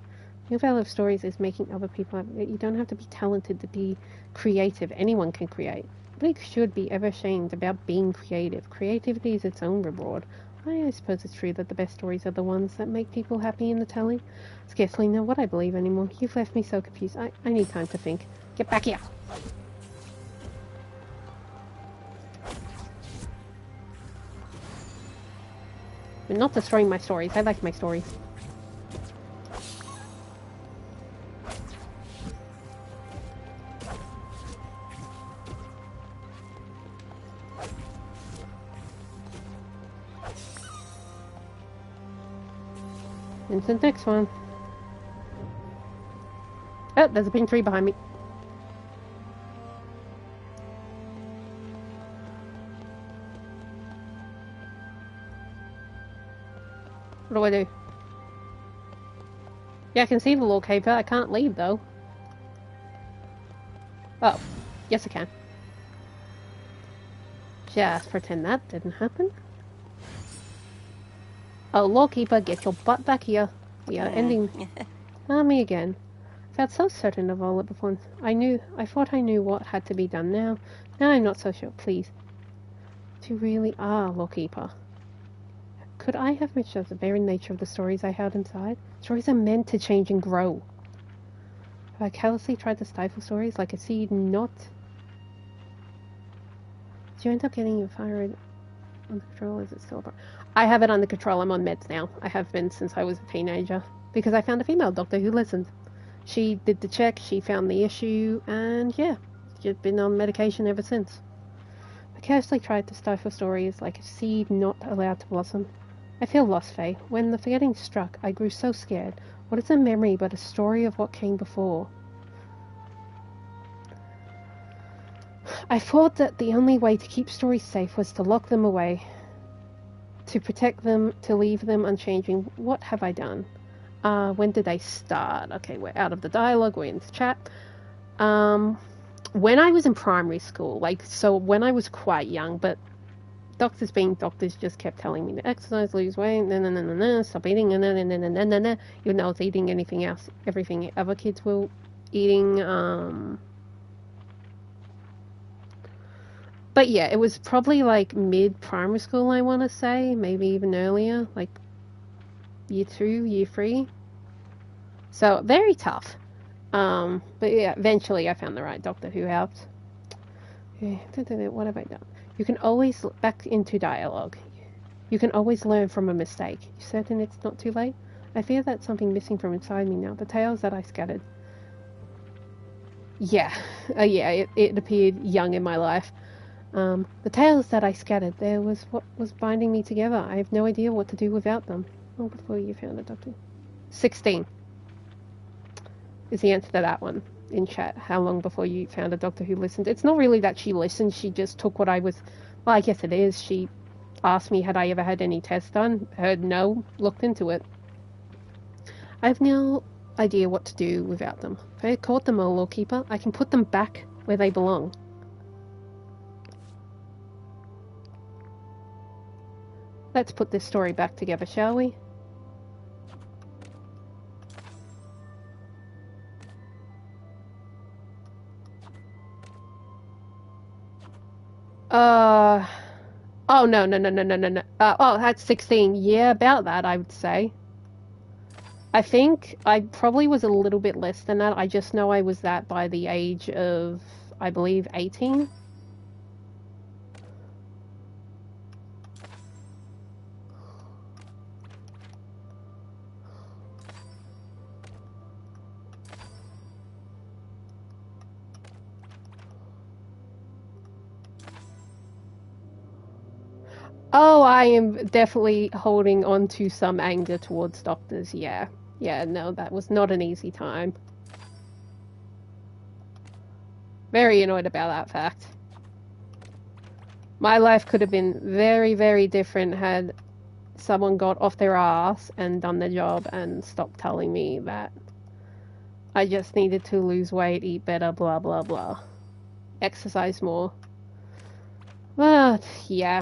The value of stories is making other people up. You don't have to be talented to be creative. Anyone can create. Nobody should be ever ashamed about being creative. Creativity is its own reward. I suppose it's true that the best stories are the ones that make people happy in the telling. Scarcely know what I believe anymore. You've left me so confused. I need time to think. Get back here! You're not destroying my stories. I like my stories. Into the next one. Oh, there's a pink tree behind me. What do I do? Yeah, I can see the little cave, but I can't leave though. Oh, yes I can. Just pretend that didn't happen. Oh, Lawkeeper, get your butt back here. We are ending. Me again. I felt so certain of all it before. I thought I knew what had to be done now. Now I'm not so sure. Please. You really are, Lawkeeper. Could I have misjudged the very nature of the stories I held inside? Stories are meant to change and grow. Have I callously tried to stifle stories like a seed not... Did you end up getting your fire under control? Is it still... I have it under control. I'm on meds now. I have been since I was a teenager. Because I found a female doctor who listened. She did the check, she found the issue, and yeah, she's been on medication ever since. I carelessly tried to stifle stories like a seed not allowed to blossom. I feel lost, Faye. When the forgetting struck, I grew so scared. What is a memory but a story of what came before? I thought that the only way to keep stories safe was to lock them away. To protect them, to leave them unchanging. What have I done? When did I start? Okay, we're out of the dialogue, we're into chat. When I was in primary school, so when I was quite young, but doctors being doctors just kept telling me to exercise, lose weight, stop eating, even though I was eating anything else, everything other kids were eating, But yeah, it was probably like mid-primary school, I want to say. Maybe even earlier, like year 2, year 3. So, very tough. But yeah, eventually I found the right doctor who helped. Okay, what have I done? You can always, back into dialogue. You can always learn from a mistake. You certain it's not too late? I fear that's something missing from inside me now. The tales that I scattered. Yeah, yeah, it appeared young in my life. The tales that I scattered, there was what was binding me together. I have no idea what to do without them. Long before you found a doctor. 16 is the answer to that one in chat. How long before you found a doctor who listened? It's not really that she listened, she just took what I was... Well, I guess it is. She asked me had I ever had any tests done. Heard no, looked into it. I have no idea what to do without them. If I had caught them all, Lawkeeper, I can put them back where they belong. Let's put this story back together, shall we? Oh, no. Oh, that's 16. Yeah, about that, I would say. I think I probably was a little bit less than that. I just know I was that by the age of, I believe, 18. Oh, I am definitely holding on to some anger towards doctors, yeah. Yeah, no, that was not an easy time. Very annoyed about that fact. My life could have been very, very different had someone got off their ass and done their job and stopped telling me that I just needed to lose weight, eat better, blah, blah, blah. Exercise more. But, yeah.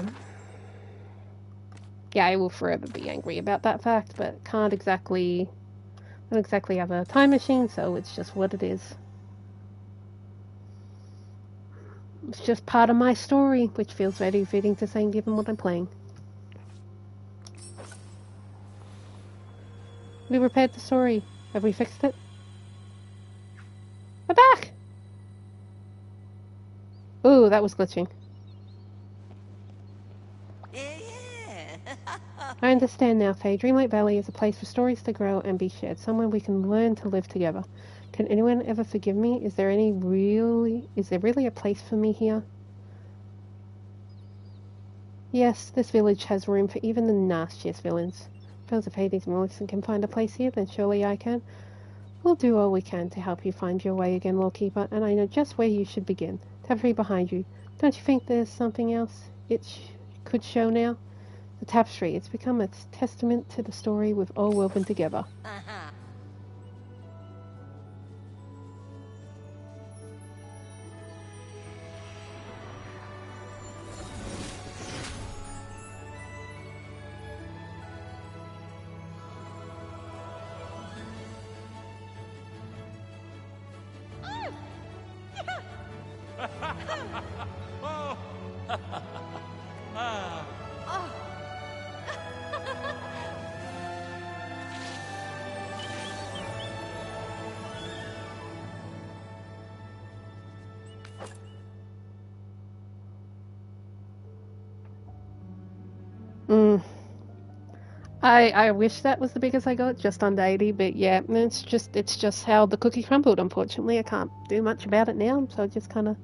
Yeah, I will forever be angry about that fact, but don't exactly have a time machine, so it's just what it is. It's just part of my story, which feels very fitting to say given what I'm playing. We repaired the story. Have we fixed it? We're back! Ooh, that was glitching. I understand now, Faye. Dreamlight Valley is a place for stories to grow and be shared. Somewhere we can learn to live together. Can anyone ever forgive me? Is there really a place for me here? Yes, this village has room for even the nastiest villains. If Hades and Millicent can find a place here, then surely I can. We'll do all we can to help you find your way again, Lawkeeper, and I know just where you should begin. Tapestry behind you. Don't you think there's something else it could show now? The tapestry, it's become a testament to the story we've all woven together. I wish that was the biggest I got, just under 80, but yeah, it's just how the cookie crumbled, unfortunately. I can't do much about it now, so I just kind of...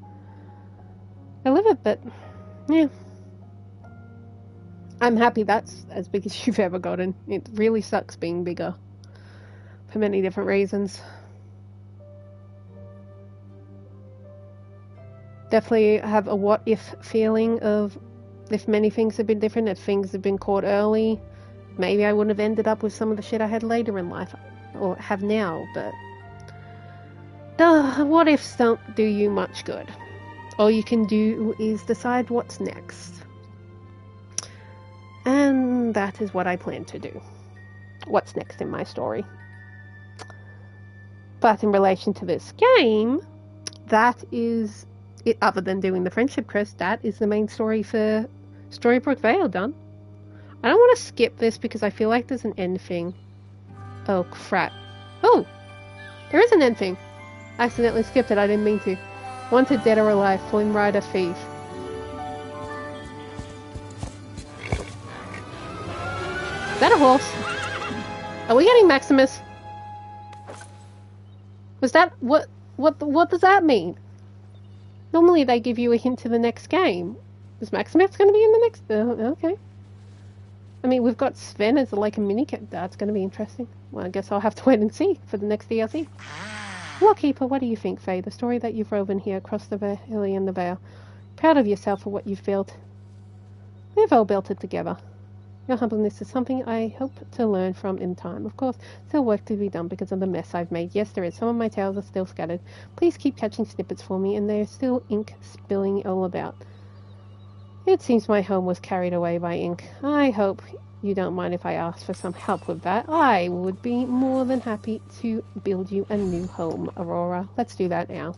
I live it, but yeah. I'm happy that's as big as you've ever gotten. It really sucks being bigger, for many different reasons. Definitely have a what-if feeling of if many things had been different, if things had been caught early, maybe I wouldn't have ended up with some of the shit I had later in life, or have now, but the what-ifs don't do you much good. All you can do is decide what's next. And that is what I plan to do. What's next in my story. But in relation to this game, that is Other than doing the friendship quest, that is the main story for Storybook Vale done. I don't want to skip this because I feel like there's an end thing. Oh, crap. Oh! There is an end thing. I accidentally skipped it, I didn't mean to. Wanted dead or alive, Flynn Rider thief. Is that a horse? Are we getting Maximus? Was that... What does that mean? Normally they give you a hint to the next game. Is Maximus going to be in the next... okay. I mean, we've got Sven as like a mini-kit. That's going to be interesting. Well, I guess I'll have to wait and see for the next DLC. Lockkeeper, what do you think, Faye? The story that you've woven here across the valley and the vale. Proud of yourself for what you've built. We've all built it together. Your humbleness is something I hope to learn from in time. Of course, still work to be done because of the mess I've made. Yes, there is. Some of my tales are still scattered. Please keep catching snippets for me, and there's still ink spilling all about. It seems my home was carried away by ink. I hope you don't mind if I ask for some help with that. I would be more than happy to build you a new home, Aurora. Let's do that now.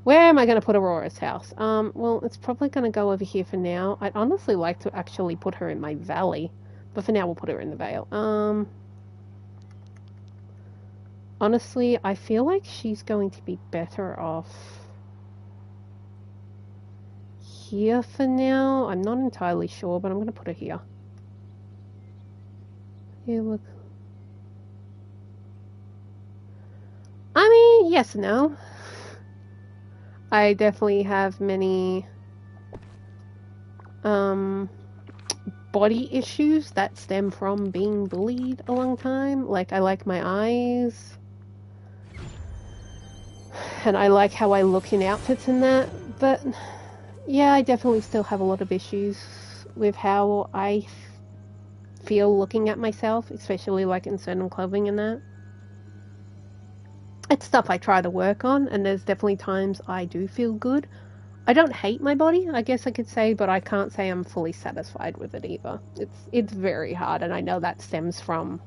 Where am I going to put Aurora's house? Well, it's probably going to go over here for now. I'd honestly like to actually put her in my valley. But for now, we'll put her in the vale. Honestly, I feel like she's going to be better off here for now. I'm not entirely sure, but I'm going to put her here. Here, look. I mean, yes and no. I definitely have many body issues that stem from being bullied a long time. Like, I like my eyes. And I like how I look in outfits and that. But, yeah, I definitely still have a lot of issues with how I feel looking at myself. Especially, like, in certain clothing and that. It's stuff I try to work on, and there's definitely times I do feel good. I don't hate my body, I guess I could say, but I can't say I'm fully satisfied with it either. It's very hard, and I know that stems from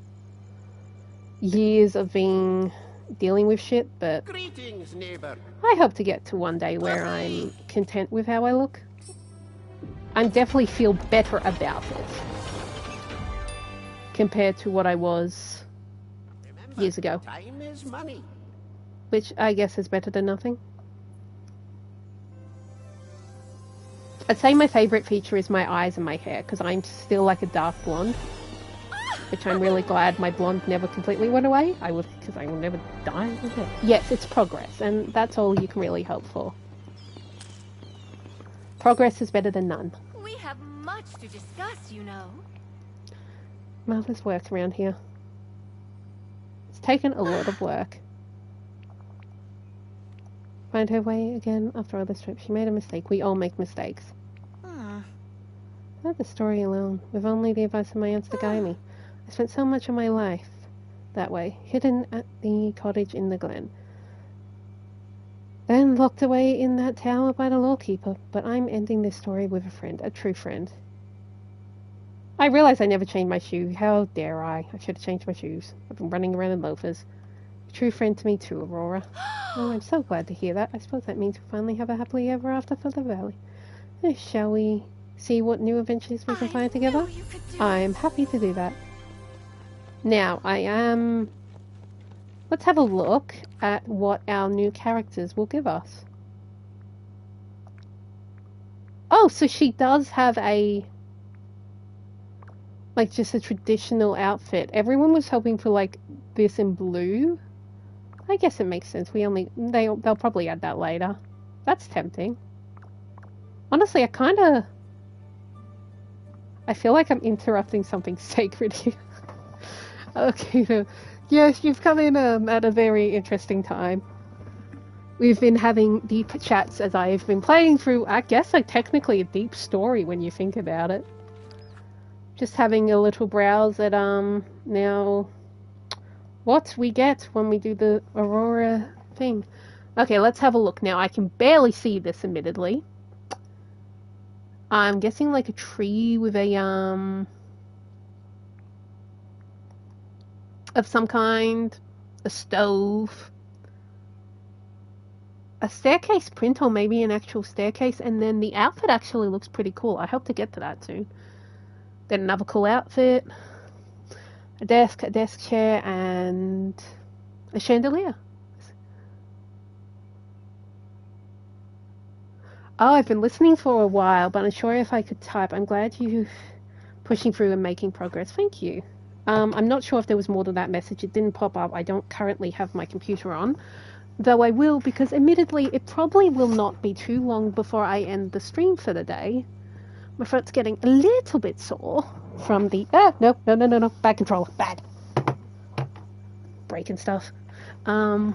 years of dealing with shit, but Greetings, neighbor. I hope to get to one day where I'm content with how I look. I definitely feel better about it compared to what I was years ago. Time is money. Which I guess is better than nothing. I'd say my favourite feature is my eyes and my hair, because I'm still like a dark blonde. Which I'm really glad my blonde never completely went away. Because I will never die with it. Yes, it's progress, and that's all you can really hope for. Progress is better than none. We have much to discuss, you know. Mother's work around here. It's taken a lot of work. Find her way again after all this trip. She made a mistake. We all make mistakes. Not the story alone, with only the advice of my aunts to guide me. I spent so much of my life that way, hidden at the cottage in the glen. Then locked away in that tower by the lawkeeper. But I'm ending this story with a friend, a true friend. I realize I never changed my shoe. How dare I? I should have changed my shoes. I've been running around in loafers. A true friend to me too, Aurora. Oh, I'm so glad to hear that. I suppose that means we finally have a happily ever after for the valley. Shall we see what new adventures we can find together? I'm happy to do that. Now, let's have a look at what our new characters will give us. Oh, so she does have like, just a traditional outfit. Everyone was hoping for, like, this in blue. I guess it makes sense. They'll probably add that later. That's tempting. Honestly, I feel like I'm interrupting something sacred here. Okay, so, yes, you've come in at a very interesting time. We've been having deep chats as I've been playing through, I guess, like, technically a deep story when you think about it. Just having a little browse at, now, what we get when we do the Aurora thing. Okay, let's have a look now. I can barely see this, admittedly. I'm guessing like a tree with a, of some kind, a stove. a staircase print or maybe an actual staircase, and then the outfit actually looks pretty cool. I hope to get to that soon. Then another cool outfit, a desk chair, and a chandelier. Oh, I've been listening for a while, but unsure if I could type. I'm glad you're pushing through and making progress. Thank you. I'm not sure if there was more to that message. It didn't pop up. I don't currently have my computer on, though I will, because admittedly it probably will not be too long before I end the stream for the day. My throat's getting a little bit sore from the... no, bad controller, bad. Breaking stuff. A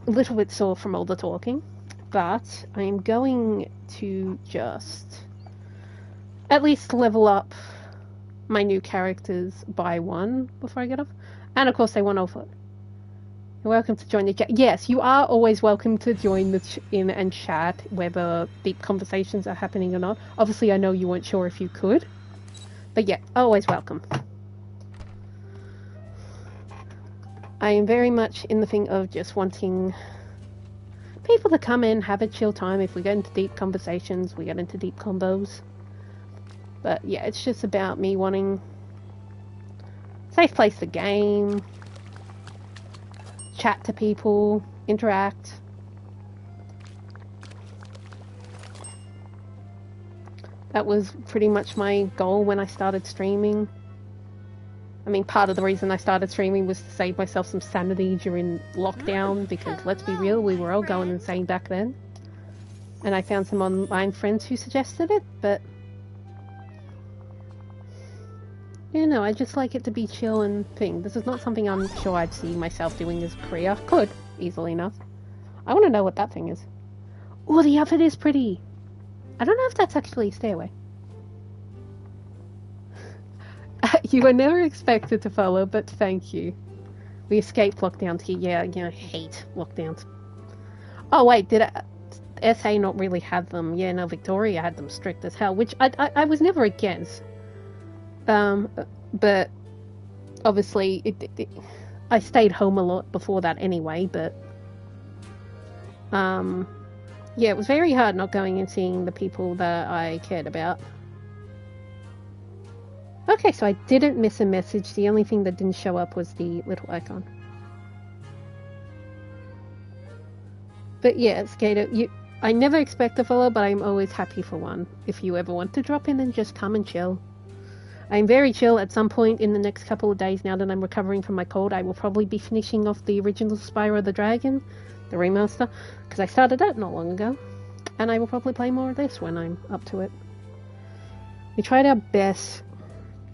little bit sore from all the talking, but I'm going to just at least level up my new characters by one before I get off. And of course they want over. You're welcome to join the chat. Yes, you are always welcome to join the in and chat, whether deep conversations are happening or not. Obviously, I know you weren't sure if you could, but yeah, always welcome. I am very much in the thing of just wanting people to come in, have a chill time. If we get into deep conversations, we get into deep combos. But yeah, it's just about me wanting a safe place to game, chat to people, interact. That was pretty much my goal when I started streaming. I mean, part of the reason I started streaming was to save myself some sanity during lockdown, because let's be real, we were all going insane back then. And I found some online friends who suggested it, but you know, I just like it to be chill and thing. This is not something I'm sure I'd see myself doing as a career. Could, easily enough. I want to know what that thing is. Oh, the outfit is pretty. I don't know if that's actually a stairway. You were never expected to follow, but thank you. We escaped lockdowns here. Yeah, I hate lockdowns. Oh, wait, did SA not really have them? Yeah, no, Victoria had them strict as hell, which I was never against. But obviously I stayed home a lot before that anyway, but yeah, it was very hard not going and seeing the people that I cared about. Okay, so I didn't miss a message. The only thing that didn't show up was the little icon. But yeah, Skater, I never expect a follow, but I'm always happy for one. If you ever want to drop in and just come and chill. I'm very chill. At some point in the next couple of days, now that I'm recovering from my cold, I will probably be finishing off the original Spyro the Dragon, the remaster, because I started that not long ago. And I will probably play more of this when I'm up to it. We tried our best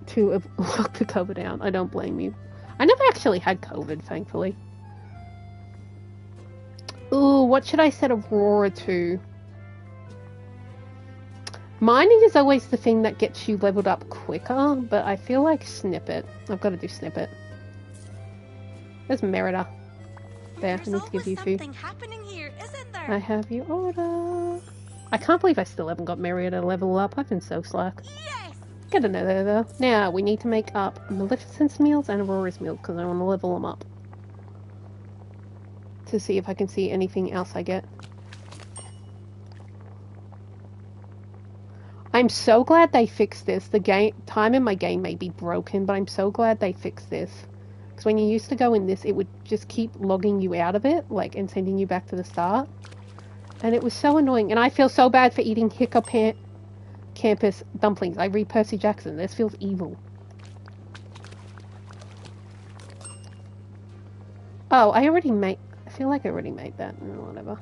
to lock the COVID out. I don't blame you. I never actually had COVID, thankfully. Ooh, what should I set Aurora to? Mining is always the thing that gets you leveled up quicker, but I feel like Snippet. I've got to do Snippet. There's Merida. There, I need to give you food. Happening here, isn't there? I have your order. I can't believe I still haven't got Merida to level up. I've been so slack. Yes! Get to know there though. Now, we need to make up Maleficent's meals and Aurora's meals, because I want to level them up. To see if I can see anything else I get. I'm so glad they fixed this. The time in my game may be broken, but I'm so glad they fixed this. Because when you used to go in this, it would just keep logging you out of it, like, and sending you back to the start. And it was so annoying. And I feel so bad for eating Hiccup Campus dumplings. I read Percy Jackson. This feels evil. Oh, I feel like I already made that. No, whatever.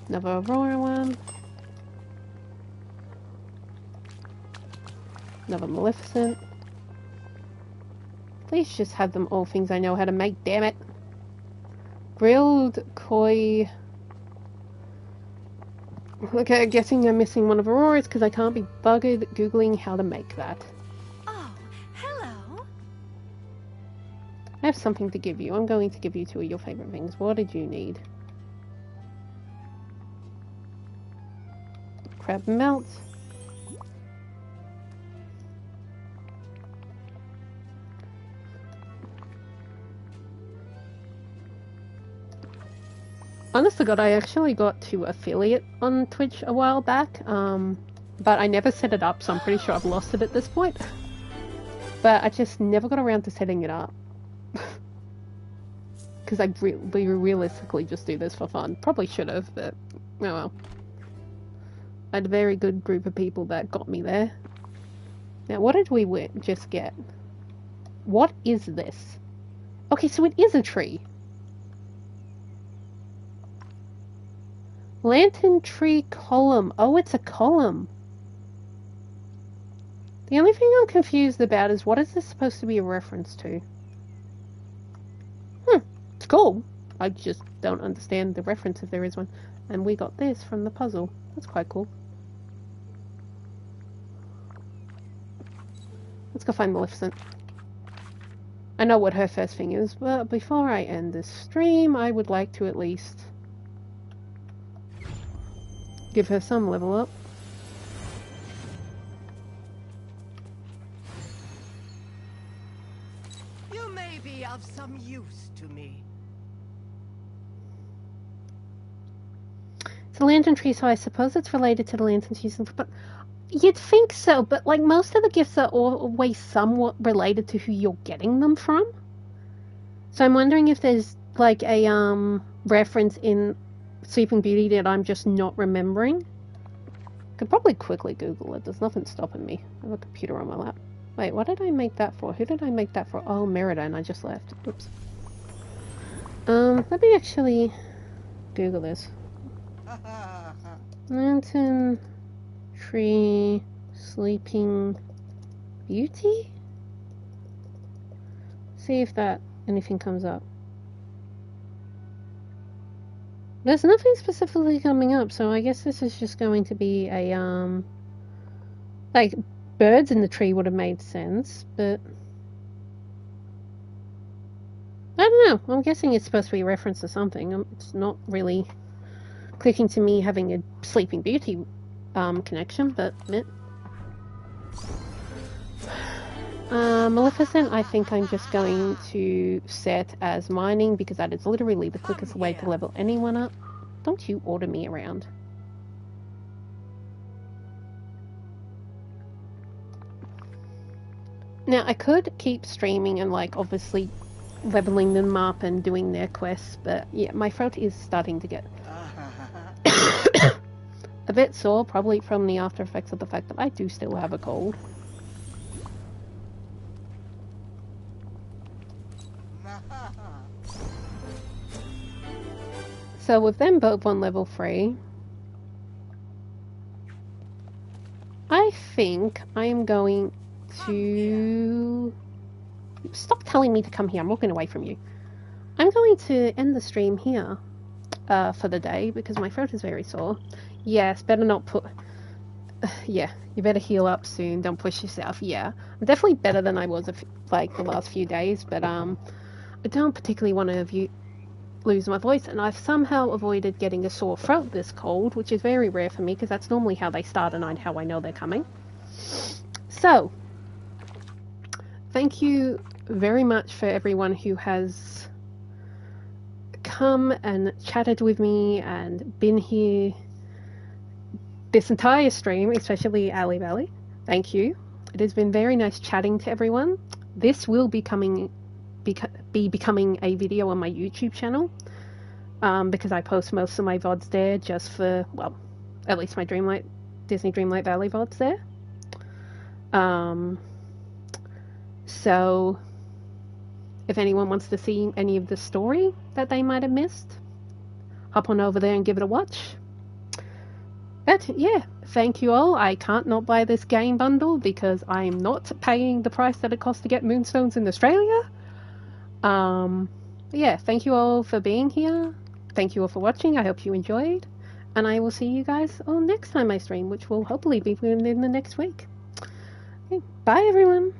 Another Aurora one. Another Maleficent. Please just have them all things I know how to make, damn it. Grilled koi. Okay, I'm guessing I'm missing one of Aurora's because I can't be buggered googling how to make that. Oh, hello. I have something to give you. I'm going to give you two of your favorite things. What did you need? Crab melt. Honest to God, I actually got to affiliate on Twitch a while back, but I never set it up, so I'm pretty sure I've lost it at this point. But I just never got around to setting it up. Because we realistically just do this for fun. Probably should have, but oh well. I had a very good group of people that got me there. Now, what did we just get? What is this? Okay, so it is a tree. Lantern tree column. Oh, it's a column. The only thing I'm confused about is what is this supposed to be a reference to? It's cool. I just don't understand the reference if there is one. And we got this from the puzzle. That's quite cool. Let's go find Maleficent. I know what her first thing is, but before I end this stream, I would like to at least give her some level up. You may be of some use to me. It's a lantern tree, so I suppose it's related to the lantern season, but you'd think so, but like most of the gifts are always somewhat related to who you're getting them from. So I'm wondering if there's like a reference in Sleeping Beauty that I'm just not remembering. Could probably quickly Google it. There's nothing stopping me. I have a computer on my lap. Wait, what did I make that for? Who did I make that for? Oh, Merida, and I just left. Oops. Let me actually Google this. Lantern tree Sleeping Beauty? See if that anything comes up. There's nothing specifically coming up, so I guess this is just going to be a like birds in the tree would have made sense, but I don't know. I'm guessing it's supposed to be a reference to something. It's not really clicking to me having a Sleeping Beauty connection, but Maleficent, I think I'm just going to set as mining because that is literally the quickest way to level anyone up. Don't you order me around. Now, I could keep streaming and, like, obviously leveling them up and doing their quests, but yeah, my throat is starting to get a bit sore, probably from the after effects of the fact that I do still have a cold. So with them both on level 3, I think I'm going to... Stop telling me to come here, I'm walking away from you. I'm going to end the stream here for the day because my throat is very sore. Yes, better not put... yeah, you better heal up soon, don't push yourself. Yeah, I'm definitely better than I was like the last few days, but I don't particularly want to lose my voice, and I've somehow avoided getting a sore throat this cold, which is very rare for me because that's normally how they start and how I know they're coming. So, thank you very much for everyone who has come and chatted with me and been here this entire stream, especially Ali Valley. Thank you. It has been very nice chatting to everyone. This will be becoming a video on my YouTube channel because I post most of my VODs there just for, well, at least my Disney Dreamlight Valley VODs there. So if anyone wants to see any of the story that they might have missed, hop on over there and give it a watch. But yeah, thank you all. I can't not buy this game bundle because I'm not paying the price that it costs to get Moonstones in Australia. Yeah, thank you all for being here. Thank you all for watching. I hope you enjoyed. And I will see you guys all next time I stream, which will hopefully be within the next week. Okay, bye everyone.